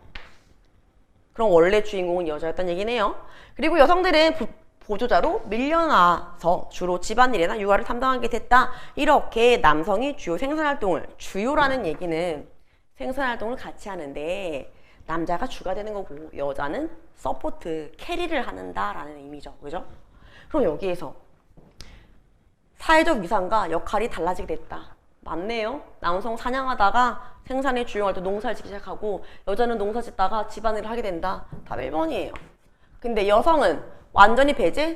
그럼 원래 주인공은 여자였다는 얘기네요. 그리고 여성들은 보조자로 밀려나서 주로 집안일이나 육아를 담당하게 됐다. 이렇게 남성이 주요 생산활동을, 주요라는 얘기는 생산활동을 같이 하는데 남자가 주가 되는 거고 여자는 서포트, 캐리를 하는다라는 의미죠. 그죠? 그럼 여기에서 사회적 위상과 역할이 달라지게 됐다. 맞네요. 남성 사냥하다가 생산의 주요 활동 농사를 짓기 시작하고 여자는 농사 짓다가 집안일을 하게 된다. 답 1번이에요. 근데 여성은 완전히 배제?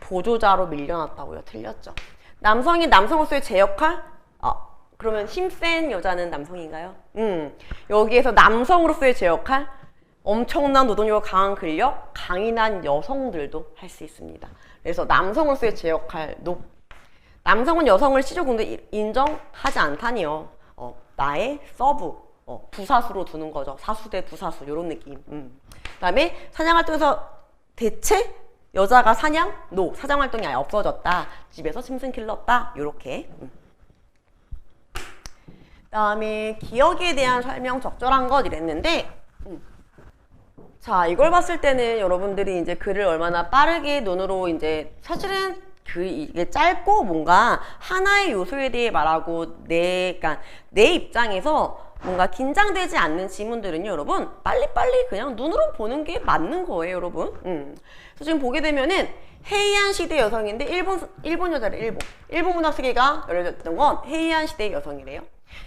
보조자로 밀려났다고요. 틀렸죠. 남성이 남성으로서의 제 역할? 그러면 힘센 여자는 남성인가요? 여기에서 남성으로서의 제 역할? 엄청난 노동력과 강한 근력, 강인한 여성들도 할 수 있습니다. 그래서 남성으로서의 제 역할, 남성은 여성을 시조공대 인정하지 않다니요. 나의 서브, 부사수로 두는 거죠. 사수 대 부사수, 이런 느낌. 그 다음에 사냥활동에서 대체 여자가 사냥? 사냥활동이 아예 없어졌다. 집에서 짐승 길렀다. 요렇게. 그 다음에 기억에 대한 설명 적절한 것 이랬는데 자, 이걸 봤을 때는 여러분들이 이제 글을 얼마나 빠르게 눈으로 이제 사실은 이게 짧고 뭔가 하나의 요소에 대해 말하고 그러니까 내 입장에서 뭔가 긴장되지 않는 지문들은요, 여러분 빨리빨리 그냥 눈으로 보는 게 맞는 거예요, 여러분. 그래서 지금 보게 되면은 헤이안 시대 여성인데 일본 여자래. 일본 문학 세계가 열렸던 건 헤이안 시대의 여성이래요.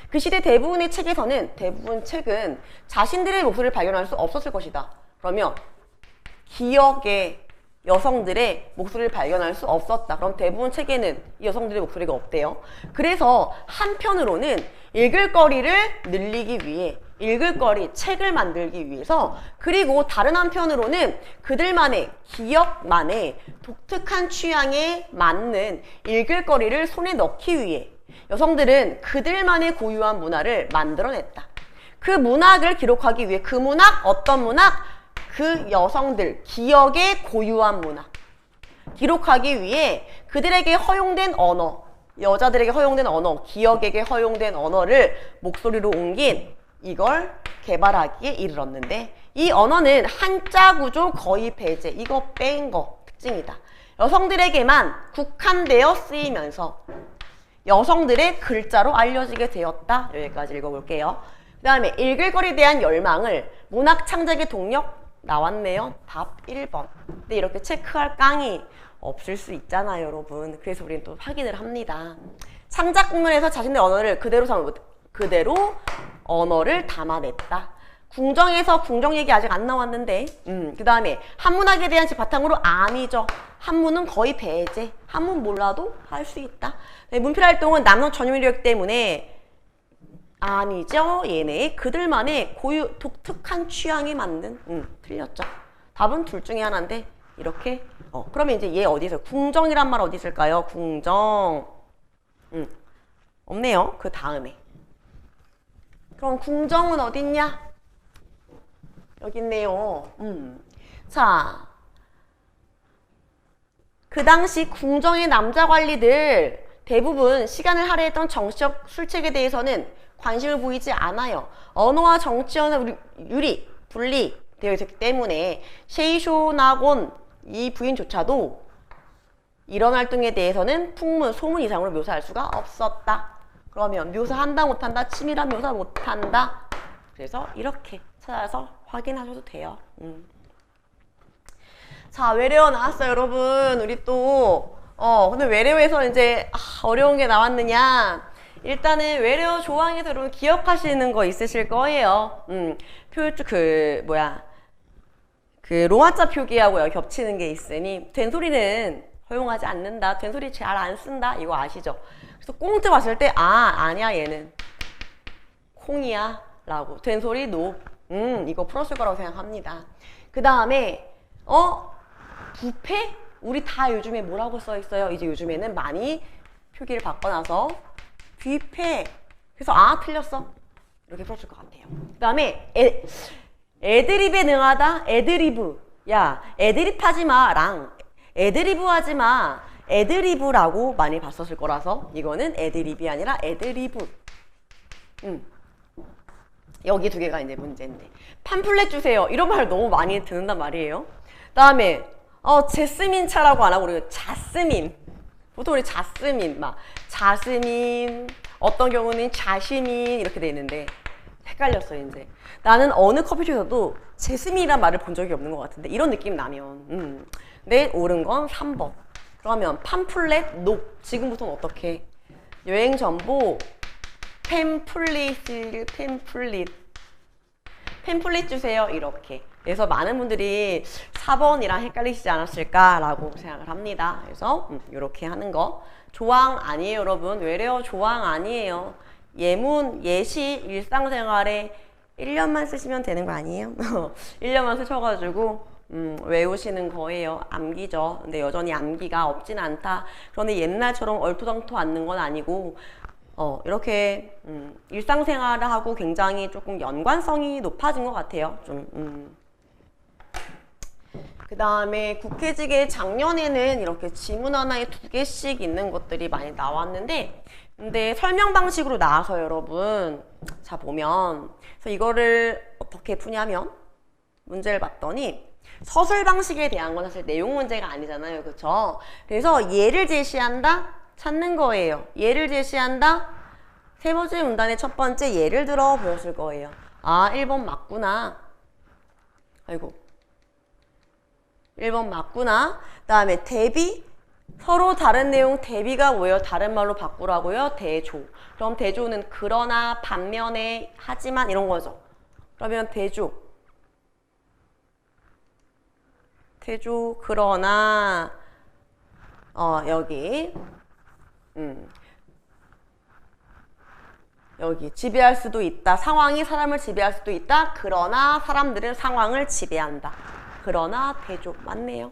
그 시대 대부분 책은 자신들의 목소리를 발견할 수 없었을 것이다. 그러면 기억의 여성들의 목소리를 발견할 수 없었다. 그럼 대부분 책에는 이 여성들의 목소리가 없대요. 그래서 한편으로는 읽을거리를 늘리기 위해 책을 만들기 위해서 그리고 다른 한편으로는 그들만의 기억만의 독특한 취향에 맞는 읽을거리를 손에 넣기 위해 여성들은 그들만의 고유한 문화를 만들어냈다. 그 문학을 기록하기 위해 어떤 문학? 그 여성들, 기억의 고유한 문학. 기록하기 위해 그들에게 허용된 언어, 여자들에게 허용된 언어, 기억에게 허용된 언어를 목소리로 옮긴 이걸 개발하기에 이르렀는데 이 언어는 한자 구조 거의 배제, 이거 뺀 거 특징이다. 여성들에게만 국한되어 쓰이면서 여성들의 글자로 알려지게 되었다. 여기까지 읽어볼게요. 그 다음에 읽을거리에 대한 열망을 문학 창작의 동력 나왔네요. 답 1번. 근데 이렇게 체크할 깡이 없을 수 있잖아요, 여러분. 그래서 우리는 또 확인을 합니다. 창작 국면에서 자신의 언어를 그대로 언어를 담아냈다. 궁정에서 궁정 얘기 아직 안 나왔는데 그 다음에 한문학에 대한 바탕으로 암이죠. 한문은 거의 배제. 한문 몰라도 할 수 있다. 네, 문필활동은 남성 전유력 때문에 아니죠. 얘네 그들만의 독특한 취향에 맞는 틀렸죠. 답은 둘 중에 하나인데 이렇게 그러면 이제 얘 어디 있어요? 궁정이란 말 어디 있을까요? 궁정 없네요. 그 다음에 그럼 궁정은 어딨냐? 여기 있네요. 자, 그 당시 궁정의 남자 관리들 대부분 시간을 할애했던 정치적 술책에 대해서는 관심을 보이지 않아요. 언어와 정치와는 분리되어 있었기 때문에 셰이쇼나곤 이 부인조차도 이런 활동에 대해서는 풍문, 소문 이상으로 묘사할 수가 없었다. 그러면 묘사한다 못한다? 치밀한 묘사 못한다. 그래서 이렇게 찾아서 확인하셔도 돼요. 자, 외래어 나왔어요, 여러분. 우리 또 근데 외래어에서 이제 어려운 게 나왔느냐? 일단은 외래어 조항에서 여러분 기억하시는 거 있으실 거예요. 그 로마자 표기하고 겹치는 게 있으니 된소리는 허용하지 않는다. 된소리 잘 안 쓴다. 이거 아시죠? 그래서 꽁트 봤을 때 아니야 얘는 콩이야 라고 된소리 노. 이거 풀었을 거라고 생각합니다. 그 다음에 부패? 우리 다 요즘에 뭐라고 써 있어요? 이제 요즘에는 많이 표기를 바꿔놔서 귀패. 그래서 틀렸어. 이렇게 풀었을 것 같아요. 그 다음에 애드립에 능하다. 애드리브. 야, 애드립 하지 마랑 애드리브 하지 마. 애드리브라고 많이 봤었을 거라서 이거는 애드립이 아니라 애드리브. 여기 두 개가 이제 문제인데. 팜플렛 주세요. 이런 말 너무 많이 듣는단 말이에요. 그 다음에 제스민 차라고 안 하고 우리 자스민. 보통 우리 자스민 막 자스민, 어떤 경우는 자시민 이렇게 돼 있는데 헷갈렸어 이제. 나는 어느 커피숍에서도 제스민이란 말을 본 적이 없는 것 같은데 이런 느낌 나면 네, 옳은 건 3번. 그러면 팜플렛, 녹. 지금부터는 어떻게? 여행 정보 팸플릿 주세요. 이렇게. 그래서 많은 분들이 4번이랑 헷갈리시지 않았을까라고 생각을 합니다. 그래서 이렇게 하는 거. 조항 아니에요, 여러분. 외래어 조항 아니에요. 예문, 예시, 일상생활에 1년만 쓰시면 되는 거 아니에요? 1년만 쓰셔가지고 외우시는 거예요. 암기죠. 근데 여전히 암기가 없진 않다. 그런데 옛날처럼 얼토당토 않는 건 아니고 이렇게 일상생활을 하고 굉장히 조금 연관성이 높아진 것 같아요. 그 다음에 국회직에 작년에는 이렇게 지문 하나에 2개씩 있는 것들이 많이 나왔는데 근데 설명 방식으로 나와서 여러분 자 보면 그래서 이거를 어떻게 푸냐면 문제를 봤더니 서술 방식에 대한 건 사실 내용 문제가 아니잖아요. 그쵸? 그래서 예를 제시한다 찾는 거예요. 예를 제시한다 세 번째 문단의 첫 번째 예를 들어 보였을 거예요. 1번 맞구나. 아이고 1번 맞구나. 그 다음에 대비 서로 다른 내용 대비가 뭐예요? 다른 말로 바꾸라고요? 대조. 그럼 대조는 그러나 반면에 하지만 이런 거죠. 그러면 대조 그러나 여기 여기 지배할 수도 있다. 상황이 사람을 지배할 수도 있다. 그러나 사람들은 상황을 지배한다. 그러나 대조 맞네요.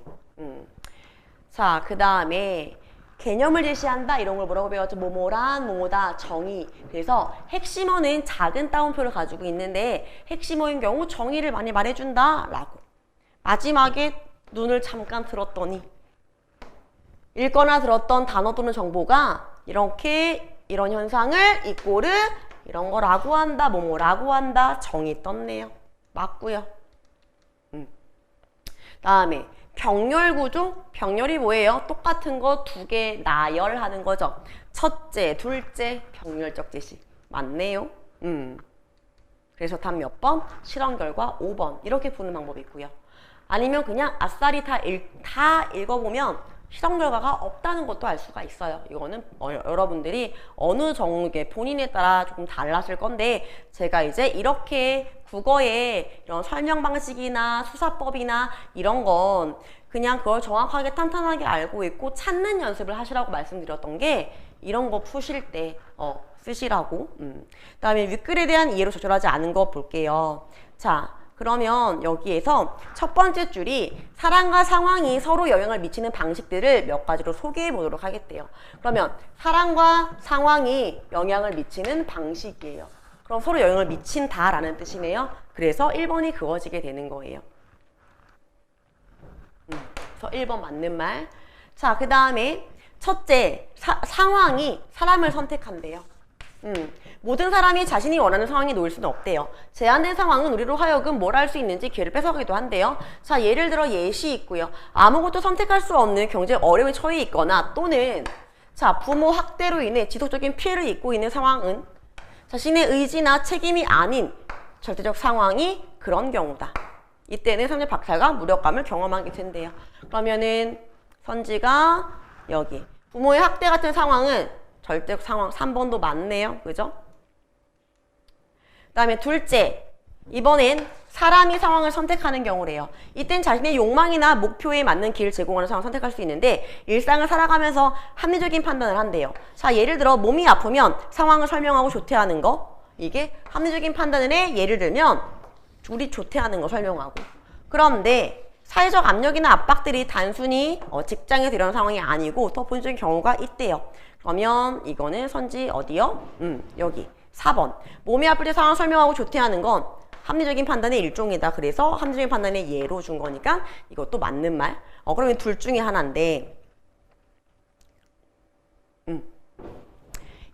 자, 그 다음에 개념을 제시한다. 이런 걸 뭐라고 배웠죠? 뭐뭐란 뭐뭐다 정의. 그래서 핵심어는 작은 따옴표를 가지고 있는데 핵심어인 경우 정의를 많이 말해준다 라고. 마지막에 눈을 잠깐 들었더니 읽거나 들었던 단어 또는 정보가 이렇게 이런 현상을 이꼬르 이런 거라고 한다. 뭐뭐라고 한다. 정의 떴네요. 맞고요. 다음에 병렬 구조. 병렬이 뭐예요? 똑같은 거 2개 나열하는 거죠. 첫째, 둘째, 병렬적 제시. 맞네요. 그래서 답 몇 번? 실험 결과 5번. 이렇게 푸는 방법이 있고요. 아니면 그냥 아싸리 다 읽어보면 실험 결과가 없다는 것도 알 수가 있어요. 이거는 여러분들이 어느 정도의 본인에 따라 조금 달랐을 건데 제가 이제 이렇게 국어의 이런 설명 방식이나 수사법이나 이런 건 그냥 그걸 정확하게 탄탄하게 알고 있고 찾는 연습을 하시라고 말씀드렸던 게 이런 거 푸실 때 쓰시라고. 그다음에 윗글에 대한 이해로 조절하지 않은 거 볼게요. 자, 그러면 여기에서 첫 번째 줄이 사람과 상황이 서로 영향을 미치는 방식들을 몇 가지로 소개해 보도록 하겠대요. 그러면 사람과 상황이 영향을 미치는 방식이에요. 그럼 서로 영향을 미친다라는 뜻이네요. 그래서 1번이 그어지게 되는 거예요. 그래서 1번 맞는 말. 자, 그 다음에 첫째, 상황이 사람을 선택한대요. 모든 사람이 자신이 원하는 상황에 놓일 수는 없대요. 제한된 상황은 우리로 하여금 뭘 할 수 있는지 기회를 뺏어가기도 한대요. 자, 예를 들어 예시 있고요. 아무것도 선택할 수 없는 경제적 어려움에 처해 있거나 또는 자, 부모 학대로 인해 지속적인 피해를 입고 있는 상황은 자신의 의지나 책임이 아닌 절대적 상황이 그런 경우다. 이때는 선지 박사가 무력감을 경험하게 된대요. 그러면은 선지가 여기 부모의 학대 같은 상황은 절대적 상황 3번도 맞네요. 그죠? 그 다음에 둘째, 이번엔 사람이 상황을 선택하는 경우래요. 이땐 자신의 욕망이나 목표에 맞는 길을 제공하는 상황을 선택할 수 있는데 일상을 살아가면서 합리적인 판단을 한대요. 자, 예를 들어 몸이 아프면 상황을 설명하고 조퇴하는 거. 이게 합리적인 판단을 해. 예를 들면 우리 조퇴하는 거 설명하고. 그런데 사회적 압력이나 압박들이 단순히 직장에서 이런 상황이 아니고 더 본질적인 경우가 있대요. 그러면 이거는 선지 어디요? 여기 4번. 몸이 아플 때 상황을 설명하고 조퇴하는 건 합리적인 판단의 일종이다. 그래서 합리적인 판단의 예로 준 거니까 이것도 맞는 말. 그러면 둘 중에 하나인데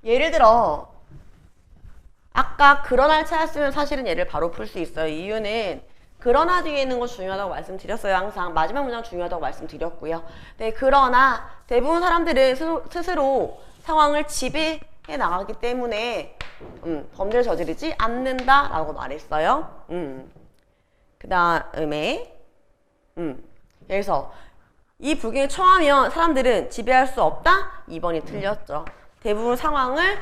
예를 들어 아까 그러나를 찾았으면 사실은 얘를 바로 풀 수 있어요. 이유는 그러나 뒤에 있는 거 중요하다고 말씀드렸어요. 항상 마지막 문장 중요하다고 말씀드렸고요. 네, 그러나 대부분 사람들은 스스로 상황을 지배해 나가기 때문에 범죄를 저지르지 않는다라고 말했어요. 그 다음에 그래서 이 불경에 처하면 사람들은 지배할 수 없다? 2번이 틀렸죠. 대부분 상황을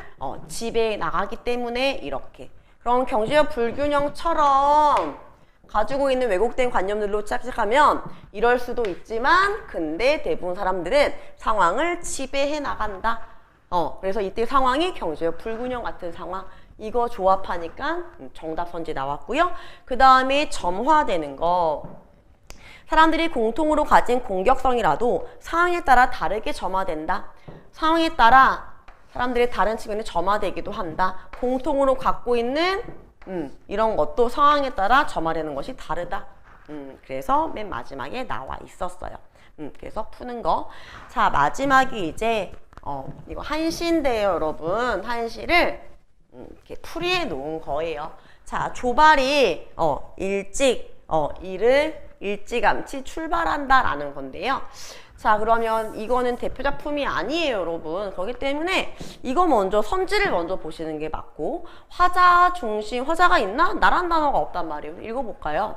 지배해 나가기 때문에 이렇게. 그럼 경제적 불균형처럼 가지고 있는 왜곡된 관념들로 착각하면 이럴 수도 있지만 근데 대부분 사람들은 상황을 지배해 나간다. 그래서 이때 상황이 경제적 불균형 같은 상황. 이거 조합하니까 정답 선지 나왔고요. 그 다음에 점화되는 거. 사람들이 공통으로 가진 공격성이라도 상황에 따라 다르게 점화된다. 상황에 따라 사람들의 다른 측면이 점화되기도 한다. 공통으로 갖고 있는 이런 것도 상황에 따라 점화되는 것이 다르다. 그래서 맨 마지막에 나와 있었어요. 그래서 푸는 거. 자, 마지막이 이제 이거 한시인데요, 여러분. 한시를 이렇게 풀이해 놓은 거예요. 자, 조발이 일찌감치 출발한다라는 건데요. 자, 그러면 이거는 대표 작품이 아니에요, 여러분. 그렇기 때문에 이거 먼저 선지를 먼저 보시는 게 맞고 화자 중심, 화자가 있나? 나란 단어가 없단 말이에요. 읽어볼까요?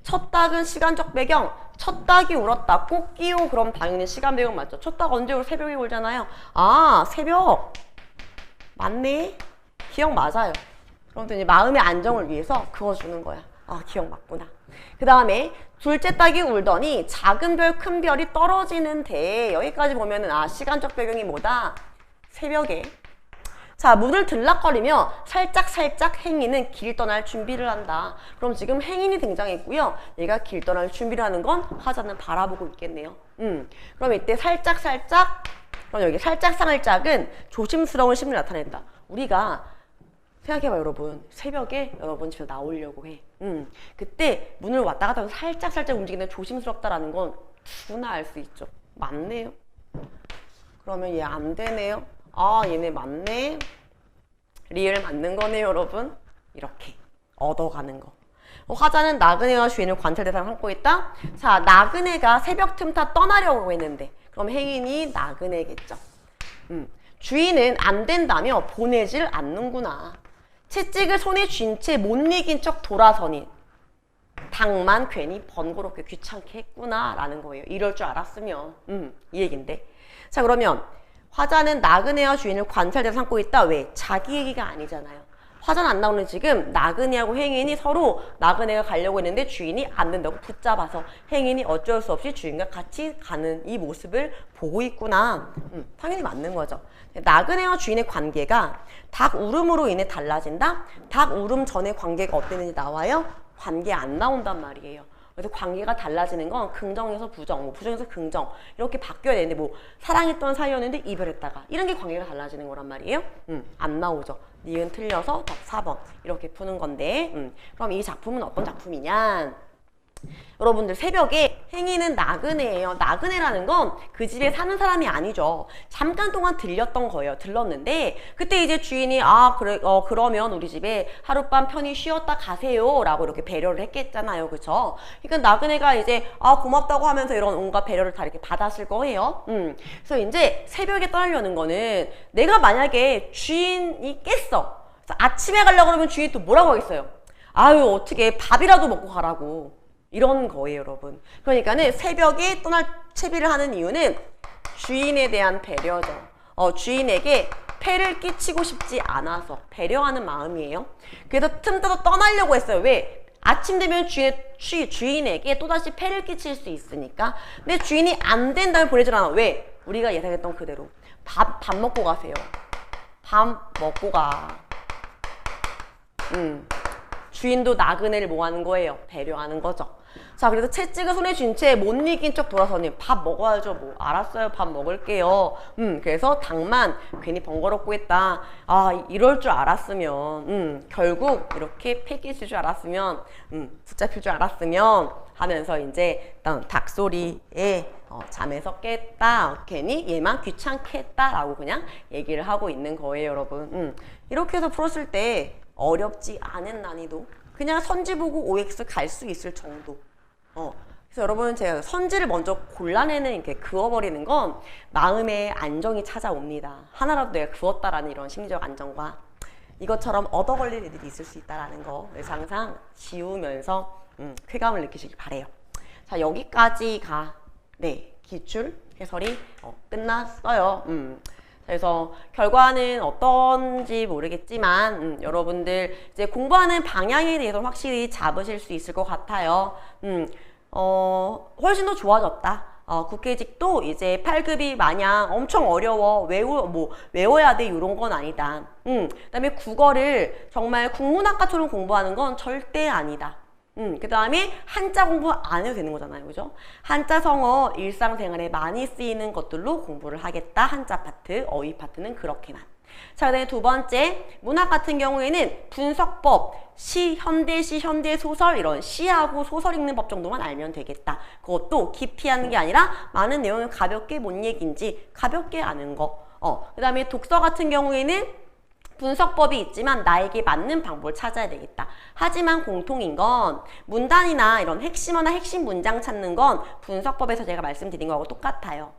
첫 닭은 시간적 배경, 첫 닭이 울었다. 꽃기호 그럼 당연히 시간 배경 맞죠? 첫 닭 언제 울? 새벽에 울잖아요. 아, 새벽. 맞네. 기억 맞아요. 그럼 또 이제 마음의 안정을 위해서 그거 주는 거야. 아, 기억 맞구나. 그 다음에 둘째 닭이 울더니 작은 별, 큰 별이 떨어지는데 여기까지 보면은 시간적 배경이 뭐다? 새벽에. 자, 문을 들락거리며 살짝 행인은 길 떠날 준비를 한다. 그럼 지금 행인이 등장했고요. 얘가 길 떠날 준비를 하는 건 화자는 바라보고 있겠네요. 그럼 이때 살짝 그럼 여기 살짝은 조심스러운 심리를 나타낸다. 우리가 생각해봐요, 여러분. 새벽에 여러분 집에 나오려고 해. 그때 문을 왔다 갔다 하면서 살짝 움직이는데 조심스럽다라는 건 누구나 알 수 있죠. 맞네요. 그러면 얘 안 되네요. 아, 얘네 맞네. 리을 맞는 거네요, 여러분. 이렇게 얻어가는 거. 화자는 나그네와 주인을 관찰 대상을 삼고 있다. 자, 나그네가 새벽 틈타 떠나려고 했는데 그럼 행인이 나그네겠죠. 주인은 안 된다며 보내질 않는구나. 채찍을 손에 쥔 채 못 이긴 척 돌아서니 닭만 괜히 번거롭게 귀찮게 했구나 라는 거예요. 이럴 줄 알았으면 이 얘긴데. 자, 그러면 화자는 나그네와 주인을 관찰대 삼고 있다. 왜? 자기 얘기가 아니잖아요. 화자는 안 나오는 지금 나그네하고 행인이 서로 나그네가 가려고 했는데 주인이 안 된다고 붙잡아서 행인이 어쩔 수 없이 주인과 같이 가는 이 모습을 보고 있구나. 당연히 맞는 거죠. 나그네와 주인의 관계가 닭 울음으로 인해 달라진다? 닭 울음 전에 관계가 어땠는지 나와요? 관계 안 나온단 말이에요. 그래서 관계가 달라지는 건 긍정에서 부정, 부정에서 긍정 이렇게 바뀌어야 되는데 사랑했던 사이였는데 이별했다가 이런 게 관계가 달라지는 거란 말이에요. 안 나오죠. 니은 틀려서 답 4번 이렇게 푸는 건데 그럼 이 작품은 어떤 작품이냐? 여러분들 새벽에 행인은 나그네예요. 나그네라는 건 그 집에 사는 사람이 아니죠. 잠깐 동안 들렸던 거예요. 들렀는데 그때 이제 주인이 그러면 우리 집에 하룻밤 편히 쉬었다 가세요 라고 이렇게 배려를 했겠잖아요. 그쵸? 그러니까 나그네가 이제 고맙다고 하면서 이런 온갖 배려를 다 이렇게 받았을 거예요. 그래서 이제 새벽에 떠나려는 거는 내가 만약에 주인이 깼어. 그래서 아침에 가려고 그러면 주인이 또 뭐라고 하겠어요? 아유, 어떻게 밥이라도 먹고 가라고. 이런 거예요, 여러분. 그러니까는 새벽에 떠날 채비를 하는 이유는 주인에 대한 배려죠. 주인에게 폐를 끼치고 싶지 않아서 배려하는 마음이에요. 그래서 틈타서 떠나려고 했어요. 왜? 아침 되면 주인에게 또다시 폐를 끼칠 수 있으니까. 근데 주인이 안 된다면 보내질 않아. 왜? 우리가 예상했던 그대로 밥 먹고 가세요. 밥 먹고 가. 주인도 나그네를 뭐 하는 거예요? 배려하는 거죠. 자, 그래서 채찍을 손에 쥔 채 못 이긴 척 돌아서니 밥 먹어야죠. 뭐 알았어요. 밥 먹을게요. 그래서 닭만 괜히 번거롭고 했다. 아, 이럴 줄 알았으면 결국 이렇게 패기실 줄 알았으면 붙잡힐 줄 알았으면 하면서 이제 닭 소리에 잠에서 깼다. 괜히 얘만 귀찮게 했다라고 그냥 얘기를 하고 있는 거예요, 여러분. 이렇게 해서 풀었을 때 어렵지 않은 난이도. 그냥 선지 보고 OX 갈 수 있을 정도. 그래서 여러분 제가 선지를 먼저 골라내는 이렇게 그어버리는 건 마음의 안정이 찾아옵니다. 하나라도 내가 그었다라는 이런 심리적 안정과 이것처럼 얻어 걸릴 일들이 있을 수 있다라는 거. 그래서 항상 지우면서 쾌감을 느끼시길 바래요. 자, 여기까지가 네 기출 해설이 끝났어요. 그래서 결과는 어떤지 모르겠지만 여러분들 이제 공부하는 방향에 대해서 확실히 잡으실 수 있을 것 같아요. 훨씬 더 좋아졌다. 국회직도 이제 8급이 마냥 엄청 어려워 외워야 돼 이런 건 아니다. 그다음에 국어를 정말 국문학과처럼 공부하는 건 절대 아니다. 그 다음에 한자 공부 안 해도 되는 거잖아요. 그죠? 한자 성어 일상생활에 많이 쓰이는 것들로 공부를 하겠다. 한자 파트, 어휘 파트는 그렇게만. 자, 그다음에 두 번째, 문학 같은 경우에는 분석법, 시, 현대시, 현대소설 이런 시하고 소설 읽는 법 정도만 알면 되겠다. 그것도 깊이 하는 게 아니라 많은 내용을 가볍게 뭔 얘기인지 가볍게 아는 거. 그 다음에 독서 같은 경우에는 분석법이 있지만 나에게 맞는 방법을 찾아야 되겠다. 하지만 공통인 건 문단이나 이런 핵심어나 핵심 문장 찾는 건 분석법에서 제가 말씀드린 거하고 똑같아요.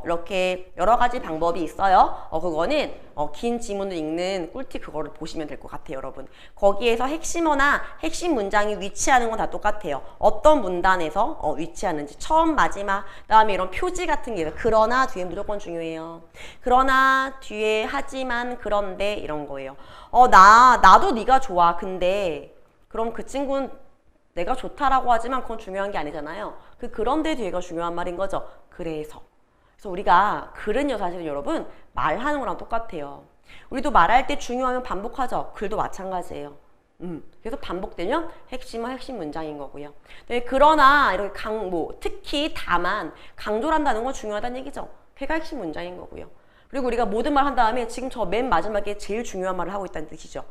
이렇게 여러 가지 방법이 있어요. 그거는 긴 지문을 읽는 꿀팁 그거를 보시면 될 것 같아요, 여러분. 거기에서 핵심어나 핵심 문장이 위치하는 건 다 똑같아요. 어떤 문단에서 위치하는지 처음, 마지막, 그다음에 이런 표지 같은 게 있어요. 그러나 뒤에 무조건 중요해요. 그러나 뒤에 하지만 그런데 이런 거예요. 나도 네가 좋아. 근데 그럼 그 친구는 내가 좋다라고 하지만 그건 중요한 게 아니잖아요. 그런데 뒤에가 중요한 말인 거죠. 그래서 우리가 글은요 사실은 여러분 말하는 거랑 똑같아요. 우리도 말할 때 중요하면 반복하죠. 글도 마찬가지예요. 그래서 반복되면 핵심은 핵심 문장인 거고요. 네, 그러나 이렇게 특히 다만 강조를 한다는 건 중요하다는 얘기죠. 그게 핵심 문장인 거고요. 그리고 우리가 모든 말 한 다음에 지금 저 맨 마지막에 제일 중요한 말을 하고 있다는 뜻이죠.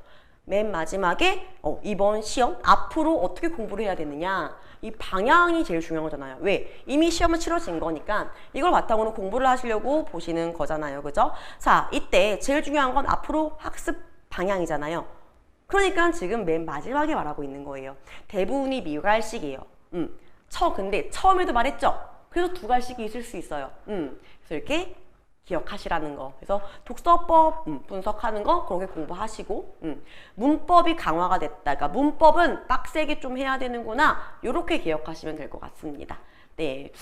맨 마지막에 이번 시험 앞으로 어떻게 공부를 해야 되느냐 이 방향이 제일 중요한 거잖아요. 왜? 이미 시험은 치러진 거니까 이걸 바탕으로 공부를 하시려고 보시는 거잖아요. 그죠? 자, 이때 제일 중요한 건 앞으로 학습 방향이잖아요. 그러니까 지금 맨 마지막에 말하고 있는 거예요. 대부분이 미갈식이에요. 근데 처음에도 말했죠? 그래서 두 갈식이 있을 수 있어요. 그래서 이렇게 기억하시라는 거. 그래서 독서법 분석하는 거 그렇게 공부하시고 문법이 강화가 됐다. 그러니까 문법은 빡세게 좀 해야 되는구나. 이렇게 기억하시면 될 것 같습니다. 네,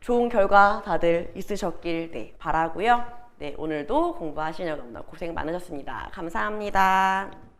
좋은 결과 다들 있으셨길 바라고요. 네, 오늘도 공부하시느라 너무나 고생 많으셨습니다. 감사합니다.